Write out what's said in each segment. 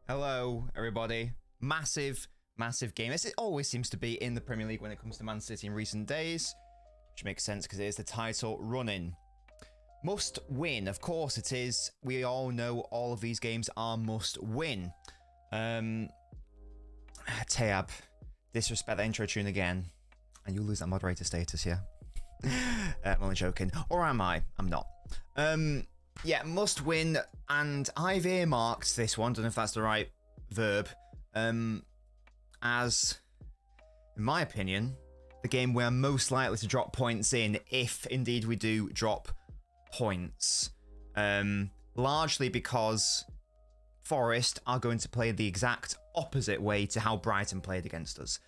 Hello, everybody. Massive game, as it always seems to be in the Premier League when it comes to Man City in recent days, which makes sense because it is the title running. Must win, of course it is. We all know all of these games are must win. Tab, disrespect the intro tune again, and you lose that moderator status, yeah? I'm only joking. Or am I? I'm not. Yeah, must win, and I've earmarked this one, don't know if that's the right verb, as, in my opinion, the game we're most likely to drop points in, if indeed we do drop points. Largely because Forest are going to play the exact opposite way to how Brighton played against us.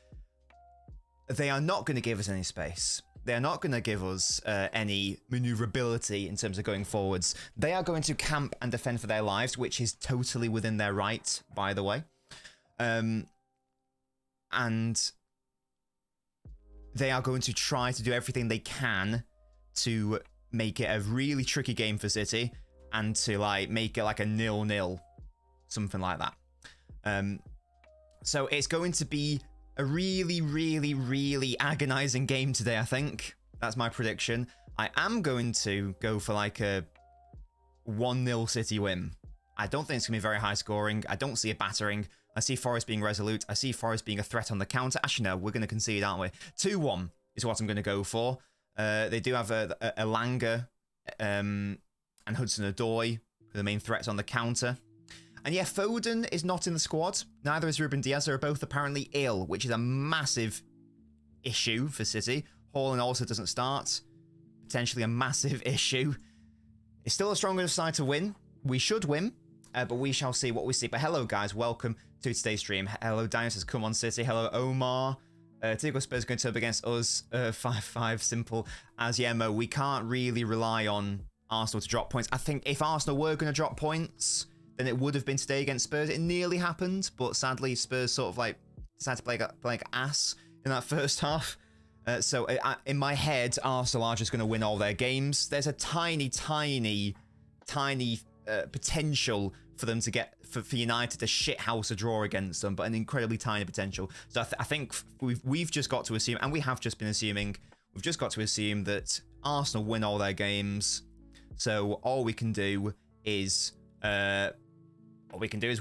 They are not going to give us any space. They're not going to give us any maneuverability in terms of going forwards. They are going to camp and defend for their lives, which is totally within their right, by the way. And they are going to try to do everything they can to make it a really tricky game for City and to like make it like a 0-0, something like that. So it's going to be a really agonizing game today, I think. That's my prediction. I am going to go for like a 1-0 City win. I don't think it's going to be very high scoring. I don't see a battering. I see Forest being resolute. I see Forest being a threat on the counter. Actually, no, we're going to concede, aren't we? 2-1 is what I'm going to go for. They do have a Langer and Hudson-Odoi, the main threats on the counter. And yeah, Foden is not in the squad. Neither is Ruben Diaz. They're both apparently ill, which is a massive issue for City. Haaland also doesn't start. Potentially a massive issue. It's still a strong enough side to win. We should win, but we shall see what we see. But hello, guys. Welcome to today's stream. Hello, Daniel says, come on, City. Hello, Omar. Tigo Spurs going to up against us. 5-5, simple as Yemo. We can't really rely on Arsenal to drop points. I think if Arsenal were going to drop points, then it would have been today against Spurs. It nearly happened, but sadly Spurs sort of like decided to play like ass in that first half. So in my head, Arsenal are just going to win all their games. There's a tiny potential for them to get for United to shithouse a draw against them, but an incredibly tiny potential. So I think we've just got to assume, and we have just been assuming, we've just got to assume that Arsenal win all their games. So all we can do is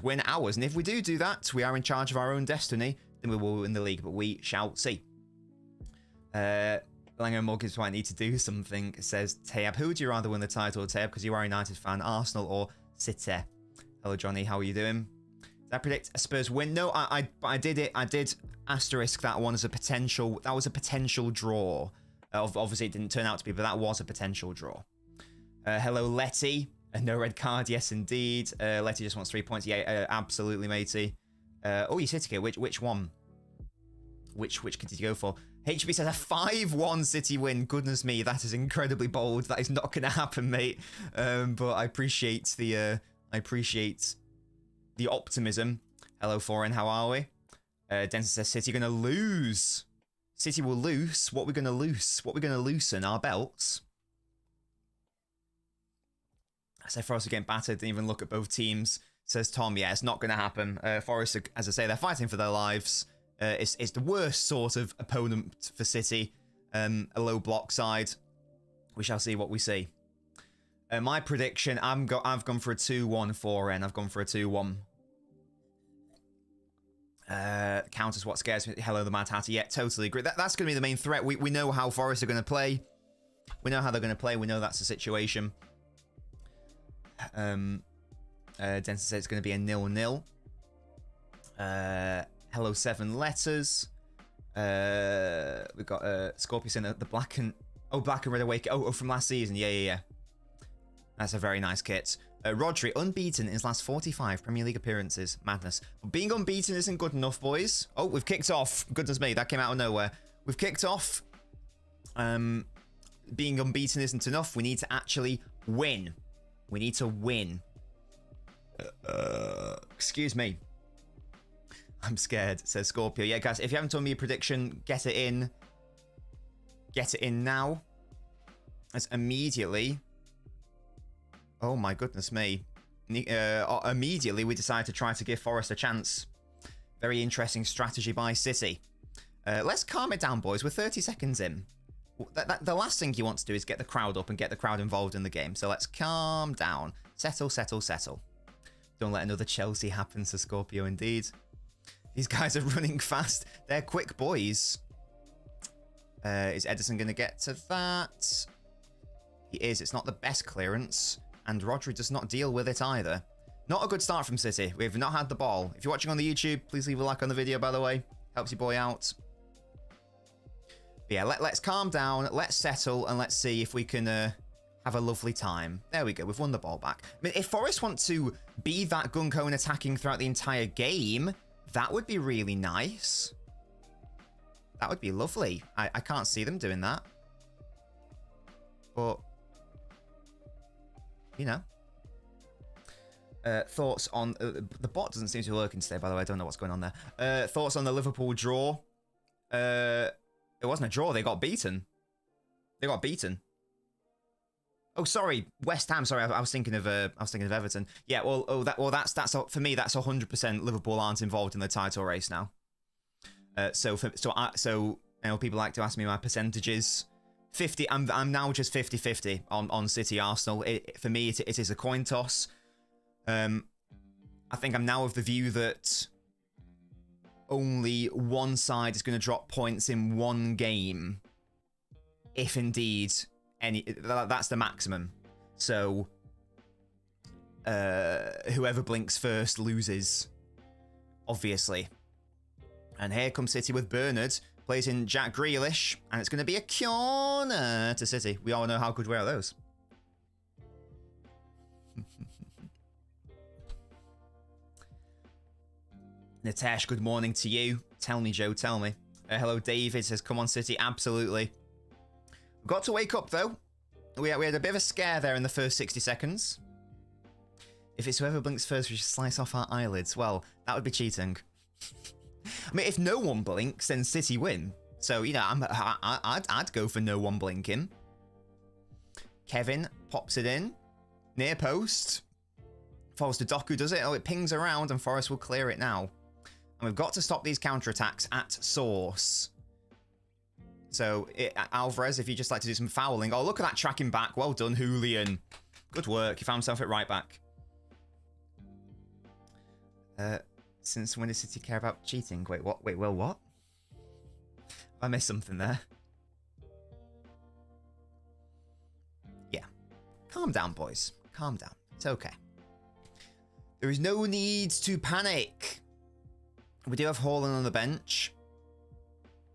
win ours, and if we do that, we are in charge of our own destiny. Then we will win the league, but we shall see. Lango Mortgage might need to do something, says Tayab. Who would you rather win the title, Tayab? Because you are a United fan, Arsenal or City? Hello, Johnny. How are you doing? Did I predict a Spurs win? No, I did it. I did asterisk that one as a potential. That was a potential draw. Obviously, it didn't turn out to be, but that was a potential draw. Hello, Letty. No red card, yes indeed. Letty just wants 3 points. Yeah, absolutely, matey. Oh, you City kid. Which one? Which kid did you go for? HB says a 5-1 City win. Goodness me, that is incredibly bold. That is not going to happen, mate. But I appreciate the optimism. Hello, Foreign. How are we? Denson says City going to lose. City will lose. What are we going to lose? What are we going to loosen? Our belts? I say Forest are getting battered. Didn't even look at both teams. Says Tom. Yeah, it's not going to happen. Forest, as I say, they're fighting for their lives. It's the worst sort of opponent for City. A low block side. We shall see what we see. My prediction, I've gone for a 2-1 for N. I've gone for a 2-1. Counters what scares me. Hello, the Mad Hatter. Yeah, totally agree. That's going to be the main threat. We know how Forest are going to play. We know how they're going to play. We know that's the situation. Denson says it's going to be a 0-0. Hello, 7 letters. We've got Scorpius in the black and red awake. Oh, from last season. Yeah. That's a very nice kit. Rodri, unbeaten in his last 45 Premier League appearances. Madness. But being unbeaten isn't good enough, boys. Oh, we've kicked off. Goodness me, that came out of nowhere. We've kicked off. Being unbeaten isn't enough. We need to actually win. We need to win. Excuse me. I'm scared, says Scorpio. Yeah, guys, if you haven't told me your prediction, get it in. Get it in now. As immediately. Oh, my goodness me. immediately we decided to try to give Forest a chance. Very interesting strategy by City. Let's calm it down, boys. We're 30 seconds in. The last thing you want to do is get the crowd up and get the crowd involved in the game. So let's calm down. Settle, settle, settle. Don't let another Chelsea happen to Scorpio, indeed. These guys are running fast. They're quick boys. Is Edison going to get to that? He is. It's not the best clearance. And Rodri does not deal with it either. Not a good start from City. We've not had the ball. If you're watching on the YouTube, please leave a like on the video, by the way. Helps your boy out. But yeah, let's calm down, let's settle, and let's see if we can have a lovely time. There we go, we've won the ball back. I mean, if Forest want to be that gung-ho and attacking throughout the entire game, that would be really nice. That would be lovely. I can't see them doing that. But, you know. Thoughts on... the bot doesn't seem to be working today, by the way. I don't know what's going on there. Thoughts on the Liverpool draw? It wasn't a draw. They got beaten. They got beaten. Oh, sorry, West Ham. Sorry, I was thinking of Everton. Yeah, that's for me. That's 100% Liverpool aren't involved in the title race now. So you know, people like to ask me my percentages. 50. I'm now just 50-50 on City Arsenal. For me, it is a coin toss. I think I'm now of the view that only one side is going to drop points in one game, if indeed that's the maximum. So whoever blinks first loses, obviously. And here comes City with Bernard, plays in Jack Grealish, and it's going to be a corner to City. We all know how good we are at those. Nitesh, good morning to you. Tell me, Joe, tell me. Hello, David says, come on, City. Absolutely. We've got to wake up, though. We had a bit of a scare there in the first 60 seconds. If it's whoever blinks first, we should slice off our eyelids. Well, that would be cheating. I mean, if no one blinks, then City win. So, you know, I'd go for no one blinking. Kevin pops it in. Near post. Forrest Doku does it. Oh, it pings around, and Forrest will clear it now. And we've got to stop these counterattacks at source. So, Alvarez, if you just like to do some fouling. Oh, look at that tracking back. Well done, Julian. Good work. He found himself at right back. Since when does City care about cheating? Wait, what? Wait, well, what? I missed something there. Yeah. Calm down, boys. Calm down. It's okay. There is no need to panic. We do have Haaland on the bench,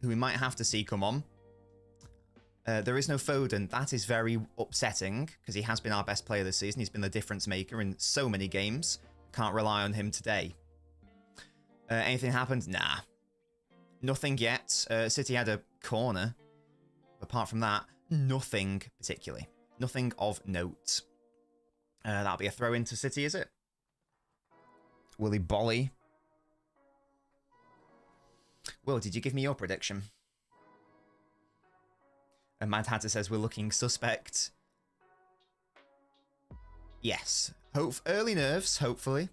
who we might have to see come on. There is no Foden. That is very upsetting, because he has been our best player this season. He's been the difference maker in so many games. Can't rely on him today. Anything happened? Nah. Nothing yet. City had a corner. Apart from that, nothing particularly. Nothing of note. That'll be a throw into City, is it? Willy Bolly. Will, did you give me your prediction? And Mad Hatter says we're looking suspect. Yes. Early nerves, hopefully.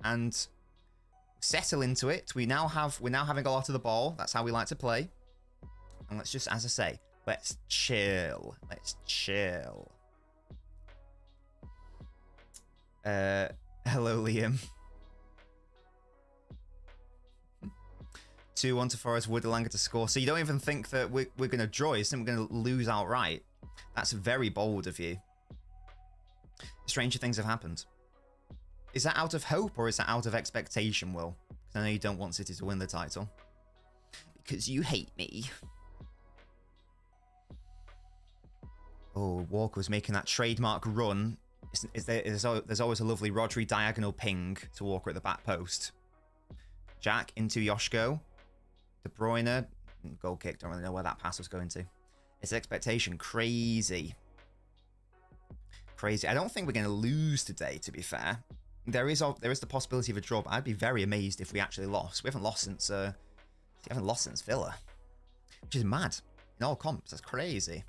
And settle into it. We're now having a lot of the ball. That's how we like to play. And let's just, as I say, let's chill. Let's chill. Hello, Liam. 2-1 to Forest, Woodalanga to score. So you don't even think that we're going to draw. You think we're going to lose outright. That's very bold of you. Stranger things have happened. Is that out of hope or is that out of expectation, Will? Because I know you don't want City to win the title. Because you hate me. Oh, Walker's making that trademark run. There's always a lovely Rodri diagonal ping to Walker at the back post. Jack into Yoshko. De Bruyne. Goal kick. Don't really know where that pass was going to. It's expectation. Crazy. Crazy. I don't think we're going to lose today, to be fair. There is the possibility of a draw, but I'd be very amazed if we actually lost. We haven't lost since Villa, which is mad in all comps. That's crazy.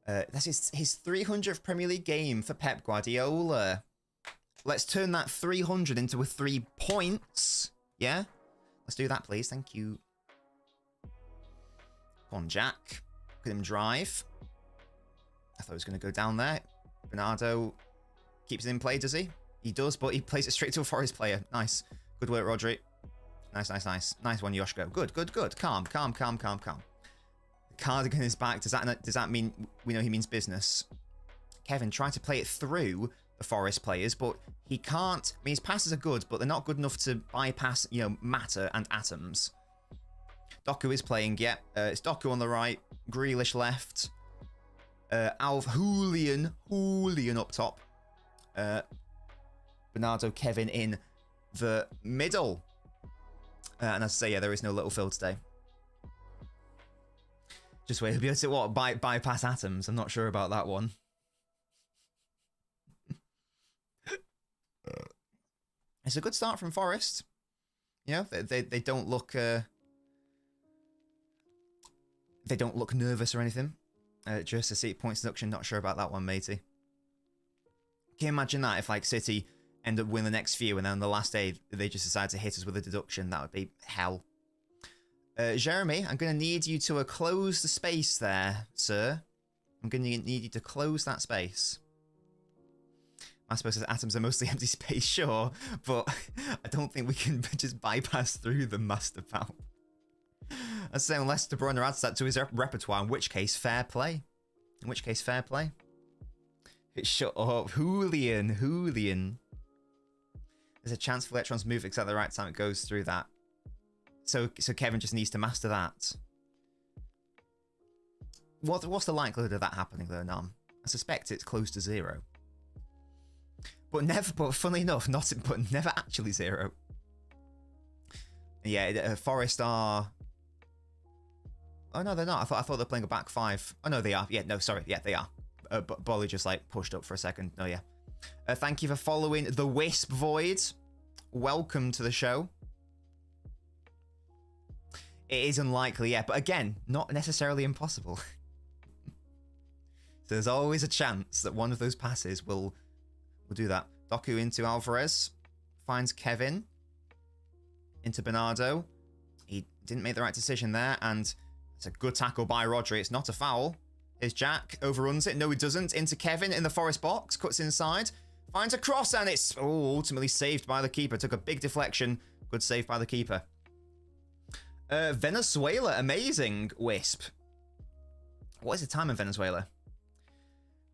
That's his 300th Premier League game for Pep Guardiola. Let's turn that 300 into a 3 points. Yeah? Let's do that, please. Thank you. Come on, Jack. Look at him drive. I thought he was going to go down there. Bernardo keeps it in play, does he? He does, but he plays it straight to a Forest player. Nice. Good work, Rodri. Nice, nice, nice. Nice one, Yoshko. Good, good, good. Calm, calm, calm, calm, calm. The cardigan is back. Does that mean we know he means business? Kevin tried to play it through the Forest players, but he can't. I mean, his passes are good, but they're not good enough to bypass, you know, Matter and Atoms. Doku is playing, yeah. It's Doku on the right, Grealish left, Julian up top, Bernardo, Kevin in the middle. And as I say, yeah, there is no Little Phil today. Just wait, he'll be able to what, bypass Atoms. I'm not sure about that one. It's a good start from Forest. You know, they don't look they don't look nervous or anything. Just to see points deduction, not sure about that one, matey. Can you imagine that if like City end up winning the next few and then on the last day they just decide to hit us with a deduction? That would be hell. Jeremy, I'm going to need you to close the space there, sir. I'm going to need you to close that space. I suppose atoms are mostly empty space, sure, but I don't think we can just bypass through them, Master Pal. I say unless De Bruyne adds that to his repertoire, in which case, fair play. In which case, fair play. Shut up. Julian. There's a chance for electrons move exactly the right time it goes through that. So Kevin just needs to master that. What's the likelihood of that happening, though, Nam? I suspect it's close to 0. But funnily enough, never actually 0. Yeah, Forest are... Oh, no, they're not. I thought they were playing a back 5. Oh, no, they are. Yeah, no, sorry. Yeah, they are. Bolly just, like, pushed up for a second. Oh, yeah. Thank you for following the Wisp Void. Welcome to the show. It is unlikely, yeah. But again, not necessarily impossible. So there's always a chance that one of those passes will do that. Doku into Alvarez. Finds Kevin. Into Bernardo. He didn't make the right decision there. And it's a good tackle by Rodri. It's not a foul. Here's Jack. Overruns it. No, he doesn't. Into Kevin in the Forest box. Cuts inside. Finds a cross. And it's ultimately saved by the keeper. Took a big deflection. Good save by the keeper. Venezuela. Amazing. Wisp. What is the time in Venezuela?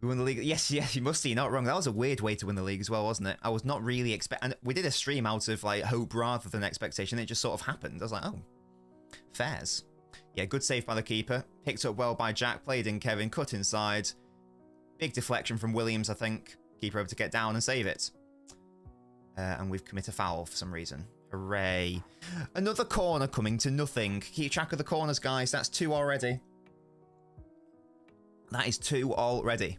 We won the league. Yes, you must see. Not wrong. That was a weird way to win the league as well, wasn't it? I was not really expecting. And we did a stream out of like hope rather than expectation. It just sort of happened. I was like, oh, fairs. Yeah, good save by the keeper. Picked up well by Jack. Played in Kevin. Cut inside. Big deflection from Williams, I think. Keeper able to get down and save it. And we've committed a foul for some reason. Hooray. Another corner coming to nothing. Keep track of the corners, guys. That's 2 already. That is 2 already.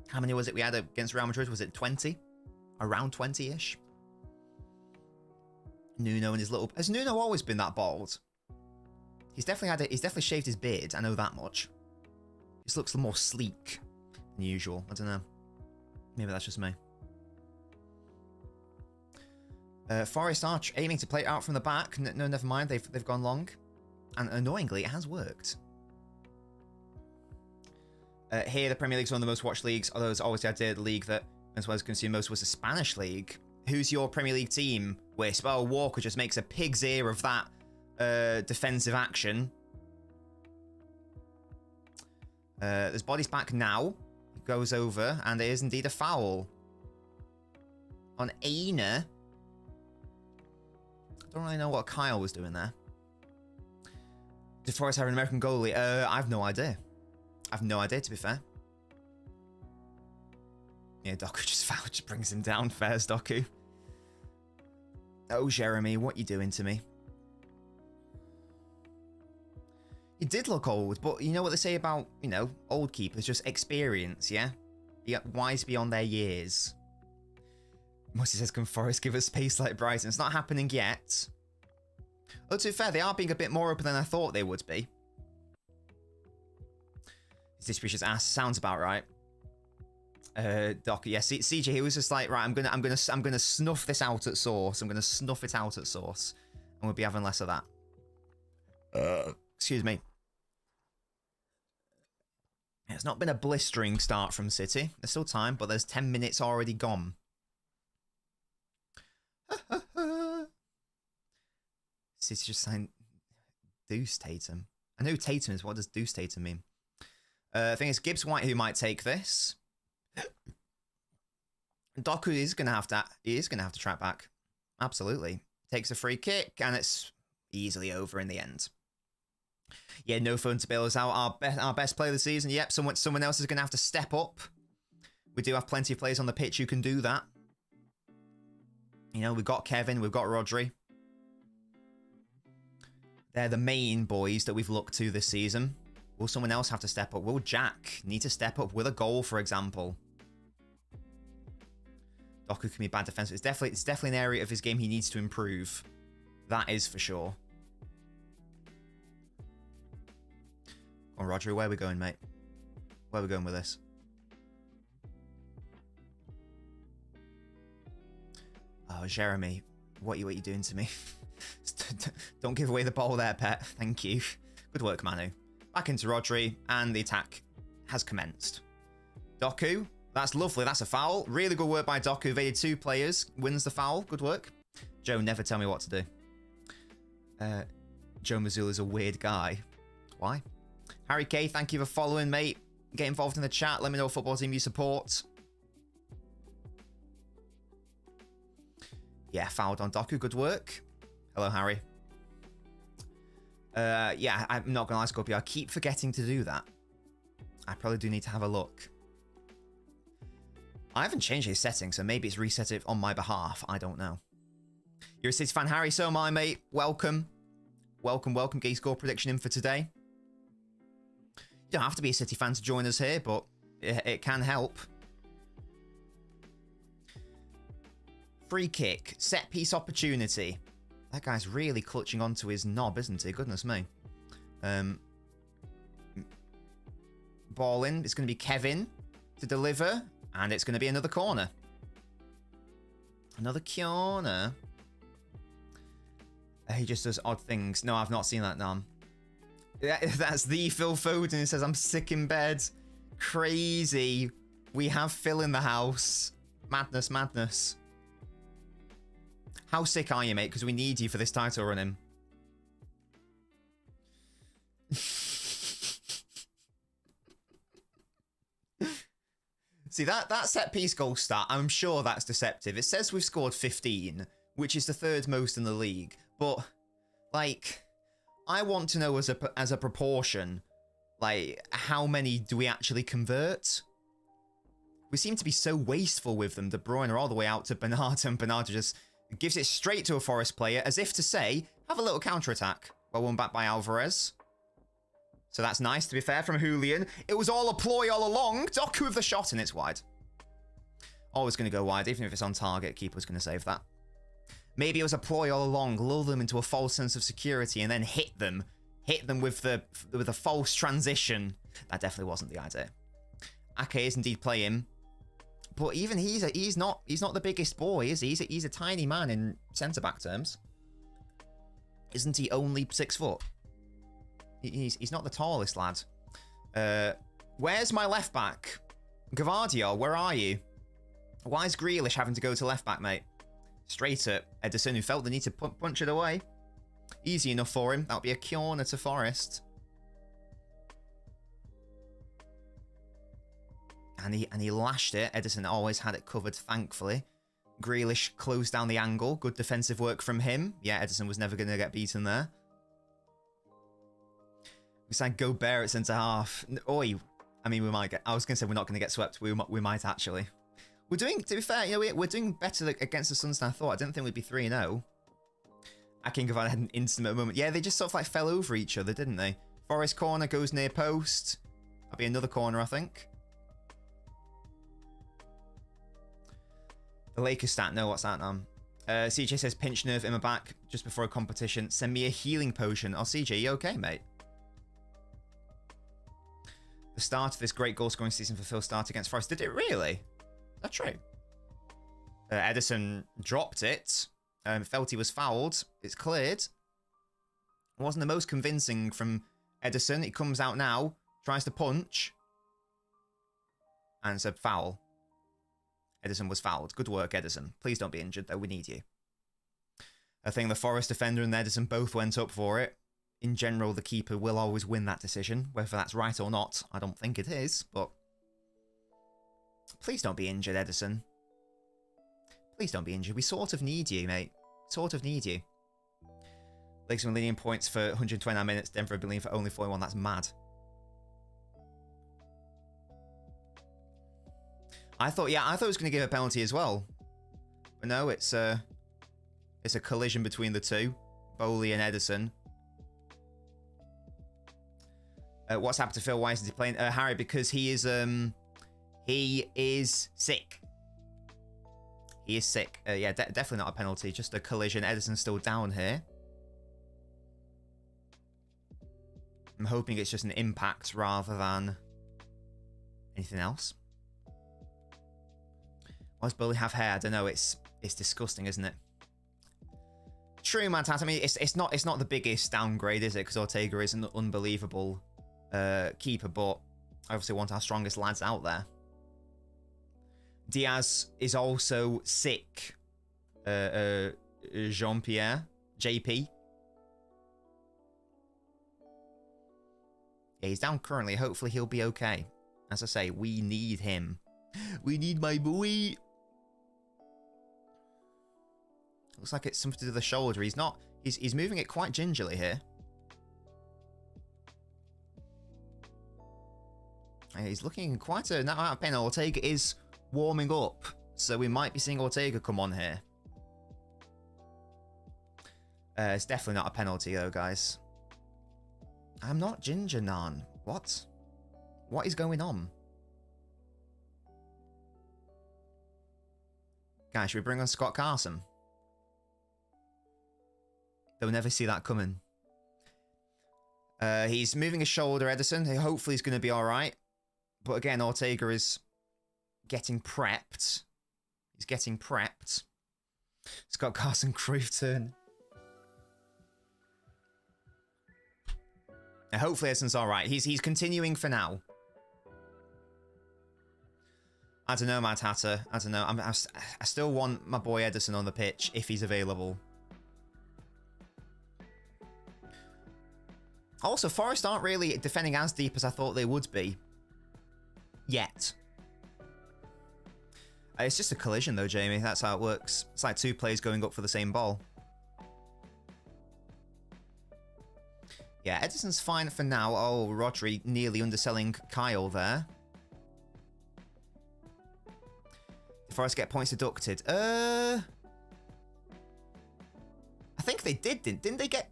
How many was it we had against Real Madrid? Was it 20? Around 20-ish? Nuno and his little... Has Nuno always been that bald? He's definitely shaved his beard. I know that much. He just looks more sleek than usual. I don't know. Maybe that's just me. Forest are aiming to play it out from the back. No, never mind. They've gone long. And annoyingly, it has worked. Here, the Premier League's one of the most watched leagues, although it's always the idea of the league that Venezuela's consumed most was the Spanish league. Who's your Premier League team, Wisp? Oh, Walker just makes a pig's ear of that defensive action. There's bodies back now. It goes over, and it is indeed a foul. On Aina. I don't really know what Kyle was doing there. Did Forest have an American goalie? I have no idea. I have no idea, to be fair. Yeah, Doku just brings him down. Fairs, Doku. Oh, Jeremy, what you doing to me? He did look old, but you know what they say about, you know, old keepers? Just experience, yeah? Wise beyond their years. Mossy says, can Forest give us space like Brighton? It's not happening yet. Oh, to be fair, they are being a bit more open than I thought they would be. His distribution's ass sounds about right. Doc, yeah, CJ, he was just like, right, I'm gonna snuff this out at source. I'm gonna snuff it out at source, and we'll be having less of that. Excuse me. It's not been a blistering start from City. There's still time, but there's 10 minutes already gone. City just signed Deuce Tatum. I know who Tatum is. What does Deuce Tatum mean? I think it's Gibbs White who might take this. Doku is gonna have to track back. Absolutely. Takes a free kick, and it's easily over in the end. Yeah, no phone to bail us out. Our best player of the season. Yep, someone else is gonna have to step up. We do have plenty of players on the pitch who can do that. You know, we've got Kevin, we've got Rodri. They're the main boys that we've looked to this season. Will someone else have to step up? Will Jack need to step up with a goal, for example? Doku can be bad defense. It's definitely an area of his game he needs to improve. That is for sure. Come on, Rodri, where are we going, mate? Where are we going with this? Oh, Jeremy, what are you doing to me? Don't give away the ball there, pet. Thank you. Good work, Manu. Back into Rodri, and the attack has commenced. Doku, that's lovely. That's a foul. Really good work by Doku. Evaded 2 players. Wins the foul. Good work. Joe, never tell me what to do. Joe Mazzulla's a weird guy. Why? Harry K, thank you for following, mate. Get involved in the chat. Let me know what football team you support. Yeah, fouled on Doku. Good work. Hello, Harry. Yeah, I'm not gonna lie, Scorpio. I keep forgetting to do that. I probably do need to have a look. I haven't changed his settings, so maybe it's reset it on my behalf. I don't know. You're a City fan, Harry. So am I, mate. Welcome. Welcome. Get your score prediction in for today. You don't have to be a City fan to join us here, but it can help. Free kick. Set piece opportunity. That guy's really clutching onto his knob, isn't he? Goodness me. Ball in. It's going to be Kevin to deliver. And it's going to be another corner. Another corner. He just does odd things. No, I've not seen that, Nam. That's the Phil Foden. He says, I'm sick in bed. Crazy. We have Phil in the house. Madness, madness. How sick are you, mate? Because we need you for this title run-in. See, that set-piece goal stat, I'm sure that's deceptive. It says we've scored 15, which is the 3rd most in the league. But, like, I want to know as a proportion, like, how many do we actually convert? We seem to be so wasteful with them. De Bruyne are all the way out to Bernardo, and Bernardo just gives it straight to a Forest player, as if to say, have a little counter-attack. Well, won back by Alvarez. So that's nice, to be fair, from Julian. It was all a ploy all along. Doku with the shot, and it's wide. Always going to go wide, even if it's on target. Keeper's going to save that. Maybe it was a ploy all along, lull them into a false sense of security, and then hit them. Hit them with a false transition. That definitely wasn't the idea. Ake is indeed playing. But even he's not the biggest boy, is he? He's a tiny man in centre-back terms. Isn't he only 6 foot? He's not the tallest lad. Where's my left back? Gavardio, where are you? Why is Grealish having to go to left back, mate? Straight at Ederson, who felt the need to punch it away. Easy enough for him. That'll be a corner to Forest. And he lashed it. Ederson always had it covered, thankfully. Grealish closed down the angle. Good defensive work from him. Yeah, Ederson was never going to get beaten there. We signed Gobert at centre-half. Oi. I mean, we might get... I was going to say we're not going to get swept. We might, actually. We're doing... To be fair, you know, we're doing better against the Suns than I thought. I didn't think we'd be 3-0. Akingavan had an instant moment. Yeah, they just sort of, like, fell over each other, didn't they? Forest corner goes near post. That'll be another corner, I think. The Lakers stat. No, what's that now? CJ says, pinch nerve in my back just before a competition. Send me a healing potion. Oh, CJ, you okay, mate? the start of this great goal-scoring season for Phil start against Forest. Did it really? That's true. Edison dropped it. Felt he was fouled. It's cleared. It wasn't the most convincing from Edison. He comes out now, tries to punch, and it's a foul. Edison was fouled. Good work, Edison. Please don't be injured, though. We need you. I think the Forest defender and Edison both went up for it. In general, the keeper will always win that decision. Whether that's right or not, I don't think it is, but... Please don't be injured, Edison. Please don't be injured. We sort of need you, mate. Sort of need you. Lakes and Millennium points for 129 minutes. Denver Billion for only 41. That's mad. I thought it was going to give a penalty as well. But no, it's a collision between the two. Bowley and Edison. What's happened to Phil? Why isn't he playing? Harry, because he is sick. He is sick. Yeah, definitely not a penalty. Just a collision. Edison's still down here. I'm hoping it's just an impact rather than anything else. Why does Bowley have hair? I don't know. It's disgusting, isn't it? True, man. I mean, it's not the biggest downgrade, is it? Because Ortega is an unbelievable keeper, but obviously one of our strongest lads out there. Diaz is also sick. Jean-Pierre, JP. Yeah, he's down currently. Hopefully he'll be okay. As I say, we need him. We need my boy. Looks like it's something to do with the shoulder. He's not. He's moving it quite gingerly here. He's looking quite not out of pain. Ortega is warming up, so we might be seeing Ortega come on here. It's definitely not a penalty though, guys. I'm not Ginger Nan. What? What is going on? Guys, should we bring on Scott Carson? They'll never see that coming. He's moving his shoulder, Edison. Hopefully he's going to be alright. But again, Ortega is getting prepped. He's getting prepped. Scott Carson, Cruyff turn. Now, hopefully Edison's alright. He's continuing for now. I don't know, Mad Hatter. I don't know. I still want my boy Edison on the pitch if he's available. Also, Forest aren't really defending as deep as I thought they would be. Yet. It's just a collision though, Jamie. That's how it works. It's like two players going up for the same ball. Yeah, Edison's fine for now. Oh, Rodri nearly underselling Kyle there. Did Forest get points deducted? I think they didn't they get...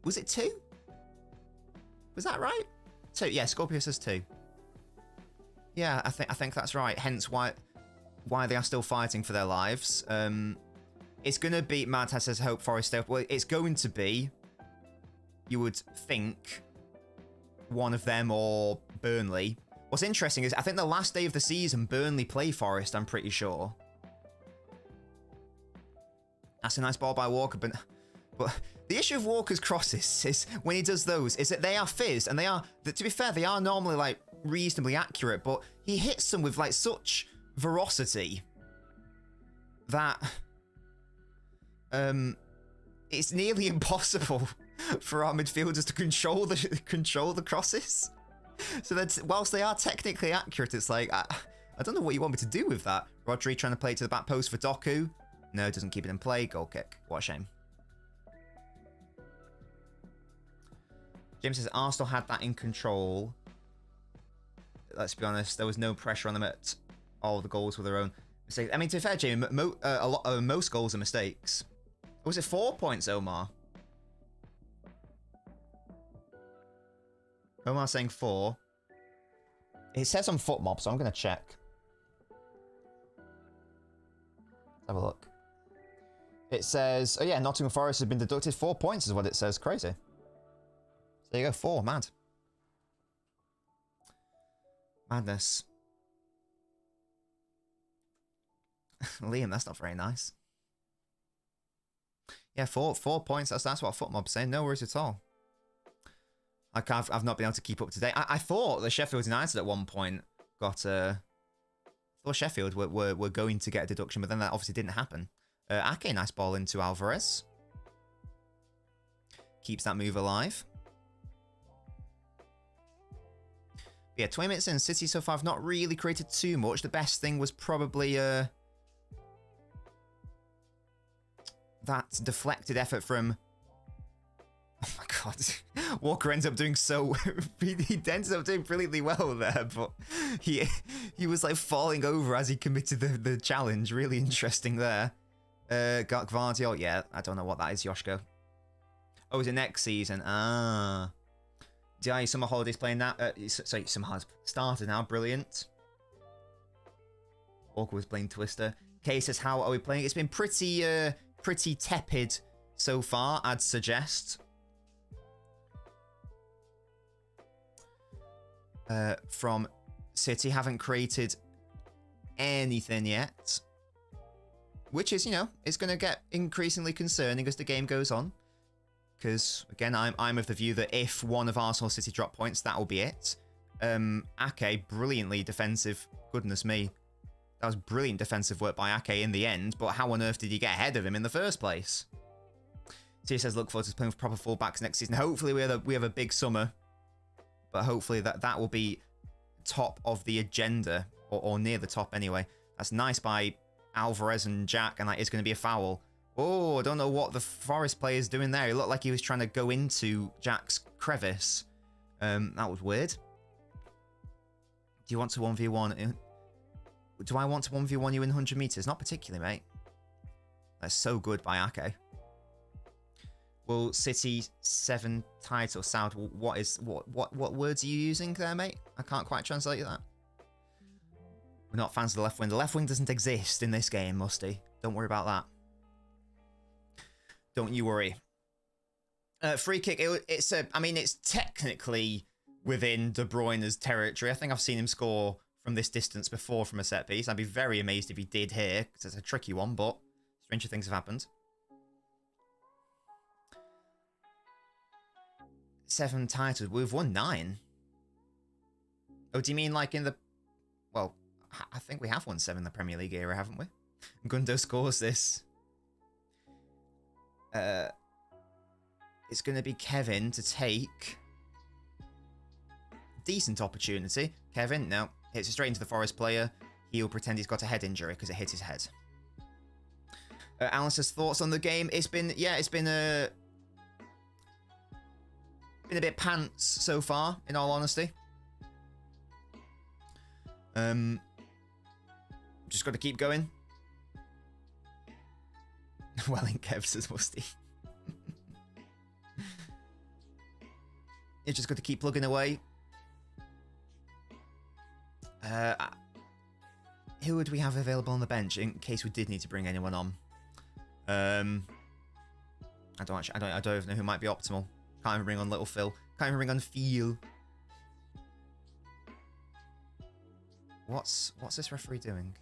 Was it 2? Was that right? 2. Yeah, Scorpio says 2. Yeah, I think that's right. Hence why they are still fighting for their lives. It's going to be... Mad Hat says hope Forest stay up. Well, it's going to be... You would think one of them or Burnley. What's interesting is I think the last day of the season, Burnley play Forest, I'm pretty sure. That's a nice ball by Walker, but the issue of Walker's crosses is when he does those, is that they are fizzed, and they are, to be fair, they are normally like reasonably accurate, but he hits them with like such ferocity that it's nearly impossible for our midfielders to control the crosses. So that whilst they are technically accurate, it's like I don't know what you want me to do with that. Rodri trying to play it to the back post for Doku. No, doesn't keep it in play. Goal kick. What a shame. James says Arsenal had that in control. Let's be honest, there was no pressure on them at all. The goals were their own mistakes. I mean, to be fair, Jamie, most goals are mistakes. Was it 4 points, Omar? Omar's saying 4. It says on FootMob, so I'm going to check. Let's have a look. It says, oh yeah, Nottingham Forest has been deducted 4 points is what it says. Crazy. So there you go, 4, mad. Madness. Liam, that's not very nice. Yeah, four points. That's what FootMob's saying. No worries at all. Like I've not been able to keep up to date. I thought the Sheffield United at one point got I thought Sheffield were going to get a deduction, but then that obviously didn't happen. Ake, nice ball into Alvarez. Keeps that move alive. Yeah, 20 minutes in, City so far have not really created too much. The best thing was probably that deflected effort from... Oh my god. Walker ends up doing so... he ends up doing brilliantly well there, but he was like falling over as he committed the challenge. Really interesting there. Got Gvardiol. Yeah, I don't know what that is, Yoshko. Oh, is it next season? Ah. DI Summer Holidays playing now. Sorry, Summer Holidays started now. Brilliant. Walker was playing Twister. Kay says, how are we playing? It's been pretty tepid so far, I'd suggest. From City, haven't created anything yet. Which is, you know, it's going to get increasingly concerning as the game goes on. Because, again, I'm of the view that if one of Arsenal City drop points, that will be it. Ake, brilliantly defensive. Goodness me. That was brilliant defensive work by Ake in the end, but how on earth did he get ahead of him in the first place? T says, look forward to playing with proper fullbacks next season. Hopefully we have a big summer, but hopefully that will be top of the agenda, or near the top anyway. That's nice by Alvarez and Jack, and that is going to be a foul. Oh, I don't know what the Forest player is doing there. It looked like he was trying to go into Jack's crevice. That was weird. Do you want to 1v1? Do I want to 1v1 you in 100 meters? Not particularly, mate. That's so good by Ake. Will City 7 title sound? What words are you using there, mate? I can't quite translate that. We're not fans of the left wing. The left wing doesn't exist in this game, Musty. Don't worry about that. Don't you worry. Free kick. I mean, it's technically within De Bruyne's territory. I think I've seen him score from this distance before from a set piece. I'd be very amazed if he did here, because it's a tricky one, but stranger things have happened. 7 titles. We've won 9. Oh, do you mean like in the... Well, I think we have won 7 in the Premier League era, haven't we? Gundo scores this. It's going to be Kevin to take. Decent opportunity. Kevin, no. Hits it straight into the Forest player. He'll pretend he's got a head injury because it hit his head. Alan says, thoughts on the game? It's been a bit pants so far, in all honesty. Just got to keep going. Well, in Kev says Musty. You just got to keep plugging away. Who would we have available on the bench in case we did need to bring anyone on? I don't even know who might be optimal. Can't even bring on Little Phil. Can't even bring on Phil. What's this referee doing?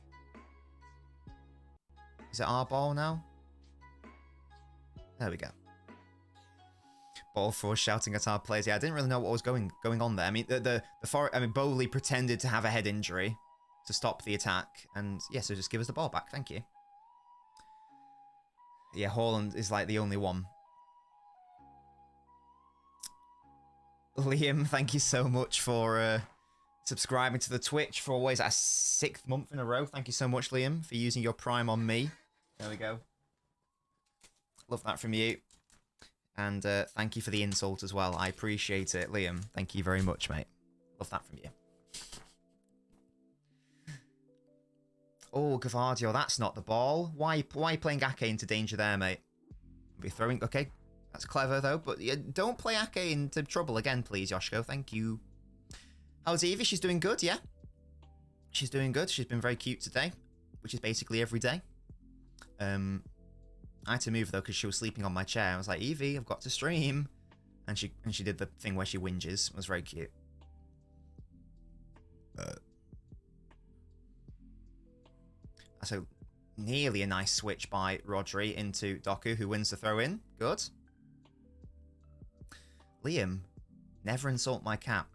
Is it our ball now? There we go. Ball for shouting at our players. Yeah, I didn't really know what was going on there. I mean, Bowley pretended to have a head injury to stop the attack, and yeah, so just give us the ball back. Thank you. Yeah, Haaland is like the only one. Liam, thank you so much for subscribing to the Twitch for always a 6th month in a row. Thank you so much, Liam, for using your Prime on me. There we go. Love that from you. And thank you for the insult as well. I appreciate it, Liam. Thank you very much, mate. Love that from you. Oh, Gvardiol, that's not the ball. Why playing Ake into danger there, mate? Be throwing... Okay, that's clever, though. But don't play Ake into trouble again, please, Yoshko. Thank you. How's Evie? She's doing good, yeah? She's doing good. She's been very cute today, which is basically every day. I had to move, though, because she was sleeping on my chair. I was like, Evie, I've got to stream. And she did the thing where she whinges. It was very cute. So nearly a nice switch by Rodri into Doku, who wins the throw-in. Good. Liam, never insult my cat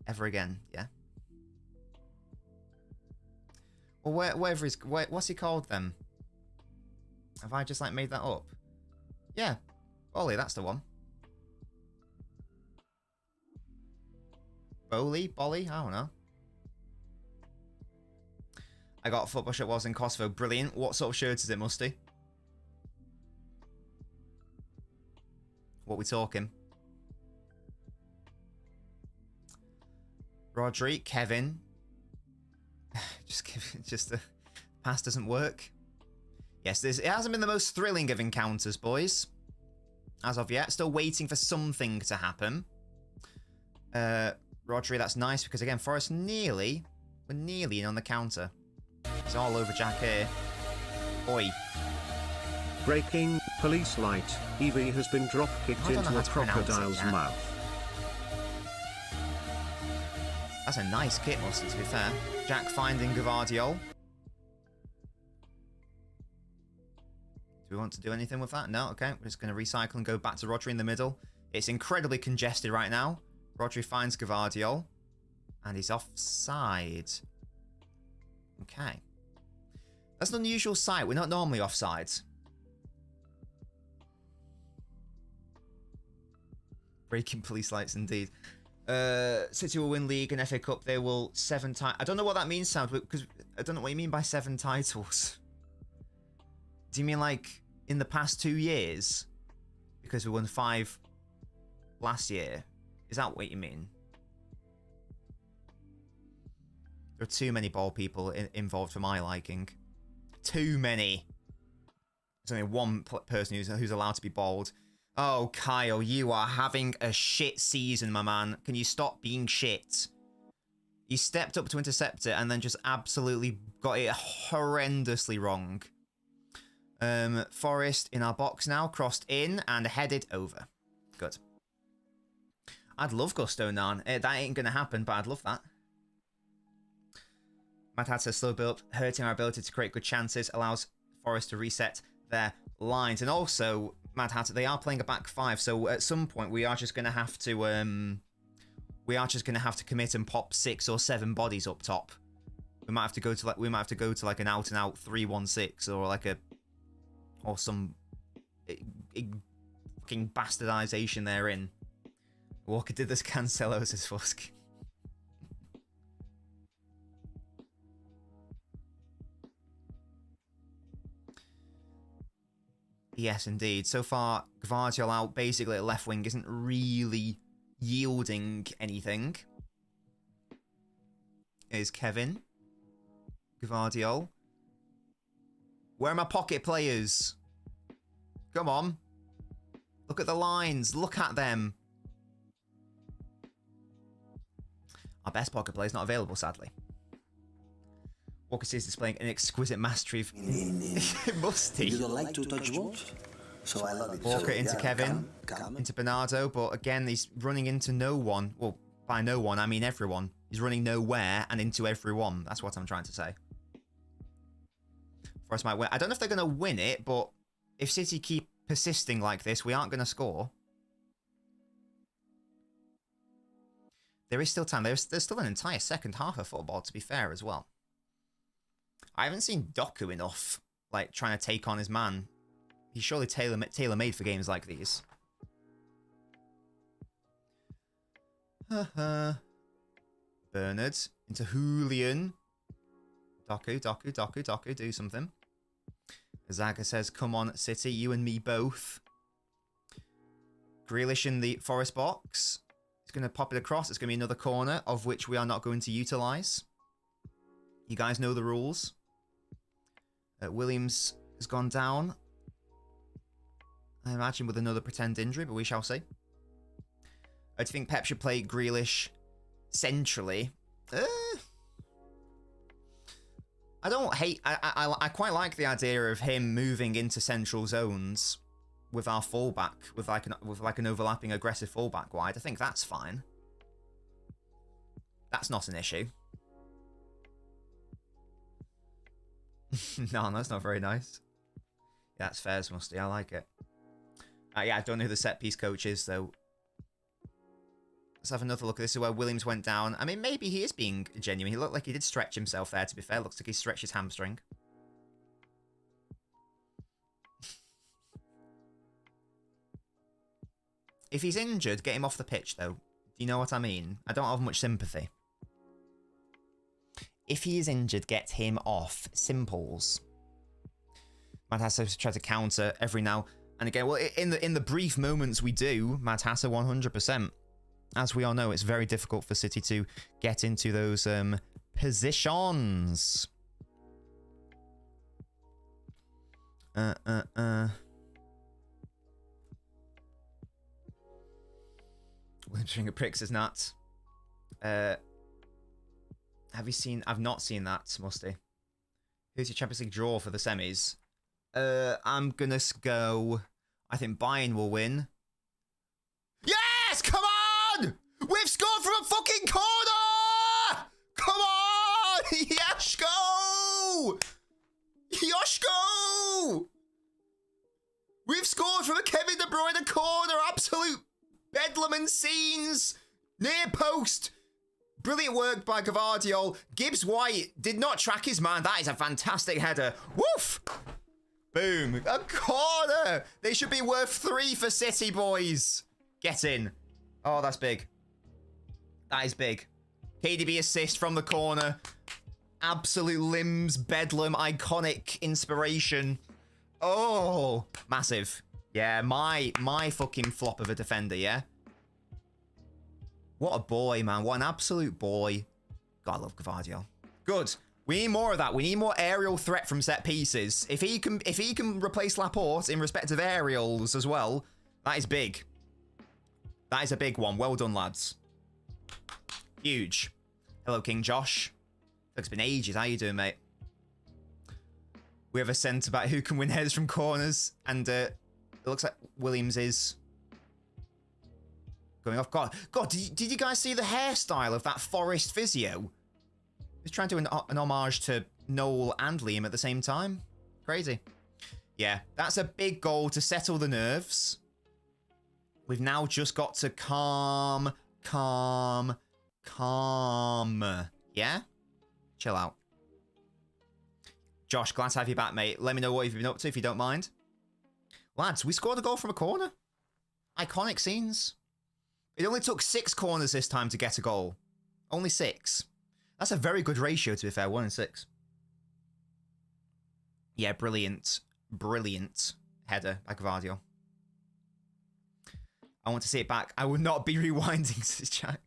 ever again. Yeah. Well, what's he called then? Have I just like made that up? Yeah, Bolly, that's the one. Bolly, I don't know. I got a football shirt while I was in Kosovo. Brilliant. What sort of shirt is it, Musty? What we talking? Rodri, Kevin. just the pass doesn't work. Yes, it hasn't been the most thrilling of encounters, boys. As of yet. Still waiting for something to happen. Rodri, that's nice because, again, Forest we're nearly in on the counter. It's all over Jack here. Oi. Breaking, police light. Evie has been drop-kicked into a crocodile's mouth. That's a nice kit, Mustard, to be fair. Jack finding Gavardiol. Do we want to do anything with that? No? Okay. We're just going to recycle and go back to Rodri in the middle. It's incredibly congested right now. Rodri finds Gavardiol. And he's offside. Okay. That's an unusual sight. We're not normally offside. Breaking police lights, indeed. City will win league and FA Cup. They will 7 times. I don't know what that means, Sound, because I don't know what you mean by 7 titles. Do you mean like in the past 2 years? Because we won 5 last year. Is that what you mean? There are too many ball people involved for my liking. Too many. There's only one person who's allowed to be bald. Oh, Kyle, you are having a shit season, my man. Can you stop being shit? You stepped up to intercept it and then just absolutely got it horrendously wrong. Forest in our box now, crossed in and headed over. Good. I'd love Gusto Nan. That ain't going to happen, but I'd love that. Mad Hatter slow build, hurting our ability to create good chances, allows Forest to reset their lines. And also, Mad Hatter, they are playing a back 5, so at some point we are just going to have to commit and pop 6 or 7 bodies up top. We might have to go to like an out and out 3-1-6 or like some fucking bastardization therein. Walker did this Cancelo, says Fusk. Yes, indeed. So far, Gvardiol out basically at left wing isn't really yielding anything. Is Kevin. Gvardiol. Where are my pocket players? Come on. Look at the lines. Look at them. Our best pocket player is not available, sadly. Walker is displaying an exquisite mastery of Musty. You don't like to touch balls? So I love it. Walker so, into yeah, Kevin, come. into Bernardo, but again, he's running into no one. Well, by no one, I mean everyone. He's running nowhere and into everyone. That's what I'm trying to say. Forest might win. I don't know if they're going to win it, but if City keep persisting like this, we aren't going to score. There is still time. There's still an entire second half of football, to be fair, as well. I haven't seen Doku enough, like, trying to take on his man. He's surely tailor-made for games like these. Bernard into Julian. Doku, do something. Zaga says, come on, City, you and me both. Grealish in the Forest box. He's going to pop it across. It's going to be another corner, of which we are not going to utilise. You guys know the rules. Williams has gone down. I imagine with another pretend injury, but we shall see. Do you think Pep should play Grealish centrally? I don't hate... I quite like the idea of him moving into central zones with our fullback, with like an overlapping aggressive fullback wide. I think that's fine. That's not an issue. No, that's not very nice. Yeah, that's fair, Musty. I like it. Yeah, I don't know who the set piece coach is, though. Let's have another look. This is where Williams went down. I mean, maybe he is being genuine. He looked like he did stretch himself there, to be fair. Looks like he stretched his hamstring. If he's injured, get him off the pitch, though. Do you know what I mean? I don't have much sympathy. If he is injured, get him off. Simples. Mad Hatter try to counter every now and again. Well, in the brief moments we do, Mad Hatter 100%. As we all know, it's very difficult for City to get into those positions. Finger pricks his nuts. Have you seen? I've not seen that, Musty. Who's your Champions League draw for the semis? I'm gonna go. I think Bayern will win. Yes! Come on! We've scored from a fucking corner! Come on! Yashko! Yoshko! We've scored from a Kevin De Bruyne corner. Absolute bedlam and scenes. Near post. Brilliant work by Gvardiol. Gibbs White did not track his man. That is a fantastic header. Woof! Boom. A corner. They should be worth 3 for City, boys. Get in. Oh, that's big. That is big. KDB assist from the corner. Absolute limbs, bedlam, iconic inspiration. Oh, massive. Yeah, my fucking flop of a defender, yeah? What a boy, man. What an absolute boy. God, I love Gvardiol. Good. We need more of that. We need more aerial threat from set pieces. If he can replace Laporte in respect of aerials as well, that is big. That is a big one. Well done, lads. Huge. Hello, King Josh. It's been ages. How you doing, mate? We have a centre back who can win headers from corners, and it looks like Williams is going off. God, did you guys see the hairstyle of that Forest physio? He's trying to do an homage to Noel and Liam at the same time. Crazy. Yeah, that's a big goal to settle the nerves. We've now just got to calm. Yeah? Chill out. Josh, glad to have you back, mate. Let me know what you've been up to if you don't mind. Lads, we scored a goal from a corner. Iconic scenes. It only took 6 corners this time to get a goal. Only 6. That's a very good ratio, to be fair. 1 in 6. Yeah, brilliant. Brilliant header by Gvardiol. I want to see it back. I would not be rewinding, says Jack.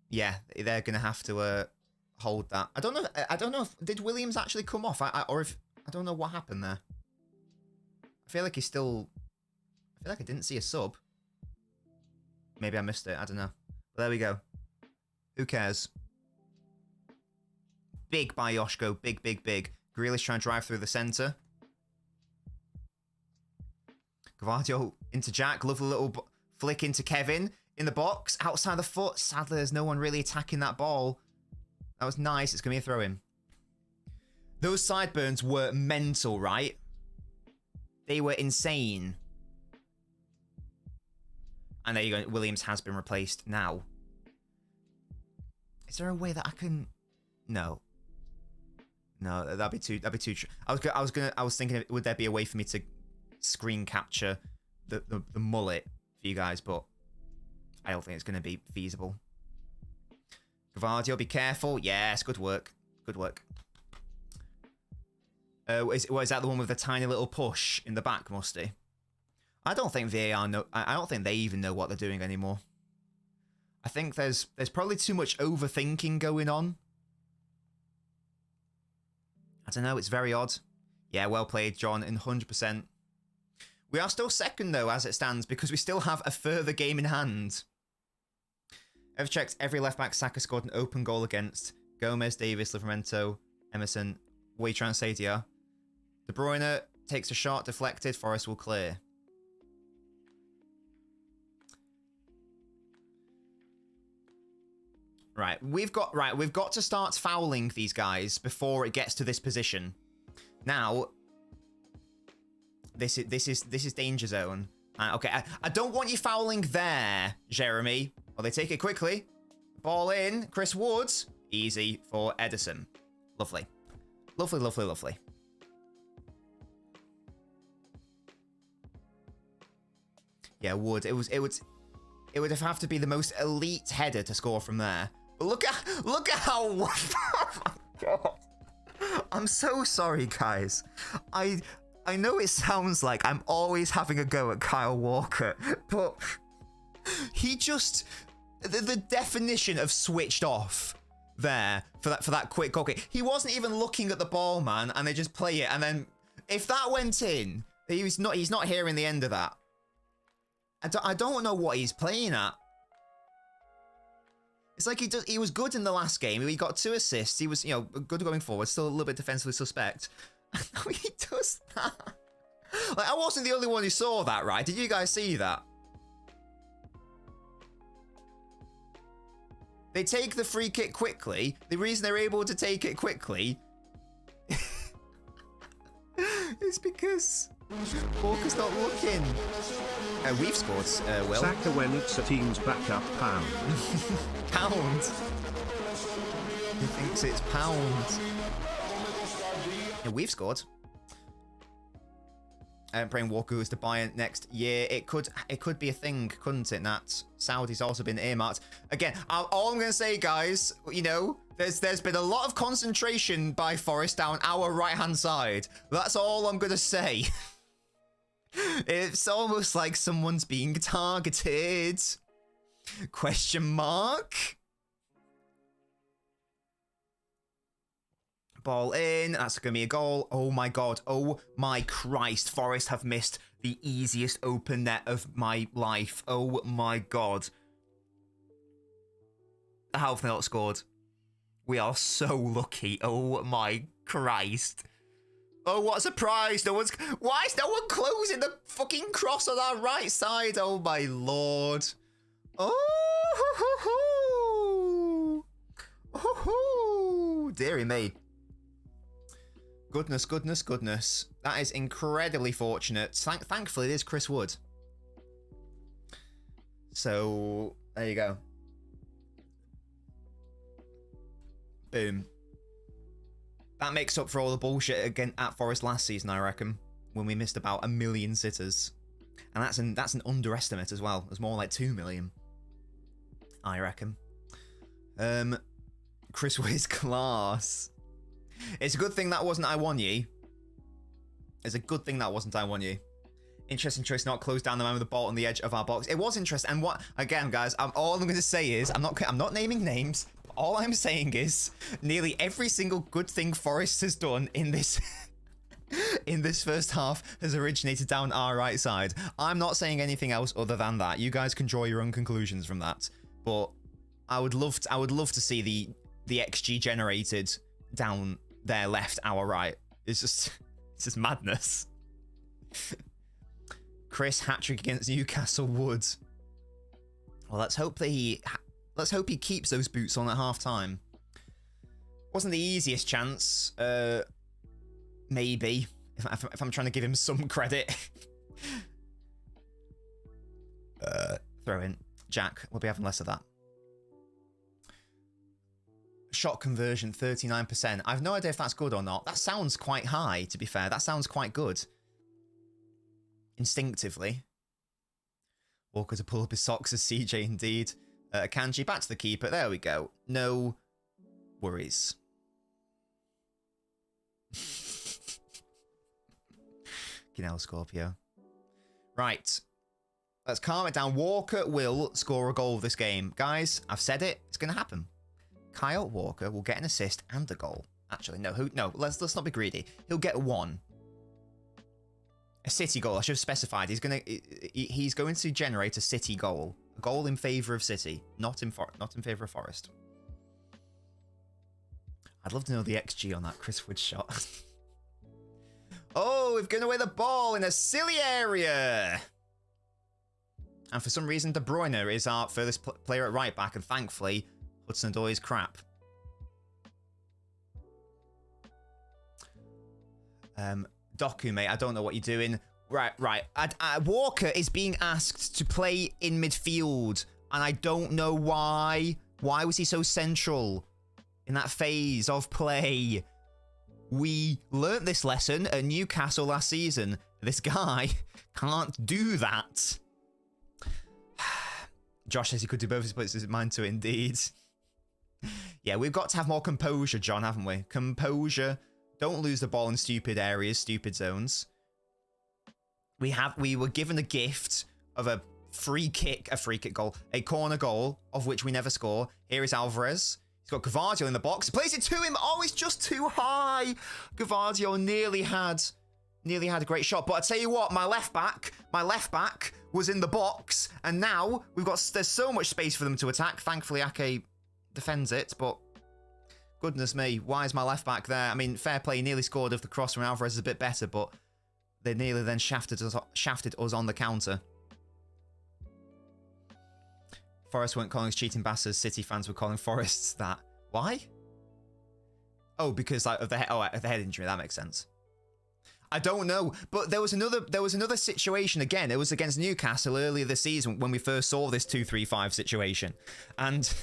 Yeah, they're gonna have to hold that. I don't know if did Williams actually come off, or if I don't know what happened there. I feel like he's still. I feel like I didn't see a sub. Maybe I missed it. I don't know. But there we go. Who cares? Big by Yoshko. Big. Grealish trying to drive through the centre. Gvardiol into Jack. Lovely little flick into Kevin. In the box. Outside the foot. Sadly, there's no one really attacking that ball. That was nice. It's going to be a throw-in. Those sideburns were mental, right? They were insane. And there you go. Williams has been replaced now. Is there a way that I can? No. No, that'd be too. I was thinking, would there be a way for me to screen capture the mullet for you guys? But I don't think it's going to be feasible. Gvardiol, be careful. Yes, good work. Good work. Is that the one with the tiny little push in the back, Musty? I don't think VAR know. I don't think they even know what they're doing anymore. I think there's probably too much overthinking going on. I don't know. It's very odd. Yeah, well played, John. In 100%. We are still second though, as it stands, because we still have a further game in hand. Ever checked every left back Saka scored an open goal against? Gomez, Davis, Livramento, Emerson. What are you trying to say, DR? De Bruyne takes a shot, deflected. Forest will clear. Right, we've got to start fouling these guys before it gets to this position. Now, this is danger zone. Okay, I don't want you fouling there, Jeremy. Well, they take it quickly. Ball in, Chris Woods. Easy for Edison. Lovely. Lovely, lovely, lovely. Yeah, Wood. It would have to be the most elite header to score from there. But look at how oh my God. I'm so sorry, guys. I know it sounds like I'm always having a go at Kyle Walker, but he just the definition of switched off there for that quick goal kick. He wasn't even looking at the ball, man, and they just play it. And then if that went in, he's not hearing the end of that. I don't know what he's playing at. It's like he was good in the last game. He got 2 assists. He was, good going forward. Still a little bit defensively suspect. No, he does that. Like, I wasn't the only one who saw that, right? Did you guys see that? They take the free kick quickly. The reason they're able to take it quickly is because Walker's not looking. We've scored, Will. Saka when it's a team's backup pound. Pound. He thinks it's pound. Yeah, we've scored. Praying Walker goes to Bayern next year. It could be a thing, couldn't it, Nat? Saudi's also been earmarked. Again, all I'm going to say, guys, there's been a lot of concentration by Forest down our right-hand side. That's all I'm going to say. It's almost like someone's being targeted. Question mark? Ball in. That's going to be a goal. Oh my God. Oh my Christ. Forest have missed the easiest open net of my life. Oh my God. How have they not scored? We are so lucky. Oh my Christ. Oh, what a surprise. Why is no one closing the fucking cross on our right side? Oh my Lord. Oh, dearie me. Goodness, goodness, goodness. That is incredibly fortunate. Thankfully, it is Chris Wood. So, there you go. Boom. That makes up for all the bullshit again at Forest last season, I reckon, when we missed about 1 million sitters. And that's an underestimate as well. It's more like 2 million, I reckon. Chris Wood is class. It's a good thing that wasn't I won you. It's a good thing that wasn't I won you. Interesting choice not close down the man with the ball on the edge of our box. It was interesting. And what, again, guys, all I'm going to say is, I'm not naming names. All I'm saying is, nearly every single good thing Forest has done in this in this first half has originated down our right side. I'm not saying anything else other than that. You guys can draw your own conclusions from that. But I would love to see the XG generated down their left, our right. It's just madness. Chris hat-trick against Newcastle Wood. Well, let's hope he keeps those boots on at half-time. Wasn't the easiest chance. Maybe. If I'm trying to give him some credit. Throw in. Jack, we'll be having less of that. Shot conversion, 39%. I've no idea if that's good or not. That sounds quite high, to be fair. That sounds quite good. Instinctively. Walker to pull up his socks as CJ indeed. Kanji back to the keeper. There we go. No worries. Scorpio. Right. Let's calm it down. Walker will score a goal this game. Guys, I've said it. It's going to happen. Kyle Walker will get an assist and a goal. Actually, no. Let's not be greedy. He'll get 1. A City goal. I should have specified. He's going to generate a City goal. A goal in favour of City, not in favour of Forest. I'd love to know the XG on that Chris Wood shot. Oh, we've given away the ball in a silly area. And for some reason, De Bruyne is our furthest player at right back, and thankfully, Hudson-Odoi crap. Doku, mate, I don't know what you're doing. Right. Walker is being asked to play in midfield, and I don't know why. Why was he so central in that phase of play? We learnt this lesson at Newcastle last season. This guy can't do that. Josh says he could do both, but his mind to it, indeed. Yeah, we've got to have more composure, John, haven't we? Composure. Don't lose the ball in stupid areas, stupid zones. We were given a gift of a free kick goal, a corner goal, of which we never score. Here is Alvarez. He's got Gvardiol in the box. He plays it to him. Oh, it's just too high. Gvardiol nearly had a great shot. But I tell you what, my left back was in the box, and now there's so much space for them to attack. Thankfully, Ake defends it, but goodness me, why is my left back there? I mean, fair play, he nearly scored if the cross from Alvarez is a bit better, but they nearly then shafted us on the counter. Forest weren't calling us cheating bastards. City fans were calling Forests that. Why? Oh, because like of the head injury. That makes sense. I don't know, but there was another situation again. It was against Newcastle earlier this season when we first saw this 2-3-5 situation, and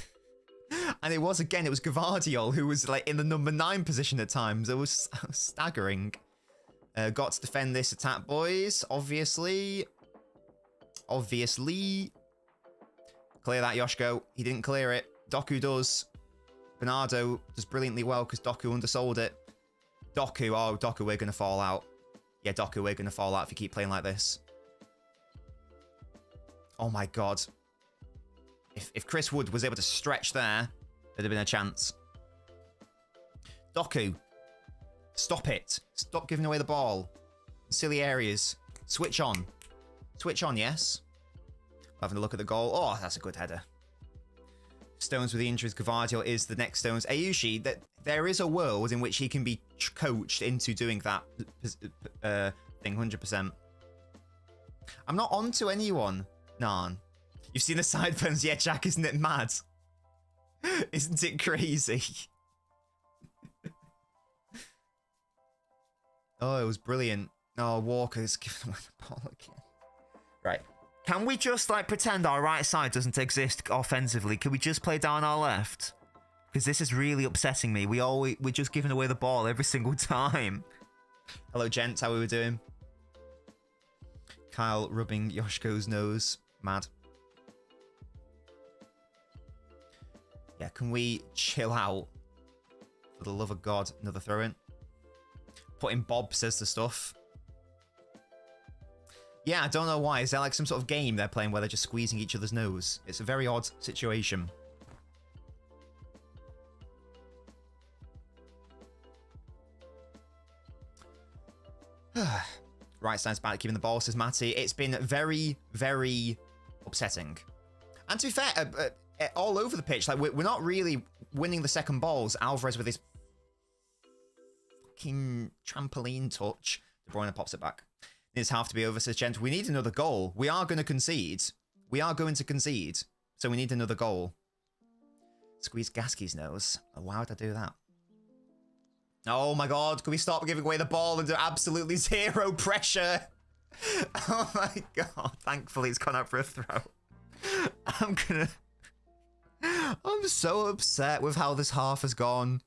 it was Gvardiol who was like in the number 9 position at times. It was staggering. Got to defend this attack, boys. Obviously. Clear that, Yoshko. He didn't clear it. Doku does. Bernardo does brilliantly well because Doku undersold it. Doku, we're going to fall out. Yeah, Doku, we're going to fall out if you keep playing like this. Oh my god. If Chris Wood was able to stretch there, there'd have been a chance. Doku. Stop it. Stop giving away the ball. Silly areas. Switch on. Switch on, yes. Having a look at the goal. Oh, that's a good header. Stones with the injuries. Gvardiol is the next Stones. Ayushi, that there is a world in which he can be coached into doing that thing 100%. I'm not on to anyone, Nan. You've seen the sideburns? Yeah, Jack, isn't it mad? Isn't it crazy? Oh, it was brilliant. Oh, Walker's giving away the ball again. Right. Can we just, like, pretend our right side doesn't exist offensively? Can we just play down our left? Because this is really upsetting me. We're just giving away the ball every single time. Hello, gents. How are we doing? Kyle rubbing Yoshko's nose. Mad. Yeah, can we chill out? For the love of God. Another throw-in. Putting Bob says the stuff. Yeah, I don't know why. Is there like some sort of game they're playing where they're just squeezing each other's nose? It's a very odd situation. Right side's bad at keeping the ball, says Matty. It's been very, very upsetting. And to be fair, all over the pitch, like we're not really winning the second balls. Alvarez with his fucking trampoline touch. De Bruyne pops it back. It's half to be over, says Gent. We need another goal. We are going to concede. So we need another goal. Squeeze Gasky's nose. Oh, why would I do that? Oh my god, can we stop giving away the ball and do absolutely zero pressure? Oh my god, thankfully it's gone out for a throw. I'm so upset with how this half has gone.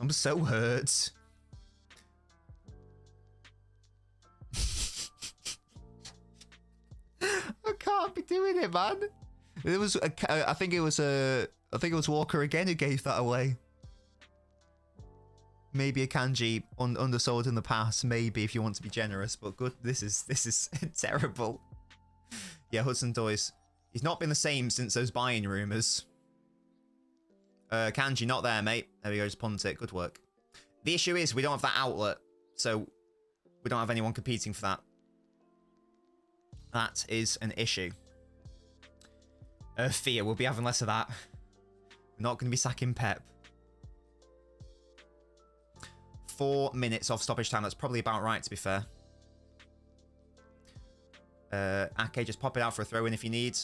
I'm so hurt. I can't be doing it, man. It was I think it was Walker again who gave that away. Maybe a Kanji undersold in the past, maybe if you want to be generous, but good. This is terrible. Yeah, Hudson-Odoi. He's not been the same since those buying rumours. Kanji, not there, mate. There we go, just punt it. Good work. The issue is we don't have that outlet, so we don't have anyone competing for that. That is an issue. Fear, we'll be having less of that. We're not going to be sacking Pep. 4 minutes of stoppage time. That's probably about right, to be fair. Ake, just pop it out for a throw-in if you need.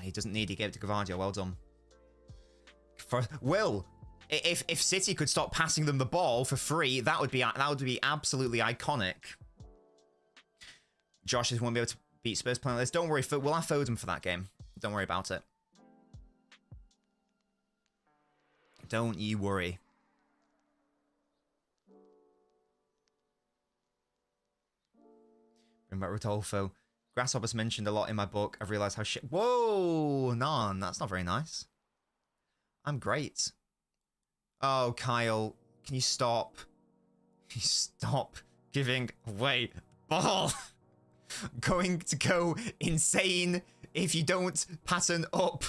He doesn't need. He gave it to Gvardiol. Well done. For Will, if City could stop passing them the ball for free, that would be absolutely iconic. Josh won't be able to beat Spurs playing like this. Don't worry, we'll have Foden for that game. Don't worry about it. Don't you worry. Bring back Rodolfo. Grasshoppers mentioned a lot in my book. I've realised how shit. Whoa, Nan, that's not very nice. I'm great. Oh, Kyle, can you stop? Can you stop giving away ball? Going to go insane if you don't pattern up,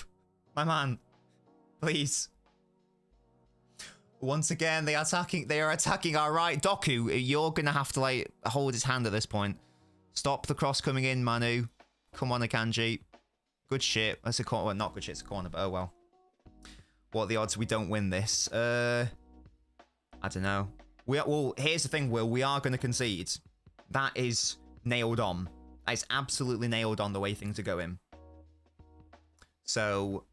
my man. Please. Once again, they are attacking our right. Doku, you're gonna have to like hold his hand at this point. Stop the cross coming in, Manu. Come on, Akanji. Good shit. That's a corner. Well, not good shit. It's a corner, but oh well. What are the odds we don't win this? I don't know. Well, here's the thing, Will. We are going to concede. That is nailed on. That is absolutely nailed on the way things are going. So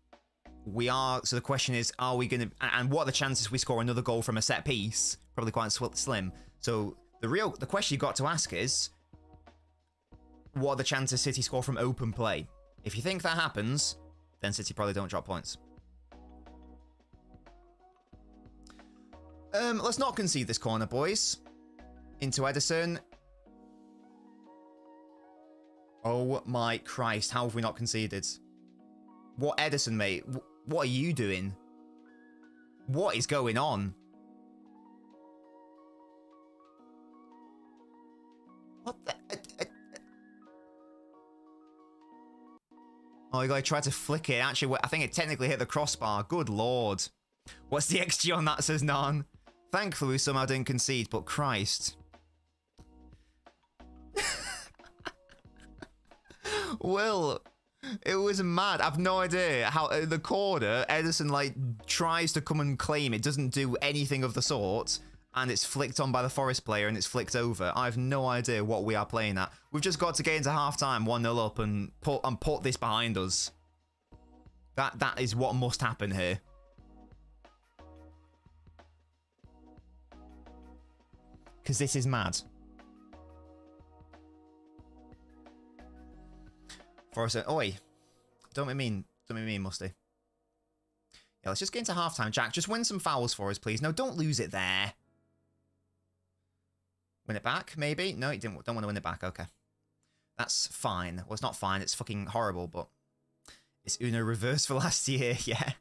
we are. So the question is, are we going to? And what are the chances we score another goal from a set piece? Probably quite slim. So the question you got to ask is, what are the chances City score from open play? If you think that happens, then City probably don't drop points. Let's not concede this corner, boys. Into Edison. Oh my Christ, how have we not conceded? What Edison, mate? What are you doing? What is going on? What the... Oh, you guys tried to flick it. Actually, I think it technically hit the crossbar. Good lord. What's the XG on that, says Nan? Thankfully, we somehow didn't concede, but Christ. Will, it was mad. I've no idea how the corner, Edison, like, tries to come and claim it, doesn't do anything of the sort, and it's flicked on by the Forest player, and it's flicked over. I have no idea what we are playing at. We've just got to get into half-time, 1-0 up, and put this behind us. That is what must happen here. Because this is mad. Forrest, oi. Don't make me mean, Musty. Yeah, let's just get into halftime, Jack. Just win some fouls for us, please. No, don't lose it there. Win it back, maybe? No, you don't want to win it back. Okay. That's fine. Well, it's not fine. It's fucking horrible, but... It's Uno reverse for last year, yeah.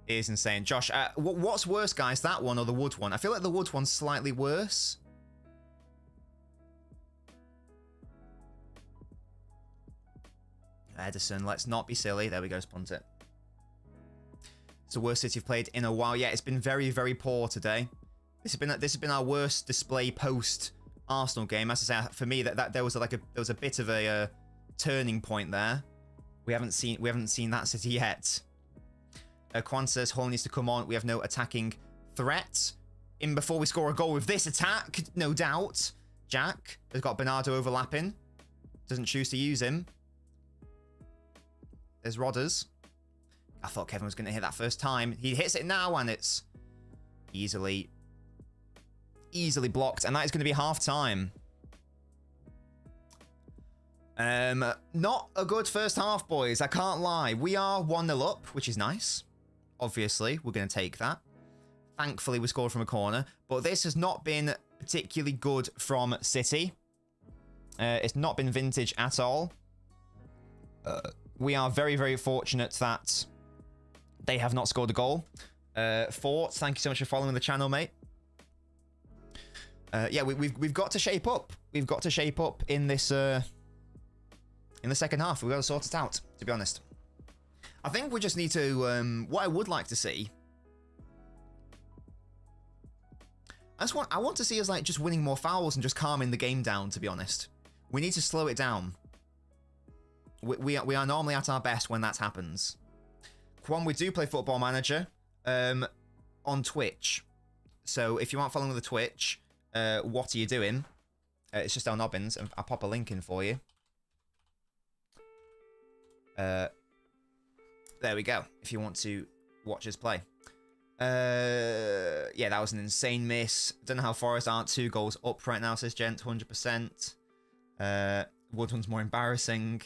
It is insane. Josh, what's worse, guys? That one or the wood one? I feel like the wood one's slightly worse. Edison, let's not be silly. There we go, punt it. It's the worst City you've played in a while. Yeah, it's been very, very poor today. This has been our worst display post Arsenal game. As I say, for me, that there was a bit of a turning point there. We haven't seen that City yet. Quan says Hall needs to come on. We have no attacking threat. In before we score a goal with this attack, no doubt. Jack has got Bernardo overlapping. Doesn't choose to use him. There's Rodders. I thought Kevin was going to hit that first time. He hits it now, and it's easily blocked. And that is going to be half-time. Not a good first half, boys. I can't lie. We are 1-0 up, which is nice. Obviously, we're going to take that. Thankfully, we scored from a corner. But this has not been particularly good from City. It's not been vintage at all. We are very, very fortunate that they have not scored a goal. Fort, thank you so much for following the channel, mate. Yeah, we've got to shape up. We've got to shape up in this in the second half. We've got to sort it out, to be honest. I think we just need to... what I would like to see... I want to see us like just winning more fouls and just calming the game down, to be honest. We need to slow it down. We are normally at our best when that happens. Quan, we do play Football Manager on Twitch. So if you aren't following the Twitch, what are you doing? It's just LNobbins, and I'll pop a link in for you. There we go, if you want to watch us play. Yeah, that was an insane miss. Don't know how Forest aren't 2 goals up right now, says Gent, 100%. Woodland's more embarrassing.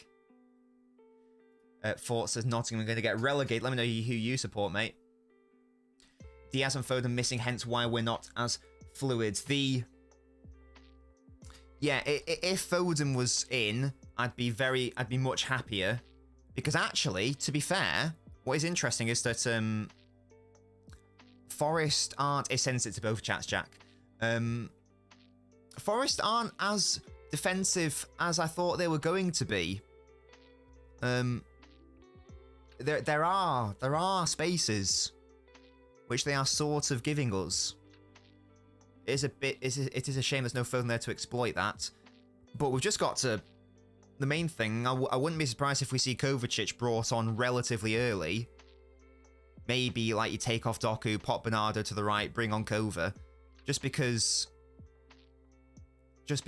Fort says Nottingham are going to get relegated. Let me know who you support, mate. Diaz and Foden missing, hence why we're not as fluid. Yeah, if Foden was in, I'd be much happier. Because actually, to be fair, what is interesting is that Forest aren't... It sends it to both chats, Jack. Forest aren't as defensive as I thought they were going to be. There are spaces which they are sort of giving us. It is a shame there's no Foden there to exploit that. But we've just got to... The main thing, I wouldn't be surprised if we see Kovacic brought on relatively early. Maybe, like, you take off Doku, pop Bernardo to the right, bring on Kova. Just because there's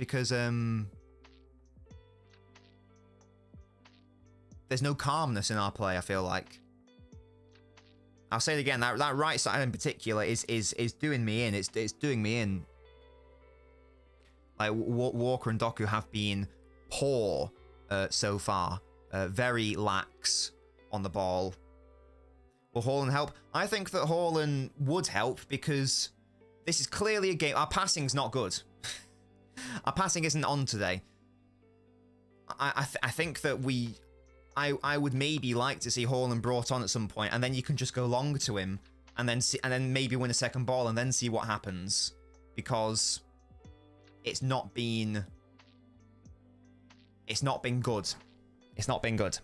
no calmness in our play, I feel like. I'll say it again, that right side in particular is doing me in. It's doing me in. Like, Walker and Doku have been poor so far. Very lax on the ball. Will Haaland help? I think that Haaland would help because this is clearly a game. Our passing's not good. Our passing isn't on today. I think that I would maybe like to see Haaland brought on at some point, and then you can just go long to him, and then maybe win a second ball, and then see what happens, because it's not been good. It's not been good.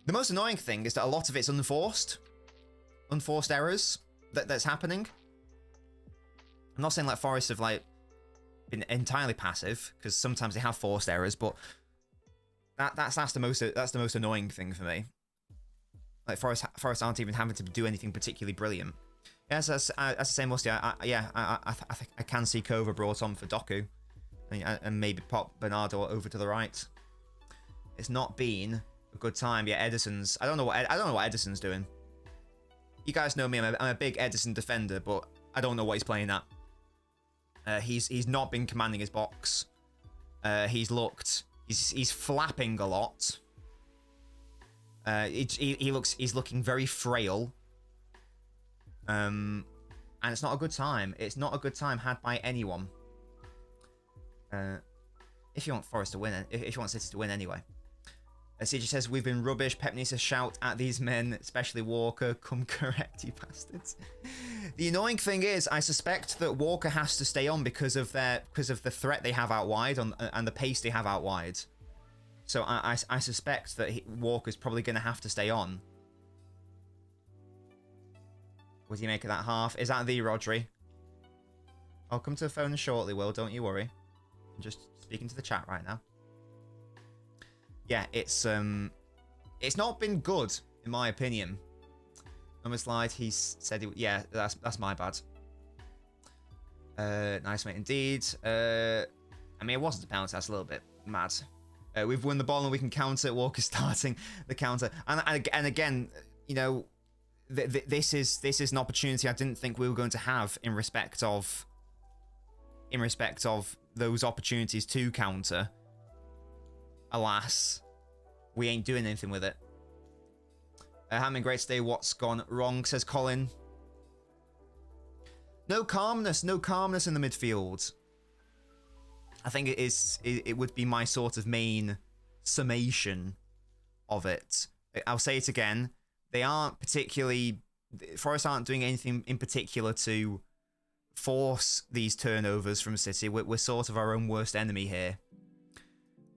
The most annoying thing is that a lot of it's unforced errors that's happening. I'm not saying like Forest have like been entirely passive, because sometimes they have forced errors, but that's the most annoying thing for me. Like Forest aren't even having to do anything particularly brilliant. Yes, that's the same. Musty. I think I can see Kova brought on for Doku, and maybe pop Bernardo over to the right. It's not been a good time. Yeah, Edison's. I don't know what Edison's doing. You guys know me. I'm a big Edison defender, but I don't know what he's playing at. He's not been commanding his box. He's flapping a lot. He's looking very frail. And it's not a good time. It's not a good time had by anyone. If you want Forest to win, if you want City to win anyway. CJ says, we've been rubbish. Pep needs to shout at these men, especially Walker. Come correct, you bastards. The annoying thing is, I suspect that Walker has to stay on because of the threat they have out wide and the pace they have out wide. So I suspect that Walker's probably going to have to stay on. What do you make of that half? Is that the Rodri? I'll come to the phone shortly, Will. Don't you worry. I'm just speaking to the chat right now. Yeah, it's not been good in my opinion. Number slide. He said, yeah, that's my bad. Nice mate indeed. I mean, it wasn't a penalty. That's a little bit mad. We've won the ball and we can counter. Walker starting the counter, and again, you know, this is an opportunity I didn't think we were going to have in respect of those opportunities to counter. Alas, we ain't doing anything with it. Having a great day. What's gone wrong, says Colin. No calmness in the midfield. I think it would be my sort of main summation of it. I'll say it again. Forest aren't doing anything in particular to force these turnovers from City. We're sort of our own worst enemy here.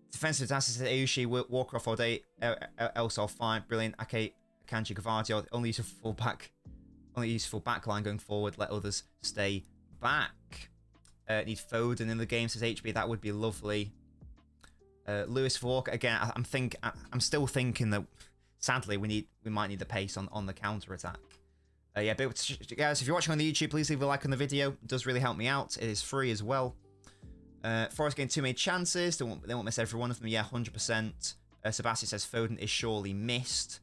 Defensive assets at Ayushi, Walker off all day, Elsol fine, brilliant. Ake, Kanji, Gvardiol, only useful back line going forward. Let others stay back. Need Foden in the game, says HB. That would be lovely. Lewis for Walker again. I'm still thinking that sadly we might need the pace on the counter attack. Yeah, but guys, if you're watching on the YouTube, please leave a like on the video. It does really help me out. It is free as well. Forest getting too many chances. They won't miss every one of them. Yeah, 100%. Sebastian says Foden is surely missed.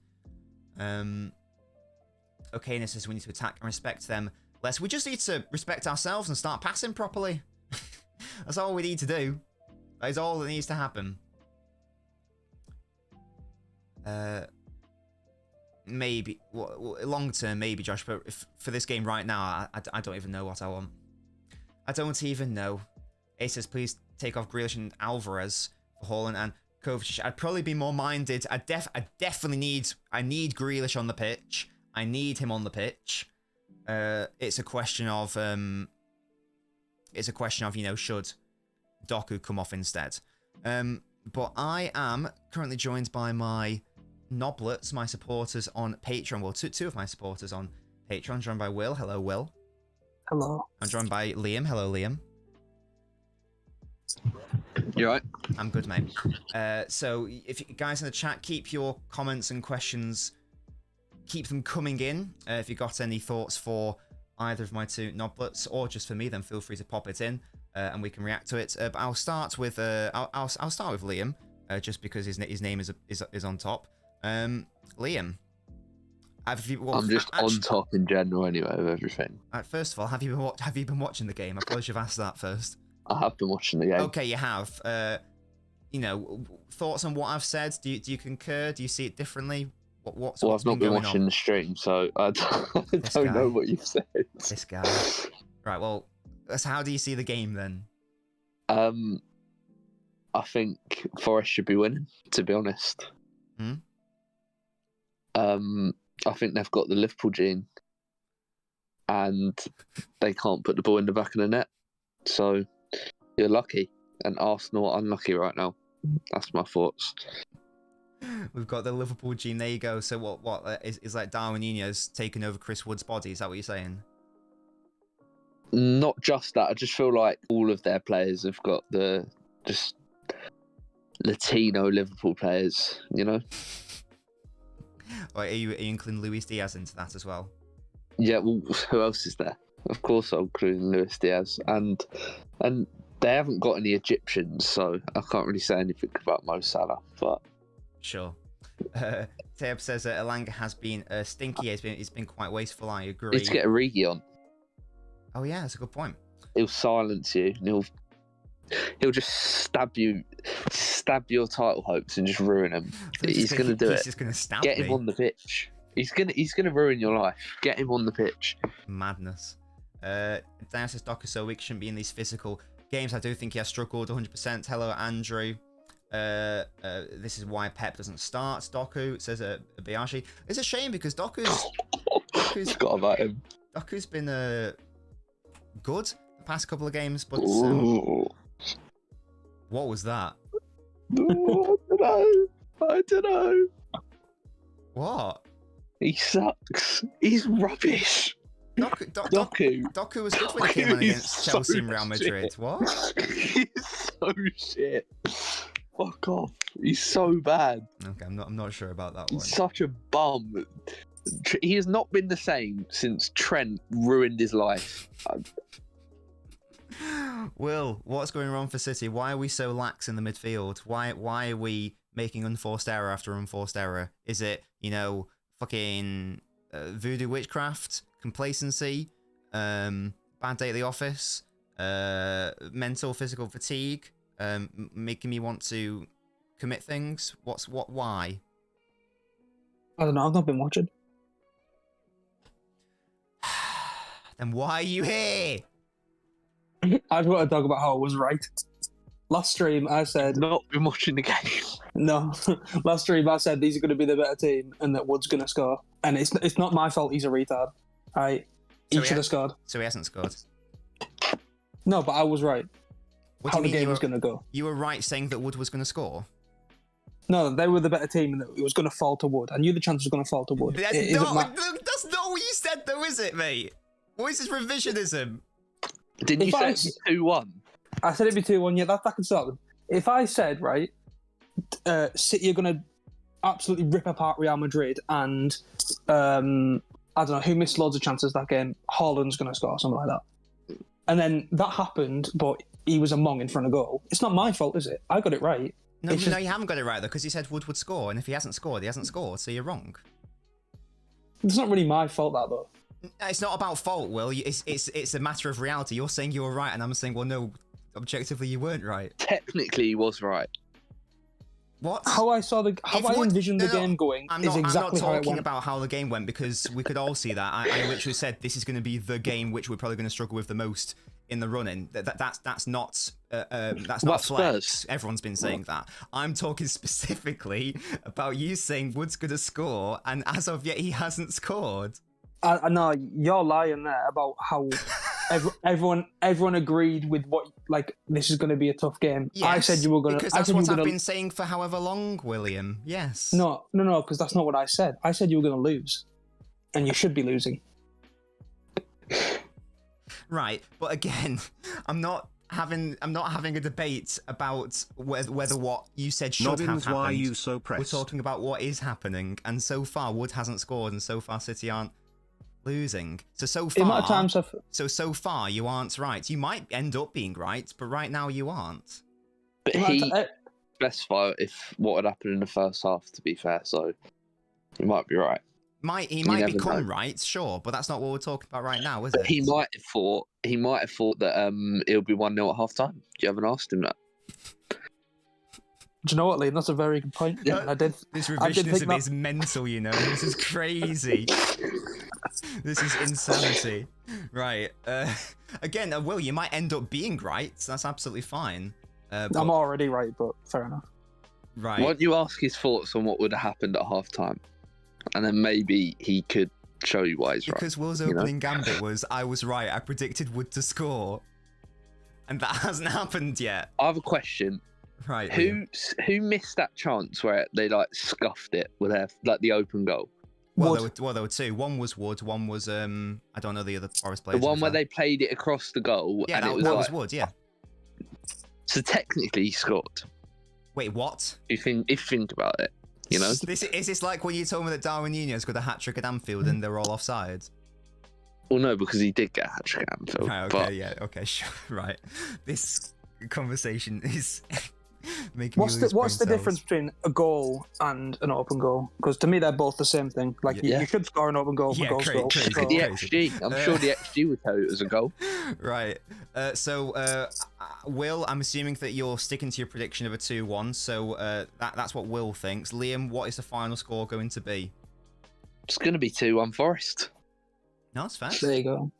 Okayness says we need to attack and respect them less. We just need to respect ourselves and start passing properly. That's all we need to do. That is all that needs to happen. Maybe long term, maybe Josh, but for this game right now, I don't even know what I want. I don't even know. Ace says please take off Grealish and Alvarez for Haaland and Kovacic. I'd probably be more minded. I definitely need Grealish on the pitch. I need him on the pitch. It's a question of should Doku come off instead. But I am currently joined by my Nobblets, my supporters on Patreon. Well, two of my supporters on Patreon. I'm joined by Will. Hello, Will. Hello. I'm joined by Liam. Hello, Liam. You alright? I'm good, mate. So, if you guys in the chat, keep your comments and questions, keep them coming in. If you got any thoughts for either of my two Nobblets, or just for me, then feel free to pop it in, and we can react to it. But I'll start with I'll start with Liam, just because his name is on top. Liam, I'm just on top in general anyway of everything. First of all, have you been watching the game? I probably should have asked that first. I have been watching the game. Okay, you have. Thoughts on what I've said? Do you concur? Do you see it differently? What's I've not been watching on? the stream, so I don't know what you've said. This guy. Right. Well, so how do you see the game then? I think Forest should be winning. To be honest. I think they've got the Liverpool gene, and they can't put the ball in the back of the net. So you're lucky, and Arsenal are unlucky right now. That's my thoughts. We've got the Liverpool gene. There you go. So what is like Darwin Nunez taking over Chris Wood's body? Is that what you're saying? Not just that. I just feel like all of their players have got the just Latino Liverpool players. You know. Or are you including Luis Diaz into that as well? Yeah. Well, who else is there? Of course, I'm including Luis Diaz, and they haven't got any Egyptians, so I can't really say anything about Mo Salah. But sure. Teb says Elanga has been stinky. He's been quite wasteful. I agree. Need to get Origi on. Oh yeah, that's a good point. He'll silence you, and he'll just stab your title hopes and just ruin them. He's going to do it. He's just going to stab Get him on the pitch. He's gonna ruin your life. Get him on the pitch. Madness. Dan says Doku so weak, shouldn't be in these physical games. I do think he has struggled 100%. Hello, Andrew. This is why Pep doesn't start Doku. It says Biashi. It's a shame because Doku's forgot about him. Doku's been good the past couple of games, but what was that? I don't know. What? He sucks. He's rubbish. Doku was good when he came on against Chelsea and Real Madrid. Shit. What? He's so shit. Fuck off. He's so bad. Okay, I'm not sure about that one. He's such a bum. He has not been the same since Trent ruined his life. Will, what's going wrong for City? Why are we so lax in the midfield? Why are we making unforced error after unforced error? Is it, fucking voodoo witchcraft, complacency, bad day at the office, mental, physical fatigue, making me want to commit things? Why? I don't know. I've not been watching. Then why are you here? I just want to talk about how I was right. Last stream, I said... Not been watching the game. No. Last stream, I said these are going to be the better team and that Wood's going to score. And it's not my fault he's a retard. He should have scored. So he hasn't scored? No, but I was right. What how do you the mean game was going to go. You were right saying that Wood was going to score? No, they were the better team and that it was going to fall to Wood. I knew the chance was going to fall to Wood. That's not what you said though, is it, mate? What is this revisionism? Didn't you say it 2-1? I said it'd be 2-1, yeah, that can start them. If I said, right, City are going to absolutely rip apart Real Madrid and, I don't know, who missed loads of chances that game, Haaland's going to score, something like that. And then that happened, but he was a mong in front of goal. It's not my fault, is it? I got it right. No, It's just- you haven't got it right though, because you said Wood would score, and if he hasn't scored, he hasn't scored, so you're wrong. It's not really my fault, that though. It's not about fault, Will. It's a matter of reality. You're saying you were right, and I'm saying, well, no, objectively you weren't right. Technically, he was right. What? How I envisioned the game going is exactly how I'm it not talking went. about how the game went, because we could all see that. I literally said this is going to be the game which we're probably going to struggle with the most in the running. That's not What, flex. Spurs? Everyone's been saying that. I'm talking specifically about you saying Wood's going to score, and as of yet he hasn't scored. I know you're lying there about how everyone agreed with what, like, this is going to be a tough game. Yes, I said you were going to. because that's what I've been saying for however long, William. Yes. No, because that's not what I said. I said you were going to lose, and you should be losing. Right, but again, I'm not having a debate about whether what you said should have Nobbins, happened. why are you so pressed? We're talking about what is happening, and so far Wood hasn't scored, and so far City aren't losing. So The amount of far, times I've so far you aren't right. You might end up being right, but right now you aren't. But the amount he of ti- specify if what had happened in the first half. To be fair, so he might be right. He might never become know. right, sure, but that's not what we're talking about right now, is But it? he might have thought that it'll be 1-0 at half time. You haven't asked him that. Do you know what, Liam? That's a very good point. Yeah. And I did. This I did think revisionism that- is mental, you know. This is crazy. This is insanity. Right. Again, Will, you might end up being right. So that's absolutely fine. But- I'm already right, but fair enough. right. Why don't you ask his thoughts on what would have happened at half time, and then maybe he could show you why he's right. Because Will's opening gambit was, I was right. I predicted Wood to score, and that hasn't happened yet. I have a question. Right. Liam. Who missed that chance where they like scuffed it with their the open goal? Well, Wood. there were two. One was Wood. One was I don't know the other Forest The players. one where they played it across the goal, Yeah, and it was that like, was Wood. Yeah. so technically he scored. Wait, what? If you think about it, you know. Is this like when you told me that Darwin Nunez got a hat trick at Anfield and they're all offside? Well, no, because he did get a hat trick at Anfield. Right, okay, but yeah, okay, sure, right. This conversation is making What's me the lose What's the brain cells. difference between a goal and an open goal? Because to me, they're both the same thing. Like Yeah. you should score an open goal for Yeah, goals. crazy. Look at the Crazy. XG. I'm sure the XG would tell you it was a goal. Right. Will, I'm assuming that you're sticking to your prediction of a 2-1, so that's what Will thinks. Liam, what is the final score going to be? It's going to be 2-1 Forest. No, that's fair. There you go.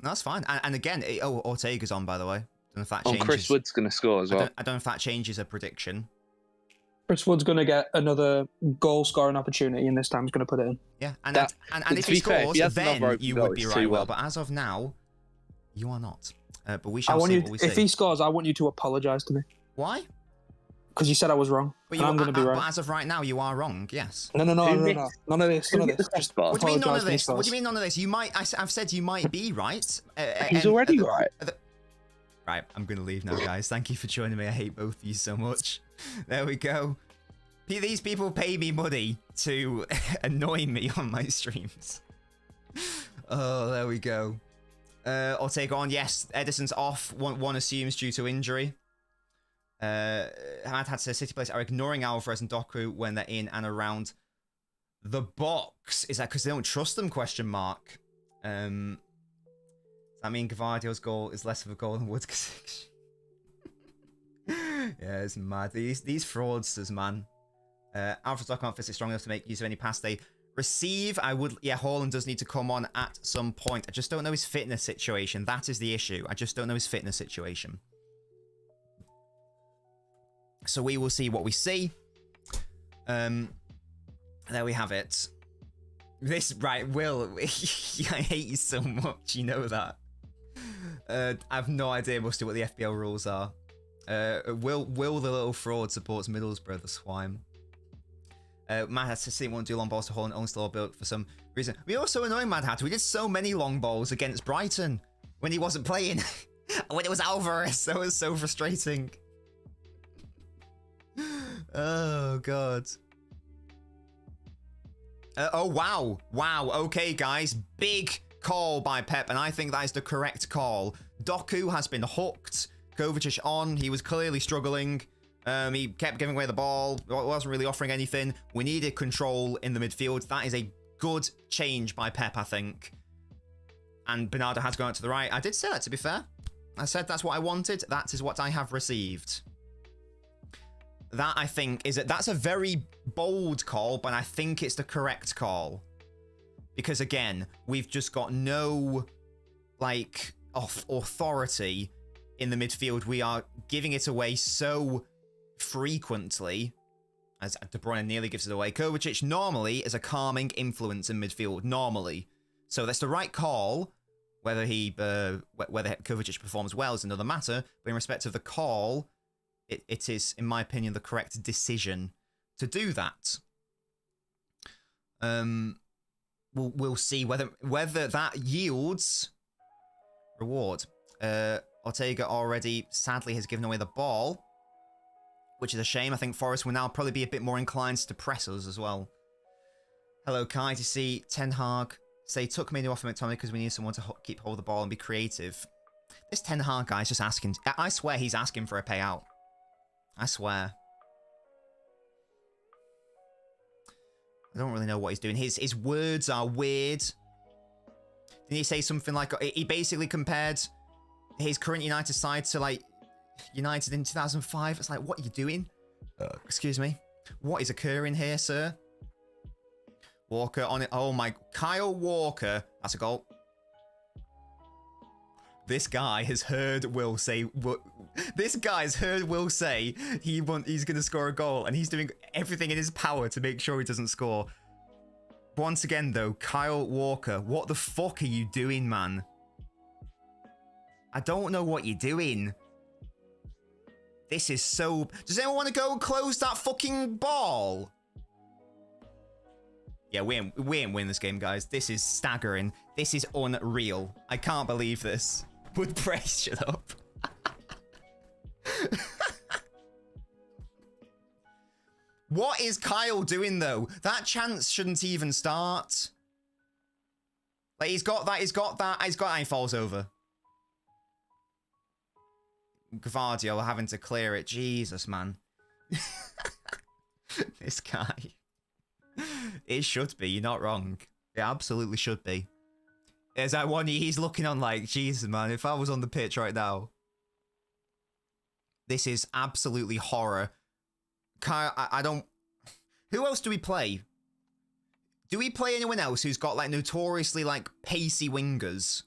No, that's fine. And again, Ortega's on, by the way. I don't know if that Oh, changes. Chris Wood's going to score as well. I don't know if that changes a prediction. Chris Wood's going to get another goal scoring opportunity, and this time he's going to put it in. Yeah, and That- and if to he be fair, if scores, he has another then open you goal, would be it's right, 2-1. Will. But as of now, you are not. But we I shall want see you. what we If see. he scores, I want you to apologise to me Why? because you said I was wrong, But and I'm going to be But right. as of right now, you are wrong. Yes. No. Who None of this. Who None of hit this. the Just crossbar? What do you mean none of apologise to me this? What do first. you mean none of this? I've said you might be right. He's already right. Right, I'm gonna leave now, guys. Thank you for joining me. I hate both of you so much. There we go. These people pay me money to annoy me on my streams. Oh, there we go. Ortega on. Yes, Edison's off. One assumes due to injury. Had said City players are ignoring Alvarez and Doku when they're in and around the box. Is that because they don't trust them? Question mark. Does that mean Gavardio's goal is less of a goal than Wood's? Yeah, it's mad. These fraudsters, man. Alvarez can't physically strong enough to make use of any pass they receive. Yeah, Haaland does need to come on at some point. I just don't know his fitness situation. That is the issue. I just don't know his fitness situation. So we will see what we see. There we have it. This, right, Will, I hate you so much, you know that. I have no idea mostly what the FPL rules are. Will the little fraud supports Middlesbrough, the swine. Mad Hat says he won't do long balls to Holland, only still built for some reason. We also annoying Mad Hat. We did so many long balls against Brighton when he wasn't playing. When it was Alvarez, that was so frustrating. Oh, God. Oh, wow. Wow. Okay, guys. Big call by Pep, and I think that is the correct call. Doku has been hooked Kovacic on. He was clearly struggling. He kept giving away the ball. Wasn't really offering anything. We needed control in the midfield. That is a good change by Pep, I think. And Bernardo has gone out to the right. I did say that, to be fair. I said that's what I wanted. That is what I have received. That, I think, that's a very bold call, but I think it's the correct call. Because, again, we've just got no, like, authority in the midfield. We are giving it away so frequently, as De Bruyne nearly gives it away. Kovacic normally is a calming influence in midfield, normally. So that's the right call. Whether Kovacic performs well is another matter, but in respect of the call, it is, in my opinion, the correct decision to do that. We'll see whether that yields reward. Ortega already, sadly, has given away the ball, which is a shame. I think Forest will now probably be a bit more inclined to press us as well. Hello, Kai, to see Ten Hag say, took Menu off of McTominay because we need someone to keep hold of the ball and be creative. This Ten Hag guy is just asking. I swear he's asking for a payout. I swear. I don't really know what he's doing. His words are weird. Didn't he say something like... He basically compared his current United side to, like, United in 2005. It's like, what are you doing? Excuse me. What is occurring here, sir? Walker on it. Oh, my... Kyle Walker. That's a goal. This guy has heard Will say... This guy's heard Will say he's going to score a goal, and he's doing everything in his power to make sure he doesn't score. Once again, though, Kyle Walker, what the fuck are you doing, man? I don't know what you're doing. This is so... Does anyone want to go and close that fucking ball? Yeah, we ain't winning this game, guys. This is staggering. This is unreal. I can't believe this. Would Brace shut up? What is Kyle doing, though? That chance shouldn't even start. Like, he's got that, and he falls over. Gvardiol having to clear it. Jesus, man. This guy. It should be, you're not wrong. It absolutely should be. Is that one he's looking on like, Jesus, man, if I was on the pitch right now. This is absolutely horror. Kyle, I don't... Who else do we play? Do we play anyone else who's got, like, notoriously, like, pacey wingers?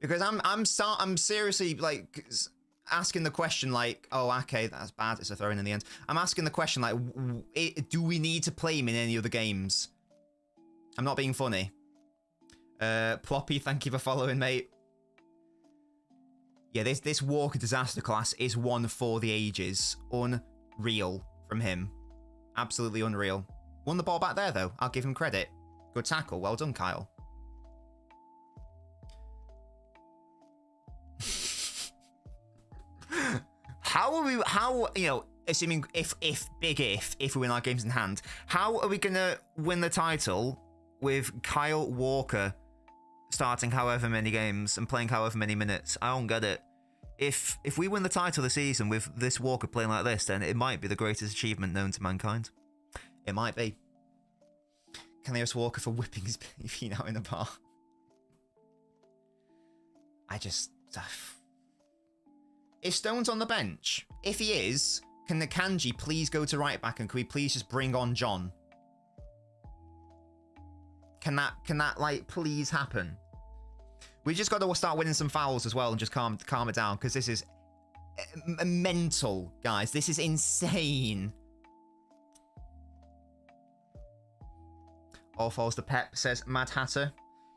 Because I'm seriously, like, asking the question, like, oh, okay, that's bad. It's a throw-in the end. I'm asking the question, like, do we need to play him in any other games? I'm not being funny. Ploppy, thank you for following, mate. Yeah, this Walker disaster class is one for the ages. Unreal from him. Absolutely unreal. Won the ball back there, though. I'll give him credit. Good tackle. Well done, Kyle. How, you know, assuming if we win our games in hand, how are we going to win the title with Kyle Walker starting however many games and playing however many minutes? I don't get it. If we win the title this season with this Walker playing like this, then it might be the greatest achievement known to mankind. It might be. Can they just Walker for whipping his baby out in a bar? I just... If Stone's on the bench, if he is, can the Kanji please go to right back and can we please just bring on John? Can that like please happen? We just got to start winning some fouls as well and just calm it down, because this is mental, guys. This is insane. All falls to Pep, says Mad Hatter.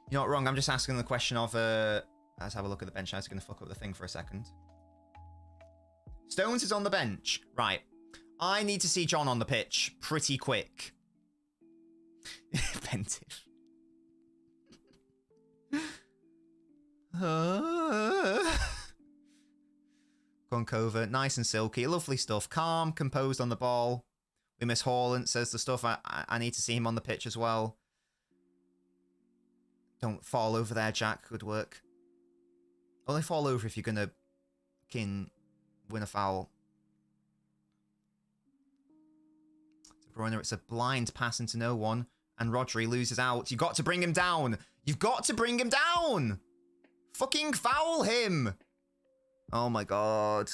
You're not wrong. I'm just asking the question of... let's have a look at the bench. I was going to fuck up the thing for a second. Stones is on the bench. Right. I need to see John on the pitch pretty quick. Pentive. Gonkova, nice and silky, lovely stuff. Calm, composed on the ball. We miss Haaland, says the stuff. I need to see him on the pitch as well. Don't fall over there, Jack. Good work. Only fall over if you're going to fucking win a foul. De Bruyne, it's a blind pass into no one. And Rodri loses out. You've got to bring him down. You've got to bring him down. Fucking foul him. Oh my god.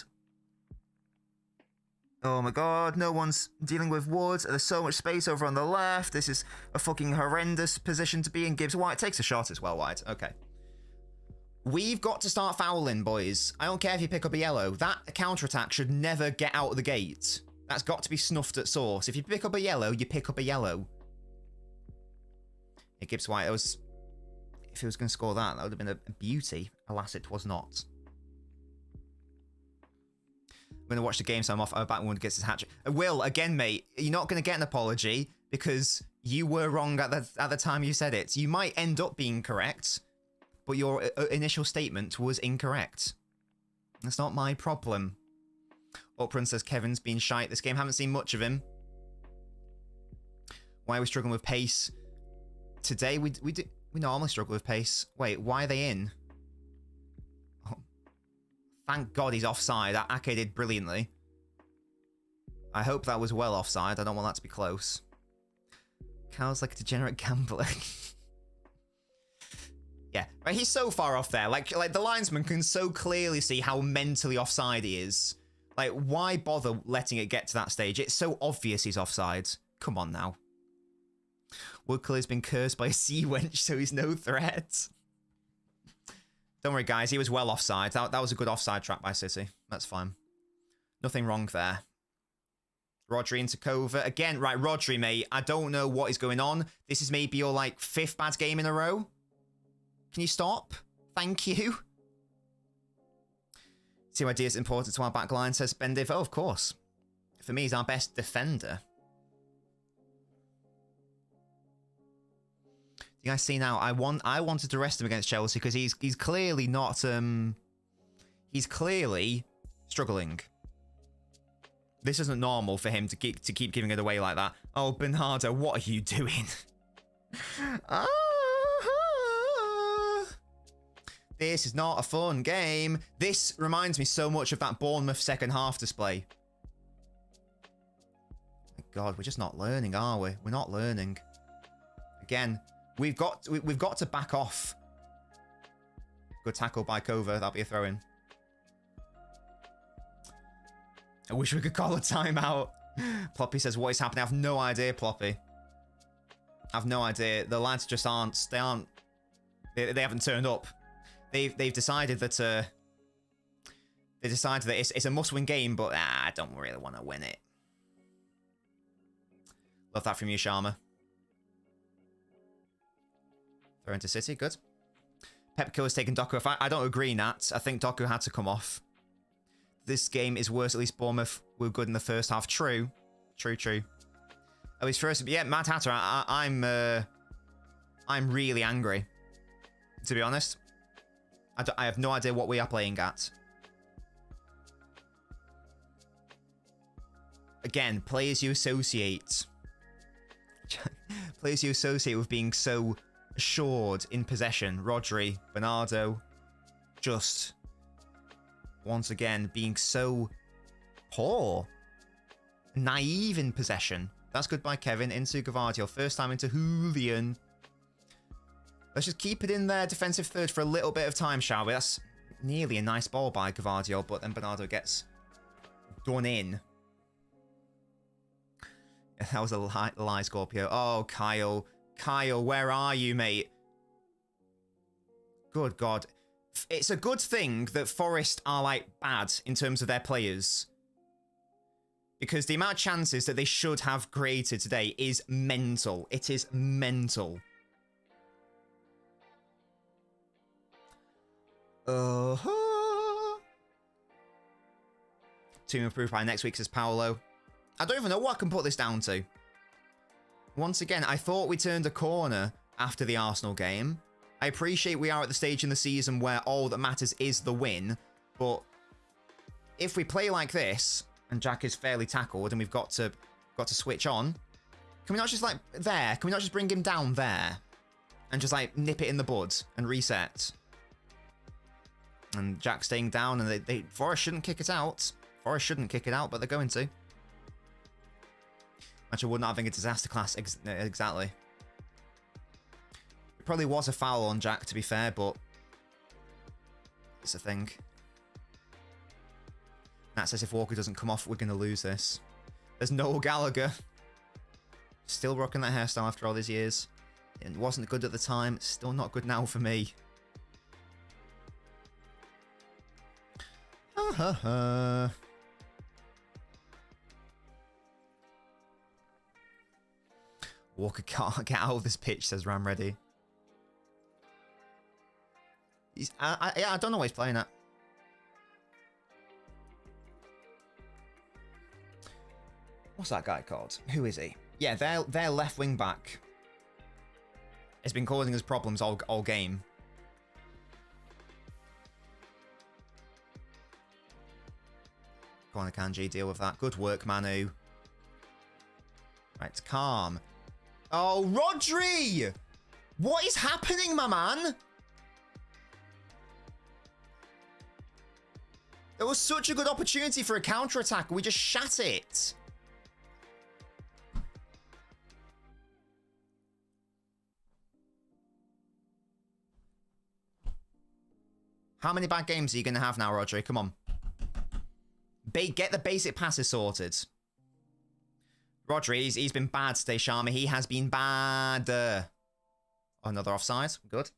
Oh my god, no one's dealing with Wood. There's so much space over on the left. This is a fucking horrendous position to be in. Gibbs White takes a shot as well, White. Okay. We've got to start fouling, boys. I don't care if you pick up a yellow. That counterattack should never get out of the gate. That's got to be snuffed at source. If you pick up a yellow, you pick up a yellow. Yeah, Gibbs White, if he was going to score that, that would have been a beauty. Alas, it was not. I'm going to watch the game, so I'm off. I'm back when he gets his hat trick. Will, again, mate, you're not going to get an apology because you were wrong at the time you said it. You might end up being correct, but your initial statement was incorrect. That's not my problem. Uprun says Kevin's been shite this game. Haven't seen much of him. Why are we struggling with pace? Today, we normally struggle with pace. Wait, why are they in? Thank God he's offside. Ake did brilliantly. I hope that was well offside. I don't want that to be close. Cal's like a degenerate gambler. Yeah, right. He's so far off there. Like the linesman can so clearly see how mentally offside he is. Like, why bother letting it get to that stage? It's so obvious he's offside. Come on now. Woodcliffe has been cursed by a sea wench, so he's no threat. Don't worry, guys. He was well offside. That was a good offside trap by City. That's fine. Nothing wrong there. Rodri into Kova. Again, right, Rodri, mate. I don't know what is going on. This is maybe your, like, 5th bad game in a row. Can you stop? Thank you. Team idea is important to our back line, says Bendiv. Oh, of course. For me, he's our best defender. You guys see now, I wanted to rest him against Chelsea because he's clearly not he's clearly struggling. This isn't normal for him to keep giving it away like that. Oh, Bernardo, what are you doing? This is not a fun game. This reminds me so much of that Bournemouth second half display. My God, we're just not learning, are we? We're not learning. Again. We've got to back off. Good tackle by Kova. That'll be a throw-in. I wish we could call a timeout. Ploppy says, what is happening? I have no idea, Ploppy. I have no idea. The lads just aren't. They haven't turned up. They've decided that it's a must-win game, but I don't really want to win it. Love that from you, Sharma. Throw into City, good. Pepco has taken Doku off. I don't agree, Nat. I think Doku had to come off. This game is worse. At least Bournemouth were good in the first half. True. Oh, he's first. Yeah, Mad Hatter. I'm really angry. To be honest, I have no idea what we are playing at. Again, players you associate with being so assured in possession. Rodri, Bernardo, just once again being so poor, naive in possession. That's good by Kevin. Into Gvardiol, first time into Julian. Let's just keep it in their defensive third for a little bit of time, shall we? That's nearly a nice ball by Gvardiol, but then Bernardo gets done in. That was a lie, Scorpio. Oh, Kyle. Kyle, where are you, mate? Good God. It's a good thing that Forest are, like, bad in terms of their players. Because the amount of chances that they should have created today is mental. It is mental. Team improved by next week, says Paolo. I don't even know what I can put this down to. Once again, I thought we turned a corner after the Arsenal game. I appreciate we are at the stage in the season where all that matters is the win, but if we play like this, and Jack is fairly tackled, and we've got to switch on, can we not just, like, there? Can we not just bring him down there? And just, like, nip it in the bud and reset? And Jack staying down, and Forest shouldn't kick it out. Forest shouldn't kick it out, but they're going to. Actually, we're not having a disaster class exactly. It probably was a foul on Jack, to be fair, but it's a thing. That says if Walker doesn't come off, we're going to lose this. There's no Gallagher. Still rocking that hairstyle after all these years. It wasn't good at the time. It's still not good now for me. Walker can't get out of this pitch, says Ram Ready. I don't know what he's playing at. What's that guy called? Who is he? Yeah, their left wing back has been causing us problems all game. Go on, Akanji, deal with that. Good work, Manu. Right, calm. Oh, Rodri! What is happening, my man? There was such a good opportunity for a counter-attack. We just shat it. How many bad games are you going to have now, Rodri? Come on. Get the basic passes sorted. Rodri, he's been bad today, Sharma. He has been bad. Another offside. Good.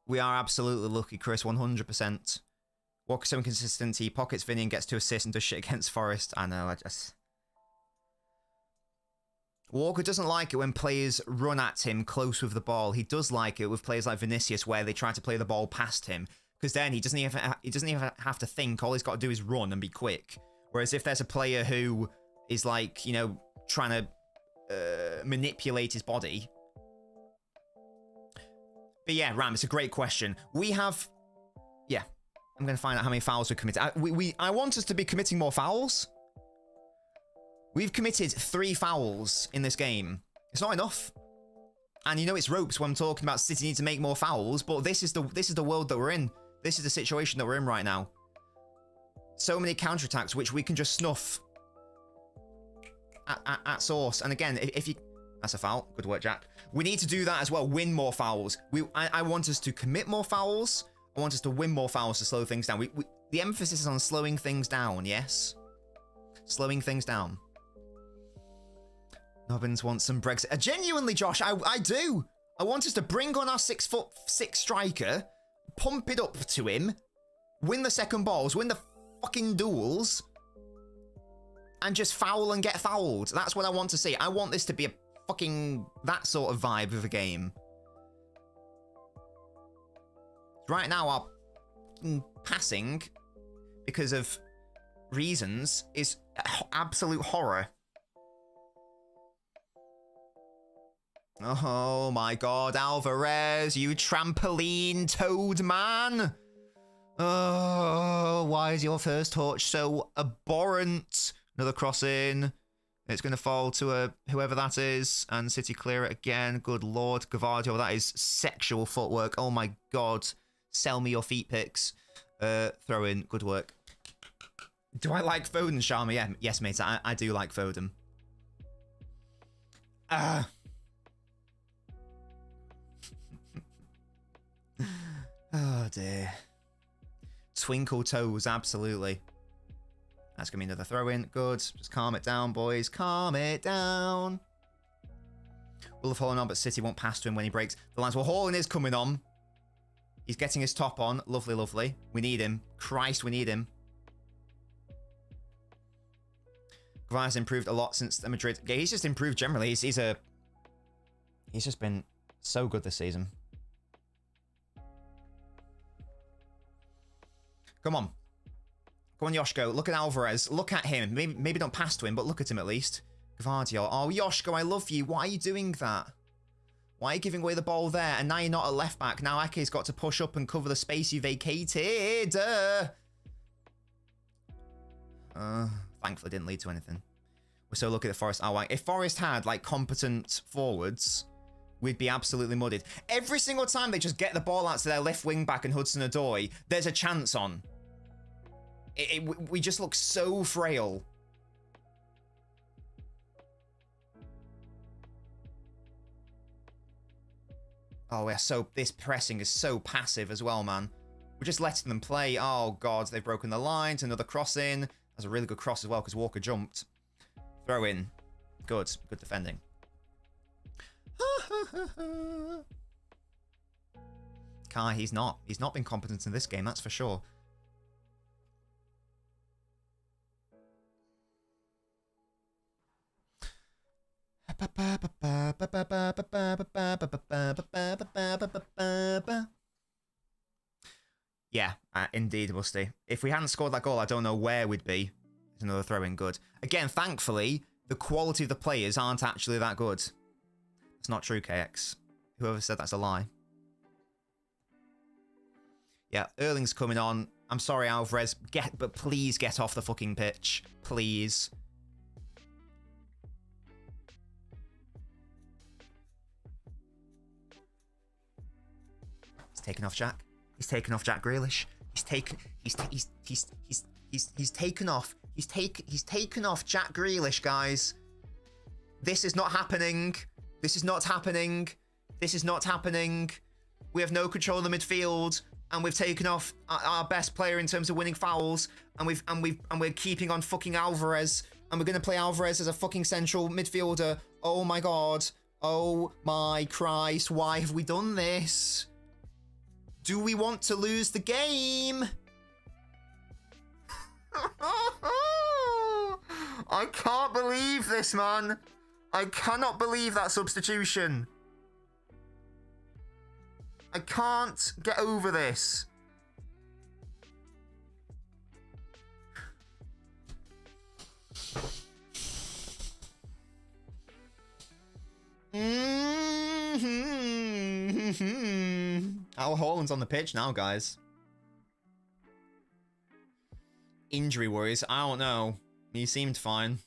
We are absolutely lucky, Chris. 100%. Walker's so inconsistent. He pockets Vinny and gets 2 assists and does shit against Forest. I know, Walker doesn't like it when players run at him close with the ball. He does like it with players like Vinicius where they try to play the ball past him. Because then he doesn't even have to think. All he's got to do is run and be quick. Whereas if there's a player who is like, you know, trying to manipulate his body. But yeah, Ram, it's a great question. We have... Yeah, I'm going to find out how many fouls we're committing. I want us to be committing more fouls. We've committed 3 fouls in this game. It's not enough. And you know it's ropes when I'm talking about City need to make more fouls, but this is the world that we're in. This is the situation that we're in right now. So many counterattacks which we can just snuff at source. And again, if you... That's a foul. Good work, Jack. We need to do that as well. Win more fouls. I want us to commit more fouls. I want us to win more fouls to slow things down. The emphasis is on slowing things down, yes? Slowing things down. Nobbins wants some Brexit. Genuinely, Josh, I do. I want us to bring on our 6'6" striker, pump it up to him, win the second balls, win the fucking duels, and just foul and get fouled. That's what I want to see. I want this to be a fucking that sort of vibe of a game. Right now, our passing, because of reasons, is absolute horror. Oh my god, Alvarez, you trampoline toad man! Oh, why is your first touch so abhorrent? Another cross in. It's going to fall to whoever that is, and City clear it again. Good lord, Gavardio, that is sexual footwork. Oh my god, sell me your feet pics. Throw in, good work. Do I like Foden, Sharma? Yeah, yes, mate, I do like Foden. Oh dear. Twinkle toes, absolutely. That's going to be another throw in. Good. Just calm it down, boys. Calm it down. Will have fallen on, but City won't pass to him when he breaks the lines. Well, Haaland is coming on. He's getting his top on. Lovely, lovely. We need him. Christ, we need him. Gvardiol's improved a lot since the Madrid. Yeah, he's just improved generally. He's just been so good this season. Come on. Go on, Yoshko. Look at Alvarez. Look at him. Maybe don't pass to him, but look at him at least. Gvardiol. Oh, Yoshko, I love you. Why are you doing that? Why are you giving away the ball there? And now you're not a left back. Now Ake's got to push up and cover the space you vacated. Thankfully, didn't lead to anything. We're so lucky that Forest are white. If Forest had, like, competent forwards, we'd be absolutely mudded. Every single time they just get the ball out to their left wing back and Hudson-Odoi, there's a chance on. We just look so frail. Oh, we're so... This pressing is so passive as well, man. We're just letting them play. Oh, God, they've broken the lines. Another cross in. That's a really good cross as well because Walker jumped. Throw in. Good. Good defending. Kai, he's not. He's not been competent in this game, that's for sure. Yeah, indeed, Musty. If we hadn't scored that goal, I don't know where we'd be. There's another throw-in, good. Again, thankfully, the quality of the players aren't actually that good. It's not true, KX. Whoever said that's a lie. Yeah, Erling's coming on. I'm sorry, Alvarez, but please get off the fucking pitch. Please. He's taken off Jack. He's taken off Jack Grealish. He's taken off Jack Grealish, guys. This is not happening. This is not happening. This is not happening. We have no control of the midfield, and we've taken off our best player in terms of winning fouls, and we're keeping on fucking Alvarez, and we're gonna play Alvarez as a fucking central midfielder. Oh my god. Oh my Christ. Why have we done this? Do we want to lose the game? I can't believe this, man. I cannot believe that substitution. I can't get over this. Al Haaland's on the pitch now, guys. Injury worries? I don't know. He seemed fine.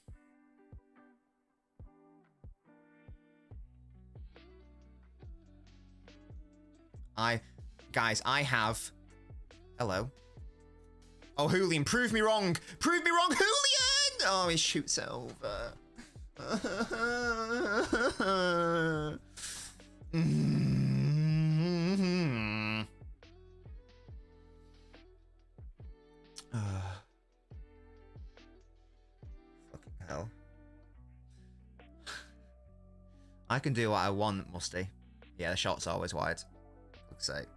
Guys, I have... Hello. Oh, Julian, prove me wrong! Prove me wrong, Julian! Oh, he shoots it over. Fucking hell. I can do what I want, Musty. Yeah, the shot's always wide. Fuck's sake.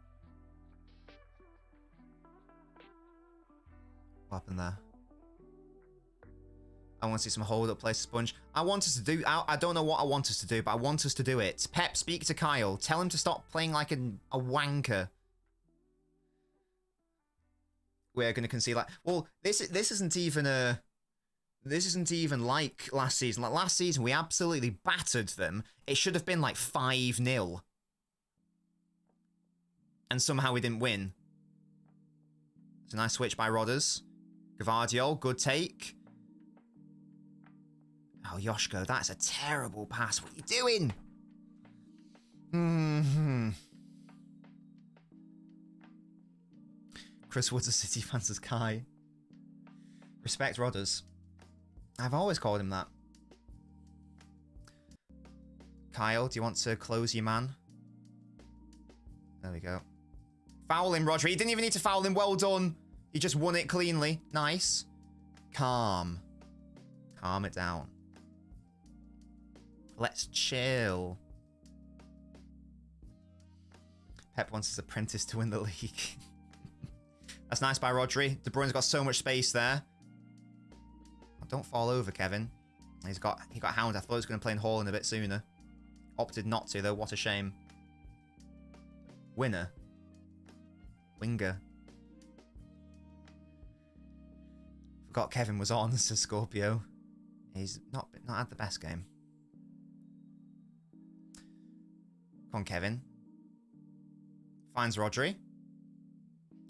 What happened there? I want to see some hold-up play to Sponge. I want us to do... I don't know what I want us to do, but I want us to do it. Pep, speak to Kyle. Tell him to stop playing like a wanker. We're going to concede like... Well, this isn't even a... This isn't even like last season. Like last season, we absolutely battered them. It should have been like 5-0. And somehow we didn't win. It's a nice switch by Rodders. Gavardio, good take. Oh, Yoshko, that's a terrible pass. What are you doing? Chris Woods, a City fan, says Kai. Respect Rodders. I've always called him that. Kyle, do you want to close your man? There we go. Foul him, Rodri. He didn't even need to foul him. Well done. He just won it cleanly. Nice. Calm. Calm it down. Let's chill. Pep wants his apprentice to win the league. That's nice by Rodri. De Bruyne's got so much space there. Oh, don't fall over, Kevin. He got hound. I thought he was going to play in Haaland a bit sooner. Opted not to, though. What a shame. Winner. Winger. Forgot Kevin was on, says Scorpio. He's not had the best game. Come on, Kevin. Finds Rodri.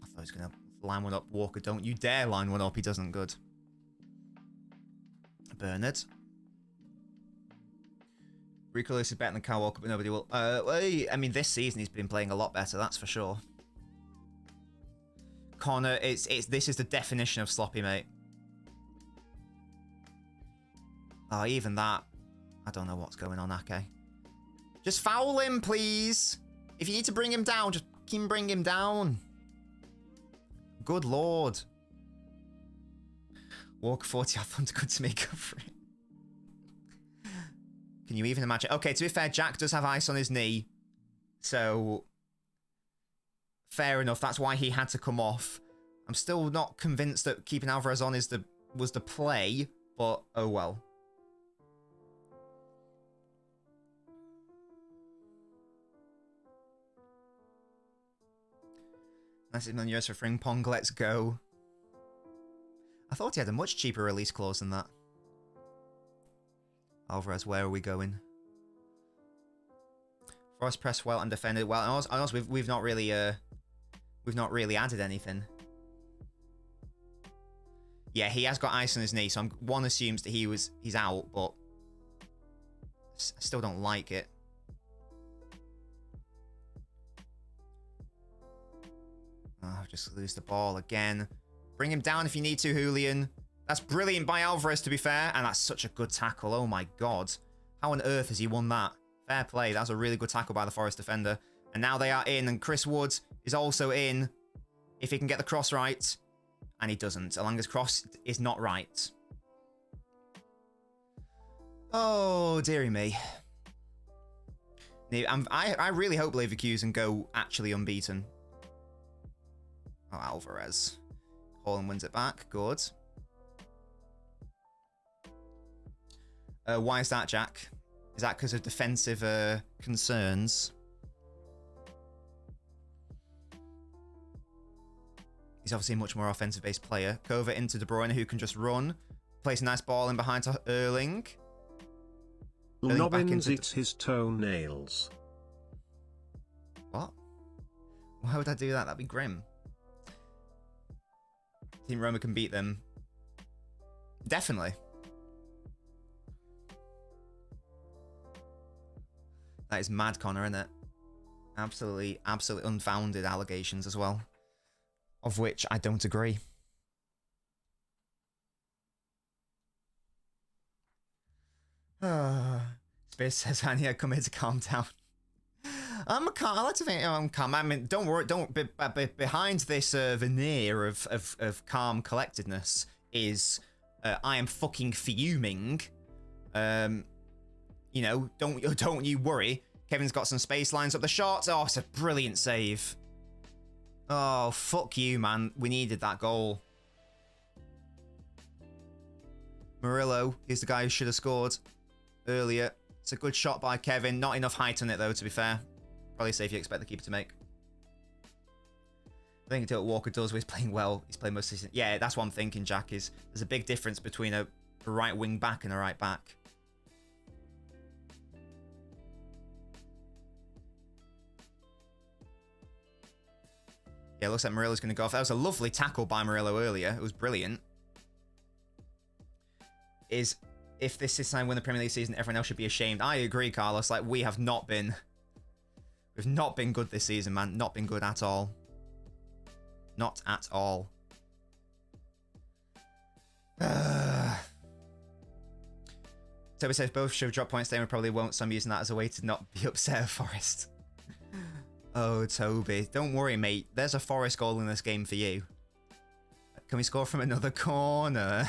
I thought he was going to line one up. Walker, don't you dare line one up. He doesn't good. Bernard. Rico Lewis is better than Kyle Walker, but nobody will. Well, I mean, this season he's been playing a lot better, that's for sure. Connor, this is the definition of sloppy, mate. Oh, even that. I don't know what's going on, Ake. Just foul him, please. If you need to bring him down, just fucking bring him down. Good lord. Walker 40 off under good to make up for it. Can you even imagine? Okay, to be fair, Jack does have ice on his knee. So, fair enough. That's why he had to come off. I'm still not convinced that keeping Alvarez on was the play, but oh well. $90 million for Fring Pong, let's go. I thought he had a much cheaper release clause than that. Alvarez, where are we going? Forrest pressed well and defended well. And also we've not really added anything. Yeah, he has got ice on his knee, so one assumes that he's out, but I still don't like it. Oh, just lose the ball again. Bring him down if you need to, Julian. That's brilliant by Alvarez, to be fair. And that's such a good tackle. Oh, my God. How on earth has he won that? Fair play. That's a really good tackle by the Forest defender. And now they are in. And Chris Wood is also in. If he can get the cross right. And he doesn't. Alanga's cross is not right. Oh, dearie me. I really hope Leverkusen go actually unbeaten. Oh, Alvarez. Holland wins it back. Good. Why is that, Jack? Is that because of defensive concerns? He's obviously a much more offensive-based player. Kova into De Bruyne, who can just run. Place a nice ball in behind to Erling. LNobbins eats his toenails. What? Why would I do that? That'd be grim. Team Roma can beat them. Definitely. That is mad, Connor, isn't it? Absolutely unfounded allegations as well. Of which I don't agree. Space says, Anya, come here to calm down. I like to think I'm calm. I mean, don't worry. Behind this veneer of calm collectedness is I am fucking fuming. You know, don't you worry. Kevin's got some space lines up the shot. Oh, it's a brilliant save. Oh, fuck you, man. We needed that goal. Murillo is the guy who should have scored earlier. It's a good shot by Kevin. Not enough height on it, though, to be fair. Probably safe you expect the keeper to make. I think until Walker does, he's playing well. He's playing most season. Yeah, that's what I'm thinking, Jack, is there's a big difference between a right wing back and a right back. Yeah, looks like Murillo's going to go off. That was a lovely tackle by Murillo earlier. It was brilliant. If this is time win the Premier League season, everyone else should be ashamed. I agree, Carlos. Like, we have not been... We've not been good this season, man. Not been good at all. Not at all. Toby says both should drop points. They probably won't. So I'm using that as a way to not be upset at Forest. Oh, Toby. Don't worry, mate. There's a Forest goal in this game for you. Can we score from another corner?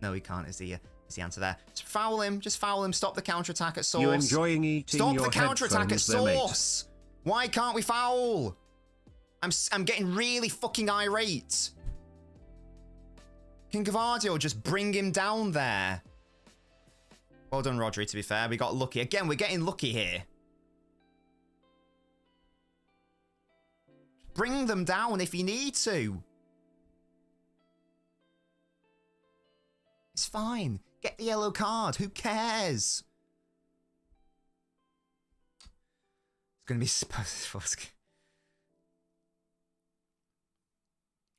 No, we can't, is the answer there. Just foul him. Just foul him. Stop the counter-attack at source. You enjoying eating Stop your the counter-attack at headphones, source. Why can't we foul? I'm getting really fucking irate. Can Gavardio just bring him down there? Well done, Rodri, to be fair. We got lucky. Again, we're getting lucky here. Bring them down if you need to. It's fine. Get the yellow card. Who cares? It's going to be...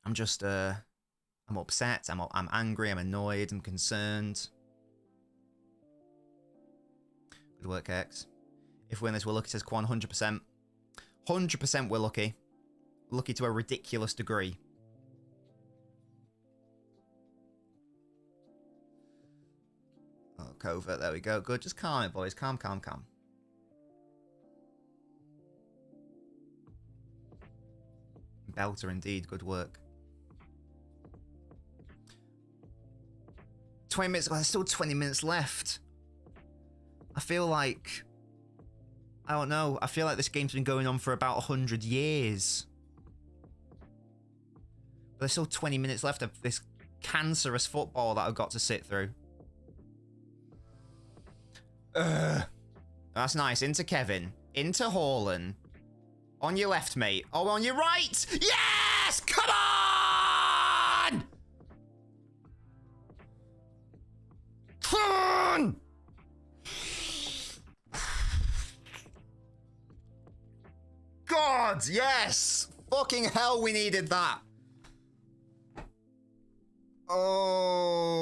I'm just... I'm upset. I'm angry. I'm annoyed. I'm concerned. Good work, X. If we win this, we're lucky, says Quan, 100%. 100% we're lucky. Lucky to a ridiculous degree. Oh, covert, there we go. Good, just calm it, boys. Calm, calm, calm. Belter indeed, good work. 20 minutes, there's still 20 minutes left. I feel like, I don't know, I feel like this game's been going on for about 100 years. But there's still 20 minutes left of this cancerous football that I've got to sit through. That's nice. Into Kevin. Into Haaland. On your left, mate. Oh, on your right! Yes! Come on! Come on! God, yes! Fucking hell, we needed that.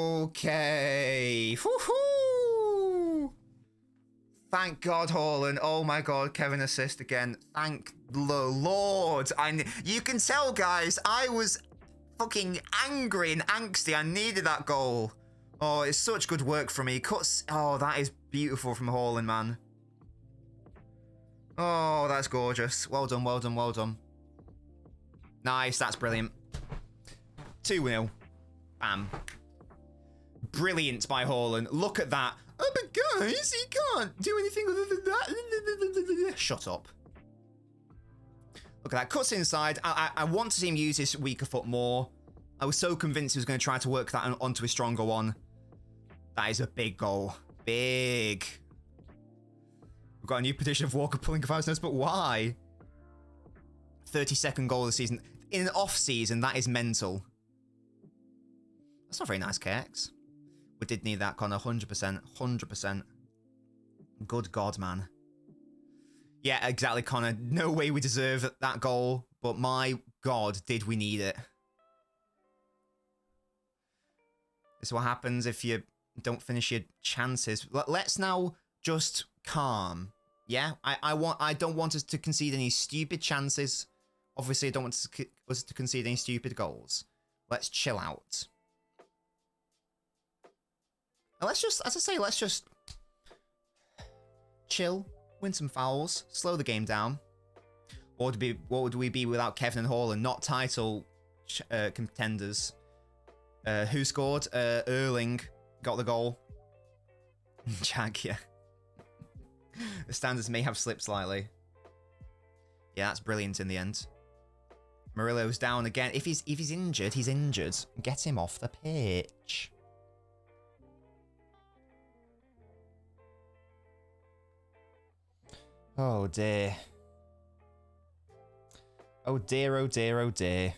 Okay. Woohoo! Thank God, Haaland. Oh my God, Kevin assist again. Thank the Lord. You can tell, guys, I was fucking angry and angsty. I needed that goal. Oh, it's such good work from me. Cuts. Oh, that is beautiful from Haaland, man. Oh, that's gorgeous. Well done, well done, well done. Nice, that's brilliant. 2-0. Bam. Brilliant by Haaland. Look at that. Oh, but guys, he can't do anything other than that. Shut up. Look at that. Cuts inside. I want to see him use his weaker foot more. I was so convinced he was going to try to work that onto his stronger one. That is a big goal. Big. We've got a new petition of Walker pulling Cavani's nose, but why? 32nd goal of the season. In an off-season, that is mental. That's not very nice, KX. We did need that, Connor. 100%. 100%. Good God, man. Yeah, exactly, Connor. No way we deserve that goal, but my God, did we need it. This is what happens if you don't finish your chances. Let's now just calm. Yeah, I don't want us to concede any stupid chances. Obviously, I don't want us to concede any stupid goals. Let's chill out. Now let's just, as I say, let's just chill, win some fouls, slow the game down. What would we be without Kevin and Haaland? Not title contenders. Who scored? Erling got the goal. Jack, yeah. The standards may have slipped slightly. Yeah, that's brilliant in the end. Murillo's down again. If he's injured, he's injured. Get him off the pitch. Oh dear. Oh dear, oh dear, oh dear.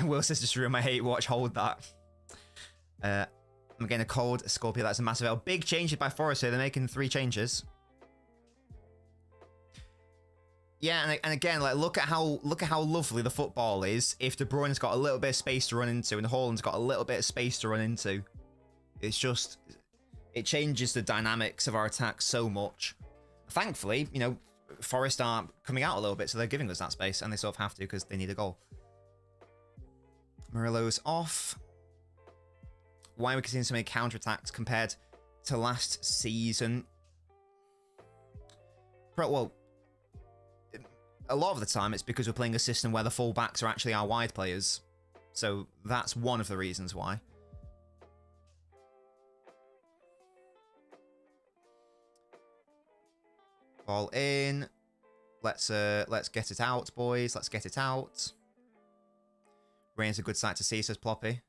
Will says just room I hate watch, hold that. I'm getting a cold Scorpio, that's a massive L. Big changes by Forest here, they're making 3 changes. Yeah, and again, like look at how lovely the football is if De Bruyne's got a little bit of space to run into and Haaland's got a little bit of space to run into. It's just, it changes the dynamics of our attack so much. Thankfully, you know, Forest are coming out a little bit, so they're giving us that space, and they sort of have to because they need a goal. Murillo's off. Why are we continuing so many counterattacks compared to last season? Well, a lot of the time it's because we're playing a system where the fullbacks are actually our wide players. So that's one of the reasons why. Ball in. Let's get it out, boys. Let's get it out. Rain's a good sight to see, says Ploppy.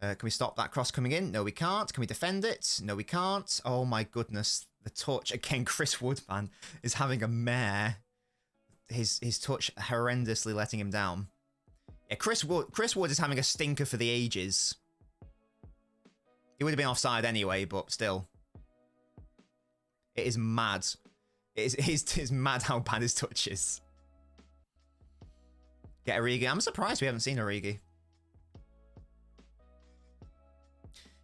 Can we stop that cross coming in? No, we can't. Can we defend it? No, we can't. Oh my goodness. The touch. Again, Chris Wood, man, is having a mare. His touch horrendously letting him down. Yeah, Chris Wood is having a stinker for the ages. He would have been offside anyway, but still. It is mad. It is mad how bad his touch is. Get Origi. I'm surprised we haven't seen Origi.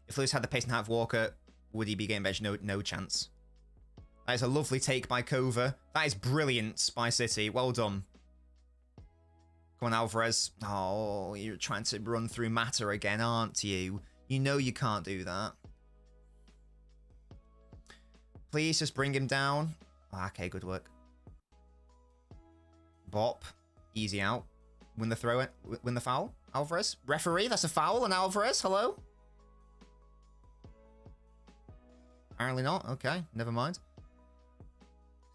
If Lewis had the pace and have Walker, would he be getting bench? No chance. That is a lovely take by Kova. That is brilliant by City. Well done. Come on, Alvarez. Oh, you're trying to run through Mata again, aren't you? You know you can't do that. Please just bring him down. Okay, good work. Bop. Easy out. Win the throw. Win the foul. Alvarez. Referee, that's a foul on Alvarez. Hello? Apparently not. Okay, never mind.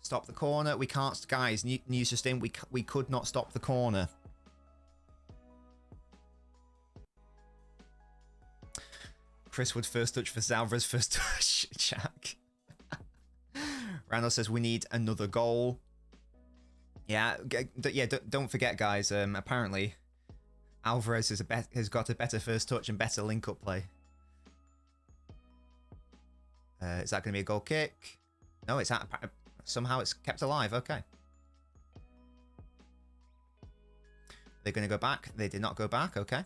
Stop the corner. We can't... Guys, news just in. We could not stop the corner. Chris Wood first touch for Alvarez. First touch. Jack. Randall says we need another goal. Yeah, don't forget, guys. Apparently, Alvarez has got a better first touch and better link-up play. Is that going to be a goal kick? No, it's somehow it's kept alive. Okay. They're going to go back. They did not go back. Okay.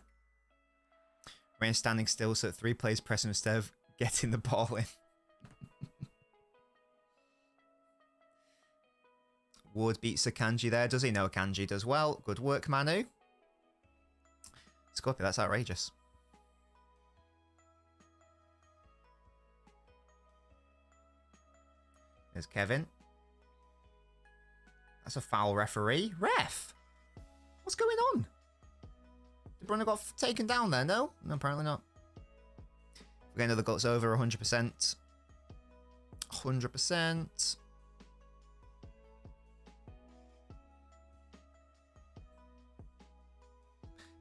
Rain standing still, so 3 players pressing instead of getting the ball in. Ward beats Akanji there. Does he? No, Akanji does well. Good work, Manu. Scorpio, that's outrageous. There's Kevin. That's a foul, referee. Ref! What's going on? Did Bruno got taken down there? No? No, apparently not. We're getting another goal. It's over 100%. 100%.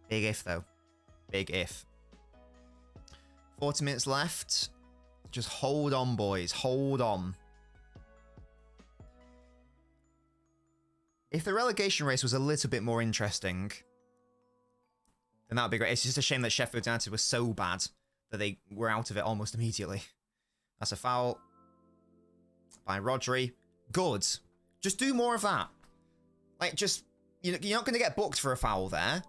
Big if, though. Big if. 40 minutes left. Just hold on, boys. Hold on. If the relegation race was a little bit more interesting, then that would be great. It's just a shame that Sheffield United was so bad that they were out of it almost immediately. That's a foul by Rodri. Good. Just do more of that. Like, just... You're not going to get booked for a foul there.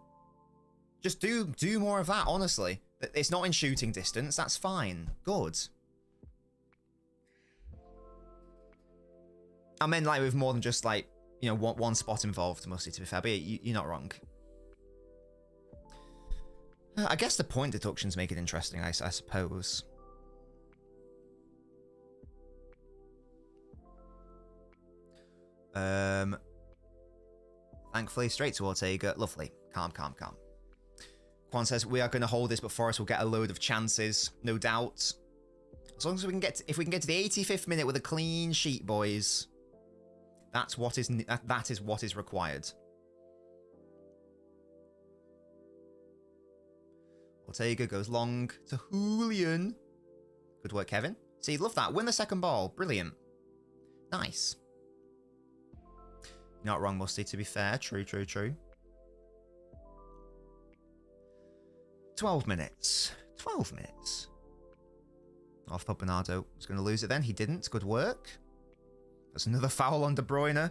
Just do more of that, honestly. It's not in shooting distance. That's fine. Good. I mean, like, with more than just, like, you know, one spot involved, mostly, to be fair. But you're not wrong. I guess the point deductions make it interesting, I suppose. Thankfully, straight to Ortega. Lovely. Calm. Quan says, we are going to hold this, but Forest will get a load of chances, no doubt. As long as we can get if we can get to the 85th minute with a clean sheet, boys. That is what is required. Ortega goes long to Julian. Good work, Kevin. See, love that. Win the second ball. Brilliant. Nice. You're not wrong, Musty, to be fair. True. 12 minutes. 12 minutes. I thought Bernardo was going to lose it then. He didn't. Good work. There's another foul on De Bruyne.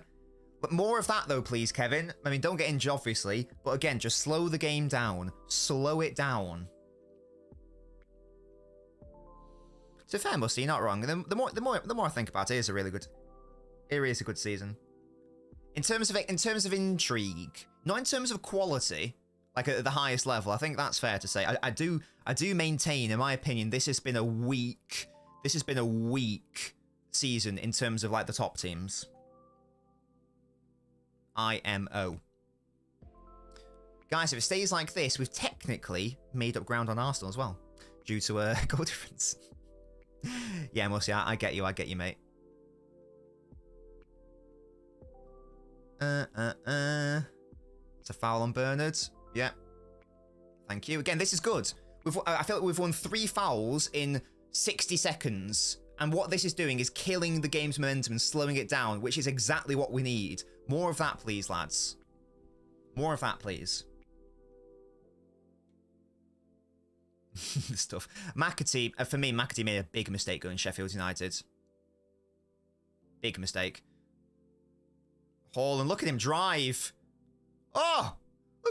But more of that, though, please, Kevin. I mean, don't get injured, obviously. But again, just slow the game down. Slow it down. To be fair, Musty, you're not wrong. The more I think about it, it is a really good... It is a good season. In terms of intrigue, not in terms of quality, like at the highest level. I think that's fair to say. I do maintain, in my opinion, this has been a weak season in terms of like the top teams. IMO. Guys, if it stays like this, we've technically made up ground on Arsenal as well, due to a goal difference. Yeah, Musty, I get you, mate. It's a foul on Bernard. Yeah. Thank you. Again, this is good. I feel like we've won 3 fouls in 60 seconds. And what this is doing is killing the game's momentum and slowing it down, which is exactly what we need. More of that, please, lads. More of that, please. Stuff. McAtee, for me, McAtee made a big mistake going Sheffield United. Big mistake. Hall, and look at him drive. Oh!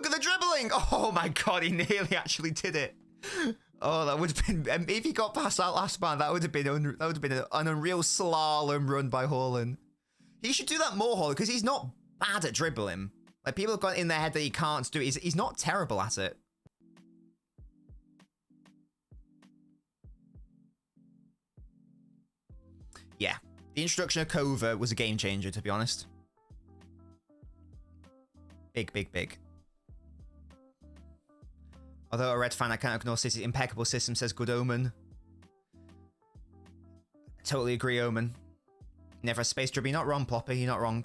Look at the dribbling. Oh my god, he nearly actually did it. Oh, that would have been, if he got past that last man, that would have been an unreal slalom run by Haaland. He should do that more, Haaland, because he's not bad at dribbling. Like, people have got in their head that he can't do it. He's not terrible at it. Yeah, the introduction of Kova was a game changer, to be honest. Big, big, big. Although a Red fan, I can't ignore City's impeccable system, says Good Omen. Totally agree, Omen. Never a space dribbling. You're not wrong, Ploppy. You're not wrong.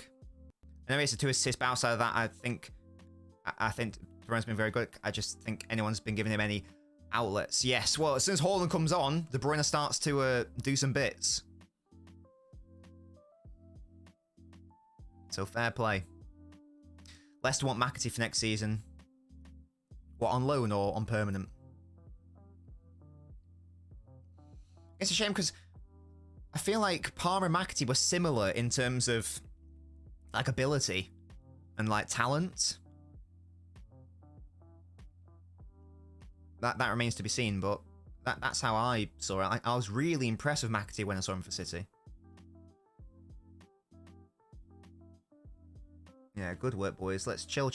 And there is a 2 assists, but outside of that, I think Bruyne's been very good. I just think anyone's been giving him any outlets. Yes, well, as soon as Haaland comes on, De Bruyne starts to do some bits. So fair play. Leicester want McAtee for next season. What, on loan or on permanent? It's a shame because I feel like Palmer and McAtee were similar in terms of like ability and like talent. That remains to be seen, but that's how I saw it. I was really impressed with McAtee when I saw him for City. Yeah, good work, boys. Let's chill.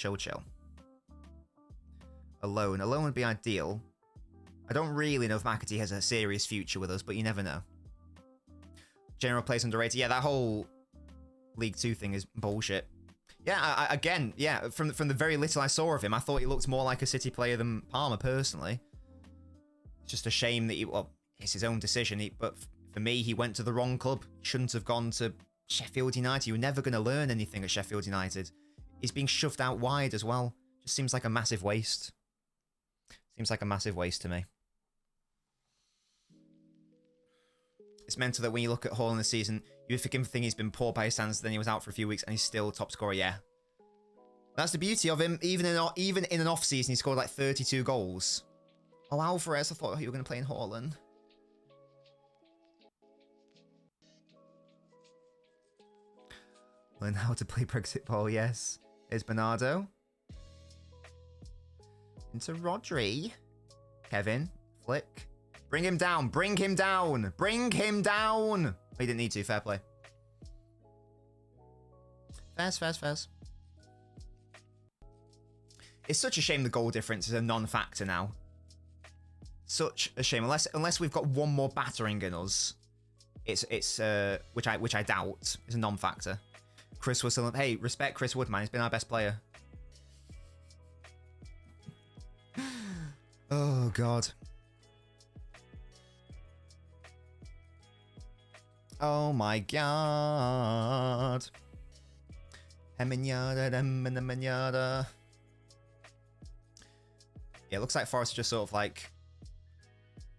Alone would be ideal. I don't really know if McAtee has a serious future with us, but you never know. General plays underrated. Yeah, that whole League 2 thing is bullshit. Yeah, again, yeah, from the very little I saw of him, I thought he looked more like a City player than Palmer, personally. It's just a shame that it's his own decision, but for me, he went to the wrong club. He shouldn't have gone to Sheffield United. You're never going to learn anything at Sheffield United. He's being shoved out wide as well. Just seems like a massive waste. Seems like a massive waste to me. It's mental that when you look at Haaland this season, you would forgive him thinking he's been poor by his standards, then he was out for a few weeks and he's still top scorer, yeah. That's the beauty of him. Even in an off-season, he scored like 32 goals. Oh, Alvarez, I thought you were going to play in Haaland. Learn how to play Brexit ball, yes. Here's Bernardo. Into Rodri. Kevin. Flick. Bring him down. Bring him down. Bring him down. He didn't need to. Fair play. Fairs. It's such a shame the goal difference is a non-factor now. Such a shame. Unless we've got one more battering in us, it's which I doubt is a non-factor. Chris was still, hey, respect Chris Wood, man. He's been our best player. Oh God. Oh my God. Heminyada. Yeah, it looks like Forest just sort of like...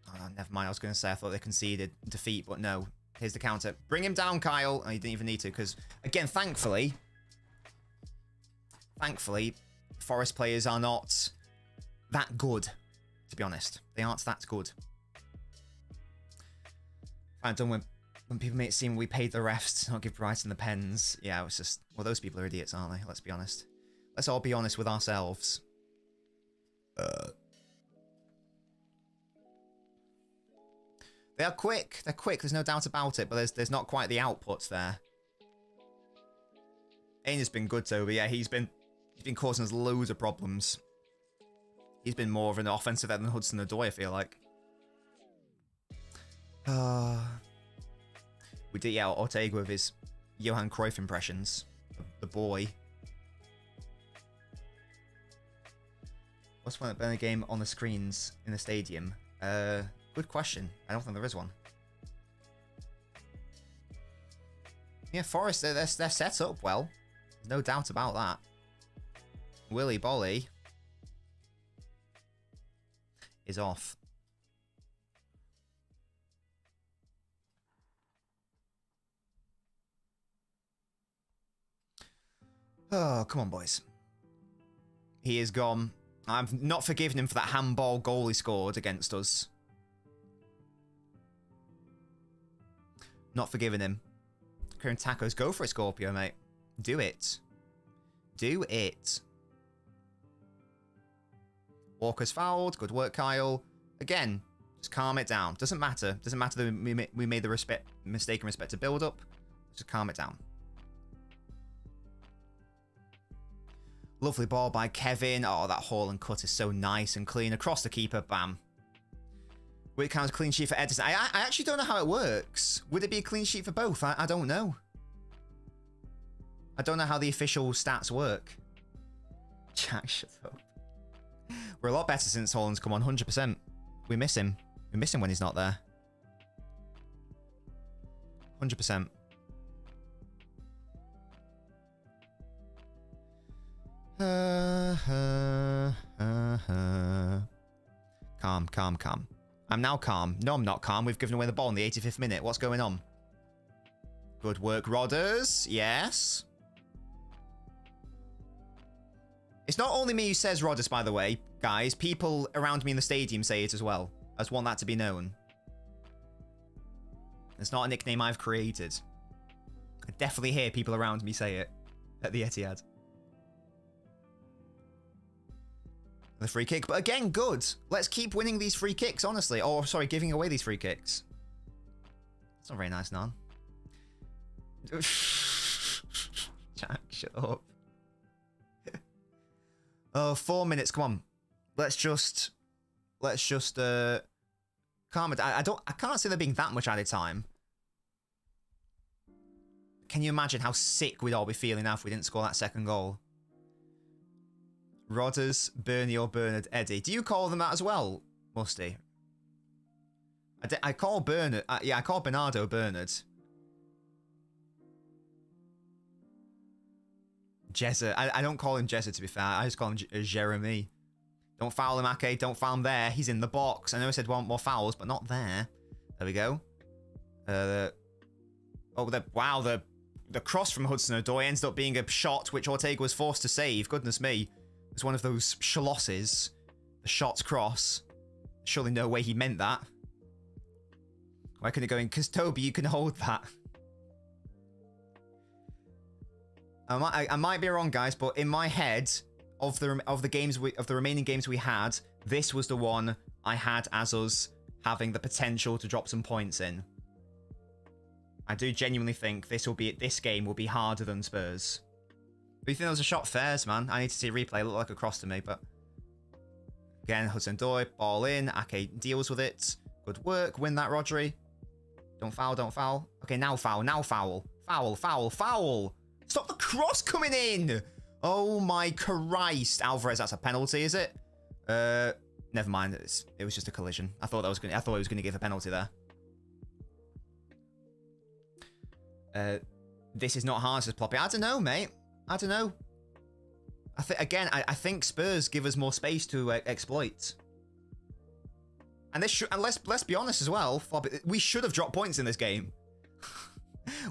Oh, never mind. I was going to say I thought they conceded defeat, but no. Here's the counter. Bring him down, Kyle. Oh, you didn't even need to, because, again, thankfully, Forest players are not that good, to be honest. They aren't that good. I'm done when people make it seem we paid the refs to not give Brighton the pens. Yeah, it was just... Well, those people are idiots, aren't they? Let's be honest. Let's all be honest with ourselves. They are quick. They're quick. There's no doubt about it. But there's not quite the outputs there. Aina's been good, Toby. Yeah, he's been causing us loads of problems. He's been more of an offensive end than Hudson-Odoi, I feel like. We did, yeah, Ortega with his Johan Cruyff impressions. The boy. What's one better game on the screens in the stadium? Good question. I don't think there is one. Yeah, Forest, they're set up well. There's no doubt about that. Willy Bolly is off. Oh, come on, boys. He is gone. I've not forgiven him for that handball goal he scored against us. Not forgiving him. Kieran Tacos, go for it, Scorpio, mate. Do it. Do it. Walker's fouled. Good work, Kyle. Again, just calm it down. Doesn't matter. Doesn't matter that we made the mistake in respect to build up. Just calm it down. Lovely ball by Kevin. Oh, that haul and cut is so nice and clean. Across the keeper, bam. Would it count as a clean sheet for Edison? I actually don't know how it works. Would it be a clean sheet for both? I don't know. I don't know how the official stats work. Jack, shut up. We're a lot better since Holland's come on, 100%. We miss him. We miss him when he's not there. 100%. Calm, calm, calm. I'm now calm. No, I'm not calm. We've given away the ball in the 85th minute. What's going on? Good work, Rodders. Yes. It's not only me who says Rodders, by the way, guys. People around me in the stadium say it as well. I just want that to be known. It's not a nickname I've created. I definitely hear people around me say it at the Etihad. The free kick, but again, good. Let's keep winning these free kicks, honestly. Or, sorry, giving away these free kicks. It's not very nice, Nan. Jack, shut up. Oh, 4 minutes, come on. Let's just calm it down. I can't see there being that much added time. Can you imagine how sick we'd all be feeling now if we didn't score that second goal? Rodders, Bernie or Bernard, Eddie. Do you call them that as well, Musty? I call Bernard. Yeah, I call Bernardo Bernard. Jezza. I don't call him Jezza, to be fair. I just call him Jeremy. Don't foul him, Ake. Don't foul him there. He's in the box. I know I said want more fouls, but not there. There we go. Wow, the cross from Hudson-Odoi ends up being a shot which Ortega was forced to save. Goodness me. It's one of those schlosses. The shot's cross. Surely no way he meant that. Why couldn't it go in? Because Toby, you can hold that. I might be wrong, guys, but in my head, of the remaining games we had, this was the one I had as us having the potential to drop some points in. I do genuinely think this game will be harder than Spurs. Do you think that was a shot? Fairs, man. I need to see a replay. It looked like a cross to me, but again, Hudson-Odoi, ball in. Ake deals with it. Good work. Win that, Rodri. Don't foul, don't foul. Okay, now foul, now foul. Foul, foul, foul. Stop the cross coming in. Oh my Christ. Alvarez, that's a penalty, is it? Never mind. It was just a collision. I thought he was going to give a penalty there. This is not hard as Ploppy. I don't know, mate. I don't know. I think Spurs give us more space to exploit. And let's be honest as well, we should have dropped points in this game.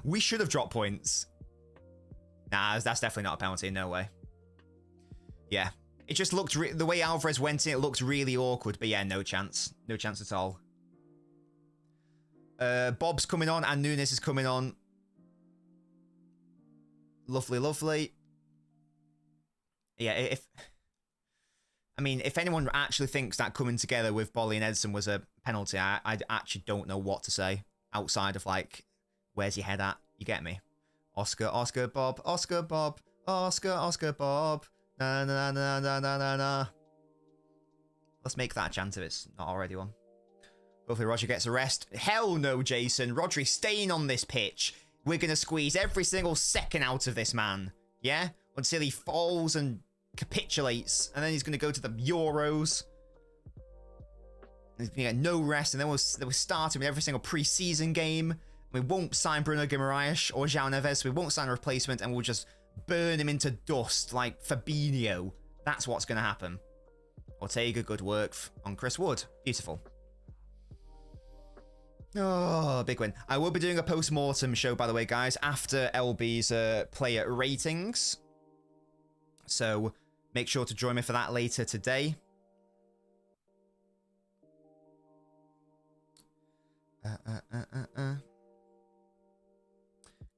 We should have dropped points. Nah, that's definitely not a penalty. No way. Yeah. It just looked... the way Alvarez went in, it looked really awkward. But yeah, no chance. No chance at all. Bob's coming on and Nunes is coming on. Lovely, lovely. Yeah, if anyone actually thinks that coming together with Bolly and Edson was a penalty, I actually don't know what to say outside of, like, where's your head at? You get me? Oscar, Oscar, Bob, Oscar, Bob, Oscar, Oscar, Bob. Na na na na na na na. Let's make that a chant if it's not already one. Hopefully Roger gets a rest. Hell no, Jason. Rodri staying on this pitch. We're going to squeeze every single second out of this man. Yeah? Until he falls and capitulates. And then he's going to go to the Euros. He's going to get no rest. And then we'll start him in every single pre-season game. We won't sign Bruno Guimaraes or João Neves. We won't sign a replacement. And we'll just burn him into dust like Fabinho. That's what's going to happen. Ortega, good work on Chris Wood. Beautiful. Oh, big win. I will be doing a post-mortem show, by the way, guys, after LB's player ratings. So make sure to join me for that later today. Can't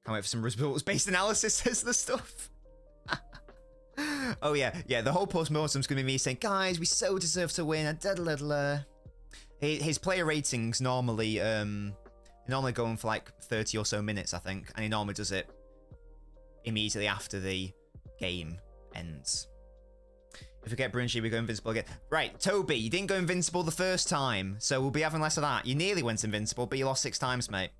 wait for some results-based analysis, says the stuff. Oh yeah, the whole post-mortem's gonna be me saying, guys, we so deserve to win. His player ratings normally going for like 30 or so minutes, I think, and he normally does it immediately after the game ends. If we get Brunchi, we go invincible again. Right, Toby, you didn't go invincible the first time, so we'll be having less of that. You nearly went invincible, but you lost 6 times, mate.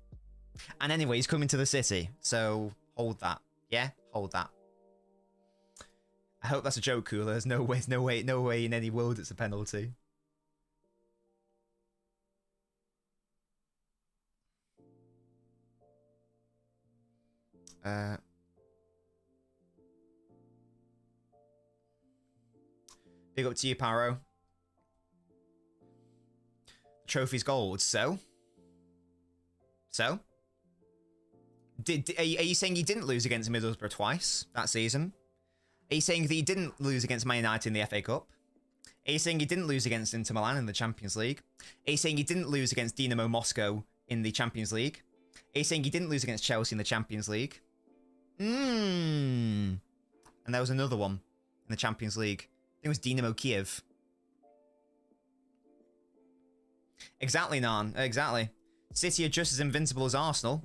And anyway, he's coming to the city, so hold that. Yeah, hold that. I hope that's a joke, Cooler. There's no way in any world it's a penalty. Big up to you, Paro. Trophy's gold. So? Are you saying you didn't lose against Middlesbrough twice that season? Are you saying that you didn't lose against Man United in the FA Cup? Are you saying you didn't lose against Inter Milan in the Champions League? Are you saying you didn't lose against Dinamo Moscow in the Champions League? Are you saying you didn't lose against Chelsea in the Champions League? And there was another one in the Champions League. I think it was Dinamo Kiev. Exactly, Nan. Exactly. City are just as invincible as Arsenal.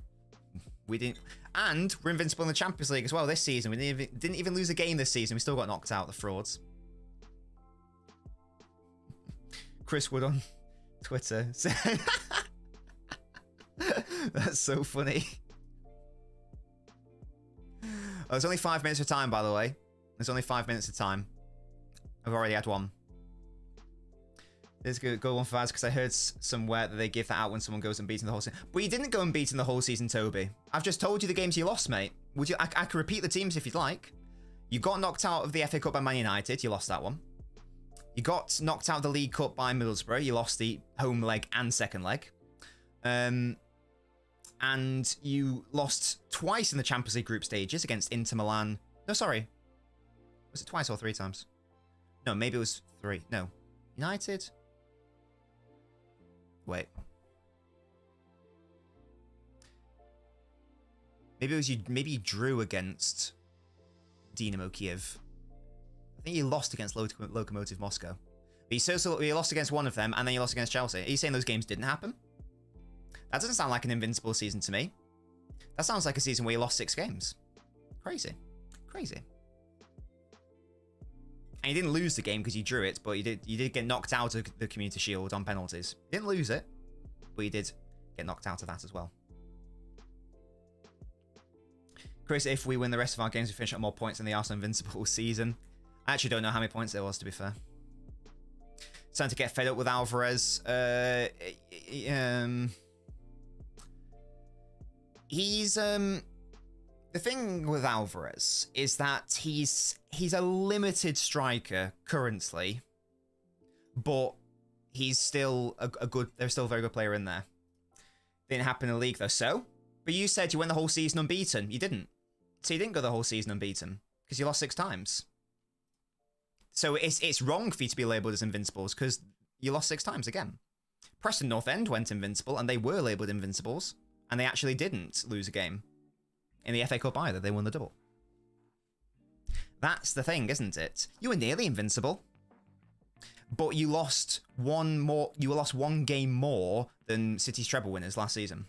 We didn't... And we're invincible in the Champions League as well this season. We didn't even lose a game this season. We still got knocked out, the frauds. Chris Wood on Twitter. That's so funny. Oh, it's only 5 minutes of time, by the way. There's only 5 minutes of time. I've already had one. There's a good one for Vaz, because I heard somewhere that they give that out when someone goes unbeaten the whole season. But you didn't go unbeaten the whole season, Toby. I've just told you the games you lost, mate. Would you? I can repeat the teams if you'd like. You got knocked out of the FA Cup by Man United. You lost that one. You got knocked out of the League Cup by Middlesbrough. You lost the home leg and second leg. And you lost twice in the Champions League group stages against Inter Milan. No, sorry. Was it twice or 3 times? No, maybe it was 3. No. United? Wait. Maybe it was you. Maybe you drew against Dinamo Kiev. I think you lost against Lokomotiv Moscow. But you lost against one of them, and then you lost against Chelsea. Are you saying those games didn't happen? That doesn't sound like an invincible season to me. That sounds like a season where you lost 6 games. Crazy. Crazy. And you didn't lose the game because you drew it, but you did get knocked out of the Community Shield on penalties. You didn't lose it, but you did get knocked out of that as well. Chris, if we win the rest of our games, we finish at more points than the Arsenal Invincible season. I actually don't know how many points there was, to be fair. Starting to get fed up with Alvarez. He's the thing with Alvarez is that he's a limited striker currently, but he's still there's still a very good player in there. Didn't happen in the league though. So, but you said you went the whole season unbeaten. You didn't. So you didn't go the whole season unbeaten because you lost 6 times. So it's wrong for you to be labelled as invincibles because you lost 6 times again. Preston North End went invincible and they were labelled invincibles and they actually didn't lose a game in the FA Cup either. They won the double. That's the thing, isn't it? You were nearly invincible, but you lost one game more than City's treble winners last season.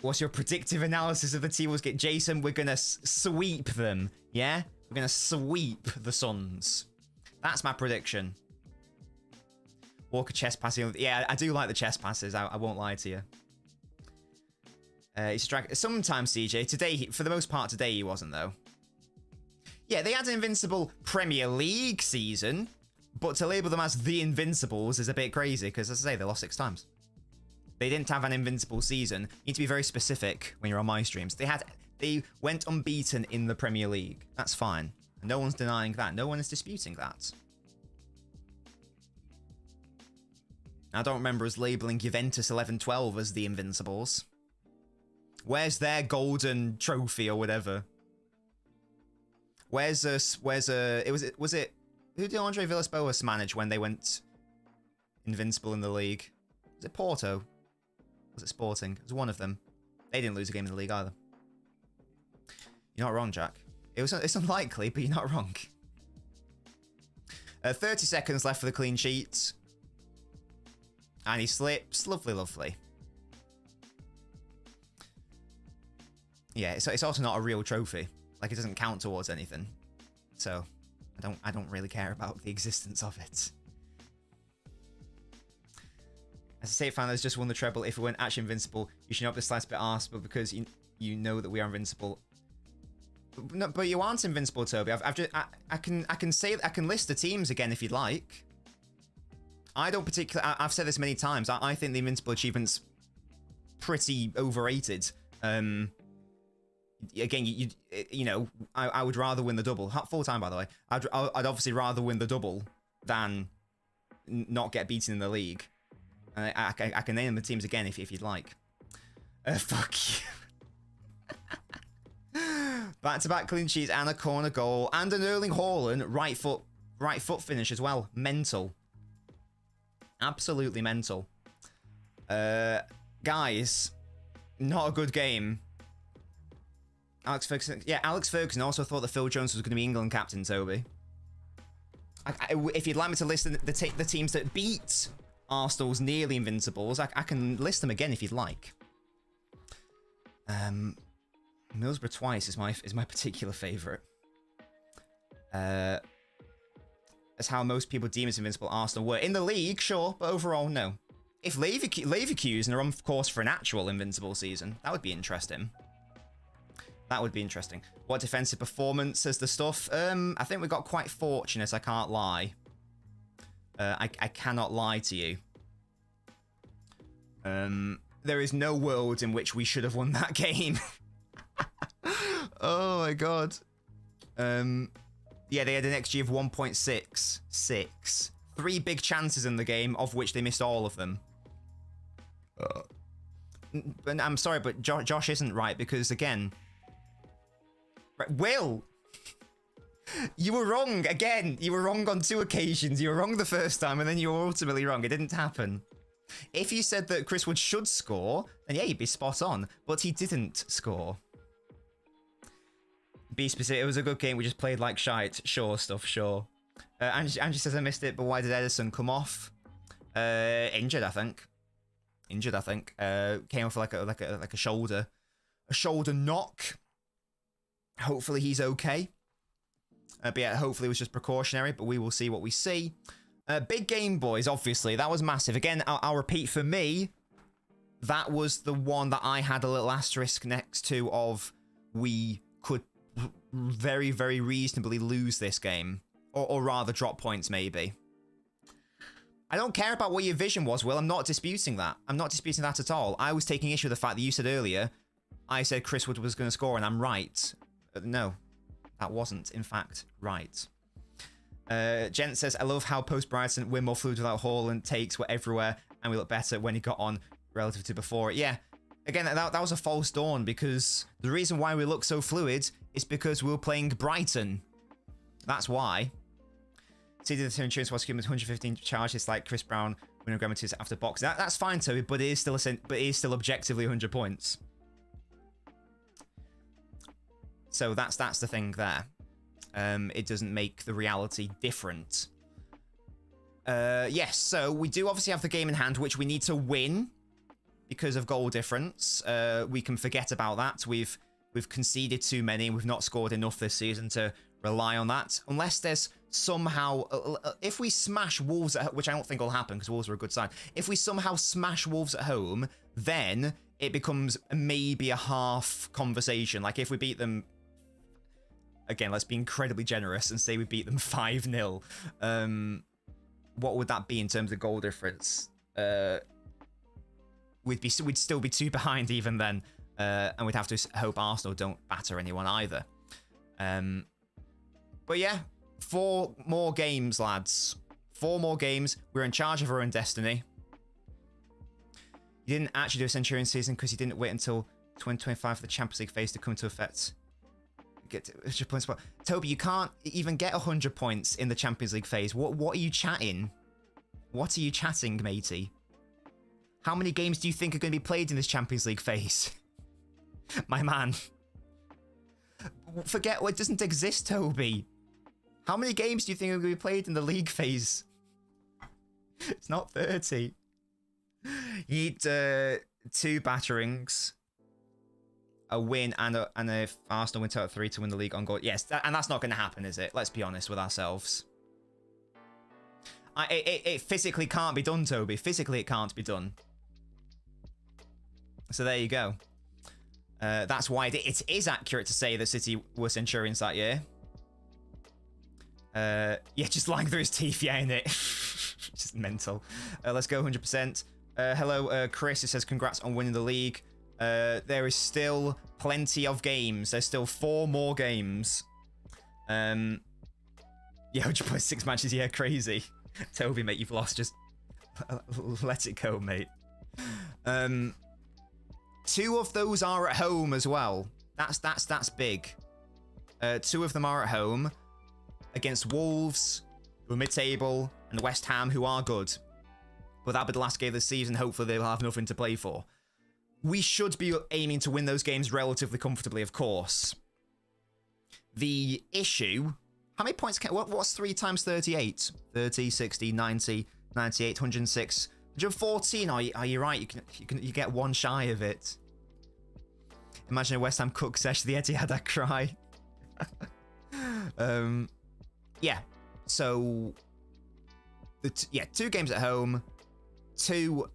What's your predictive analysis of the T-Wolves get? Jason, we're gonna sweep them. Yeah, we're gonna sweep the Suns. That's my prediction. Walker chest passing. Yeah, I do like the chest passes. I won't lie to you. He's sometimes CJ. Today, for the most part, today he wasn't though. Yeah, they had an invincible Premier League season, but to label them as the Invincibles is a bit crazy because, as I say, they lost 6 times. They didn't have an invincible season. You need to be very specific when you're on my streams. They went unbeaten in the Premier League. That's fine. No one's denying that. No one is disputing that. I don't remember us labeling Juventus 11-12 as the Invincibles. Where's their golden trophy or whatever? Was it who did Andre Villas-Boas manage when they went invincible in the league? Was it Porto? Was it Sporting? It was one of them. They didn't lose a game in the league either. You're not wrong, Jack. It's unlikely, but you're not wrong. 30 seconds left for the clean sheet. And he slips. Lovely, lovely. Yeah, it's also not a real trophy. Like, it doesn't count towards anything. So, I don't really care about the existence of it. As a State fan that's just won the treble, if we weren't actually invincible, you should not be the slightest bit arsed, but because you know that we are invincible. No, but you aren't invincible, Toby. I can list the teams again if you'd like. I don't particularly. I've said this many times. I think the invincible achievement's pretty overrated. Again, you know, I would rather win the double full time. By the way, I'd obviously rather win the double than not get beaten in the league. I can name the teams again if you'd like. Fuck you. Back-to-back clean sheets and a corner goal and an Erling Haaland right foot finish as well. Mental. Absolutely mental. Guys, not a good game. Alex Ferguson. Yeah, Alex Ferguson also thought that Phil Jones was going to be England captain, Toby. If you'd like me to list the teams that beat Arsenal's nearly invincibles, I can list them again if you'd like. Middlesbrough twice is my particular favourite. That's how most people deem as invincible Arsenal were. In the league, sure, but overall, no. If Leverkusen are on course for an actual invincible season, that would be interesting. That would be interesting. What defensive performance is the stuff? I think we got quite fortunate, I can't lie. I cannot lie to you. There is no world in which we should have won that game. Oh my god. Yeah, they had an XG of 1.66. 3 big chances in the game, of which they missed all of them. But I'm sorry, but Josh isn't right, because again... Will! You were wrong again. You were wrong on 2 occasions. You were wrong the first time, and then you were ultimately wrong. It didn't happen. If you said that Chris Wood should score, then yeah, you'd be spot on. But he didn't score. Be specific. It was a good game. We just played like shite. Sure stuff. Sure. Angie says I missed it, but why did Edison come off? Injured, I think. Injured, I think. Came off like a shoulder knock. Hopefully he's okay. But yeah, hopefully it was just precautionary. But we will see what we see. Big game, boys. Obviously, that was massive. Again, I'll repeat. For me, that was the one that I had a little asterisk next to. Of we could very, very reasonably lose this game. Or rather drop points, maybe. I don't care about what your vision was, Will. I'm not disputing that. I'm not disputing that at all. I was taking issue with the fact that you said earlier, I said Chris Wood was going to score, and I'm right. No, that wasn't, in fact, right. Gent says, I love how post-Brighton, we're more fluid without Haaland, takes were everywhere, and we look better when he got on relative to before. Yeah, again, that was a false dawn, because the reason why we look so fluid is because we were playing Brighton. That's why. See, the insurance was given 115 charges like Chris Brown winning Grammatis after boxing. That's fine, Toby, but it is still objectively 100 points. So that's the thing there. It doesn't make the reality different. Yes, so we do obviously have the game in hand, which we need to win because of goal difference. We can forget about that. We've conceded too many. We've not scored enough this season to rely on that. Unless there's somehow... if we smash Wolves, which I don't think will happen because Wolves are a good side. If we somehow smash Wolves at home, then it becomes maybe a half conversation. Like if we beat them... Again, let's be incredibly generous and say we beat them 5-0. What would that be in terms of goal difference? We'd still be 2 behind even then. And we'd have to hope Arsenal don't batter anyone either. But yeah, 4 more games, lads. 4 more games. We're in charge of our own destiny. You didn't actually do a Centurion season because you didn't wait until 2025 for the Champions League phase to come into effect. Get to 100 points. Toby, you can't even get 100 points in the Champions League phase. What are you chatting? What are you chatting, matey? How many games do you think are going to be played in this Champions League phase? My man. Forget what doesn't exist, Toby. How many games do you think are going to be played in the league phase? It's not 30. You need 2 batterings, a win, and if Arsenal win total 3 to win the league on goal. Yes, and that's not going to happen, is it? Let's be honest with ourselves. It physically can't be done, Toby. Physically, it can't be done. So there you go. That's why it is accurate to say that City were Centurions that year. Yeah, just lying through his teeth, yeah, innit? Just mental. Let's go 100%. Hello, Chris. It says congrats on winning the league. There is still plenty of games. There's still 4 more games. Yeah, 100.6 matches. Yeah, crazy. Toby, mate, you've lost. Just let it go, mate. 2 of those are at home as well. That's big. 2 of them are at home against Wolves, who are mid-table, and West Ham, who are good. But that'll be the last game of the season. Hopefully, they'll have nothing to play for. We should be aiming to win those games relatively comfortably, of course. The issue... How many points can... What's 3 times 38? 30, 60, 90, 98, 106... 114, are you right? You get 1 shy of it. Imagine a West Ham cook sesh the Etihad, I cry. Yeah. So 2 games at home, 2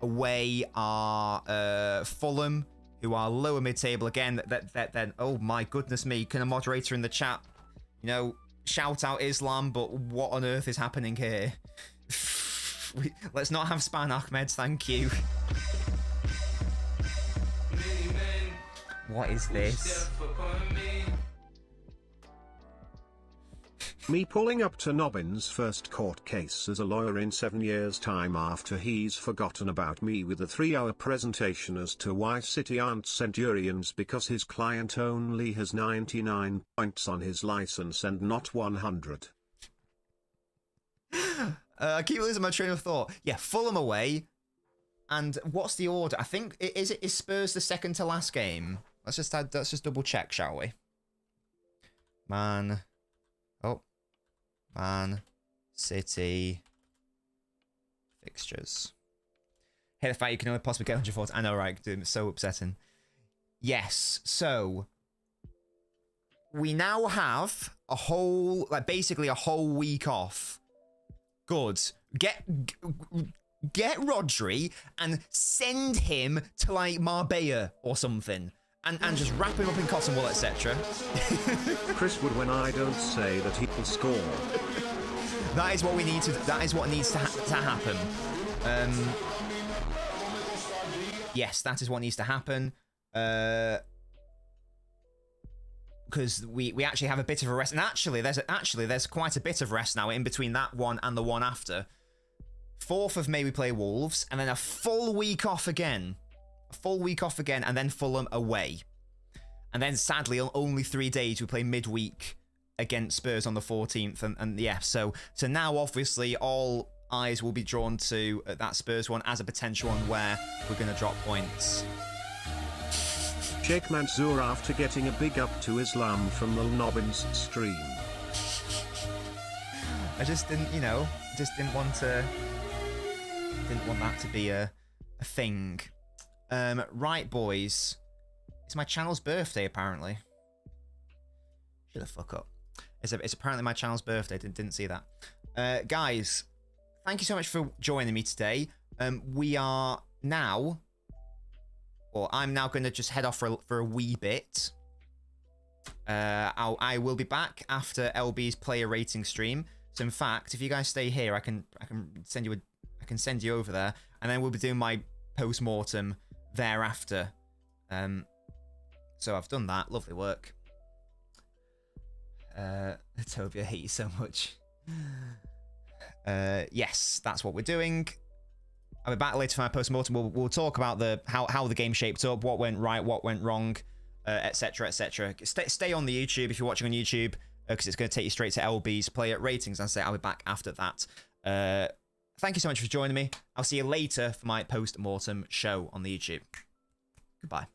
away are Fulham, who are lower mid-table again. Then oh my goodness me, can a moderator in the chat, shout out Islam? But what on earth is happening here? Let's not have Span Ahmed, thank you. What is this? Me pulling up to Nobbins' first court case as a lawyer in 7 years' time after he's forgotten about me with a 3-hour presentation as to why City aren't Centurions because his client only has 99 points on his license and not 100. I keep losing my train of thought. Yeah, Fulham away. And what's the order? I think is Spurs the second to last game? Let's just double check, shall we? Man City fixtures. Hey, the fact you can only possibly get 140. I know, right? Dude, it's so upsetting. Yes, so we now have basically a whole week off. Good. Get Rodri and send him to like Marbella or something, and just wrap him up in cotton wool, etc. Chris would when I don't say that he will score. That is what we need to. That is what needs to happen. Yes, that is what needs to happen. Because we actually have a bit of a rest, and actually there's quite a bit of rest now in between that one and the one after. 4th of May we play Wolves, and then a full week off again. And then Fulham away. And then sadly only 3 days we play midweek against Spurs on the 14th, and yeah, so now obviously all eyes will be drawn to that Spurs one as a potential one where we're going to drop points. Sheikh Mansour after getting a big up to Islam from the LNobbins stream. I just didn't, didn't want that to be a thing. Right, boys. It's my channel's birthday, apparently. Shut the fuck up. It's apparently my channel's birthday. Didn't see that. Guys, thank you so much for joining me today. We are now... Well, I'm now going to just head off for a wee bit. I will be back after LB's player rating stream. So in fact, if you guys stay here, I can send you over there, and then we'll be doing my post-mortem thereafter. So I've done that. Lovely work. Toby, I hate you so much. Yes, that's what we're doing. I'll be back later for my post-mortem. We'll talk about how the game shaped up, what went right, what went wrong, etc., etc. Stay on the YouTube if you're watching on YouTube, because it's going to take you straight to LB's player ratings. And I'll be back after that. Thank you so much for joining me. I'll see you later for my post-mortem show on the YouTube. Goodbye.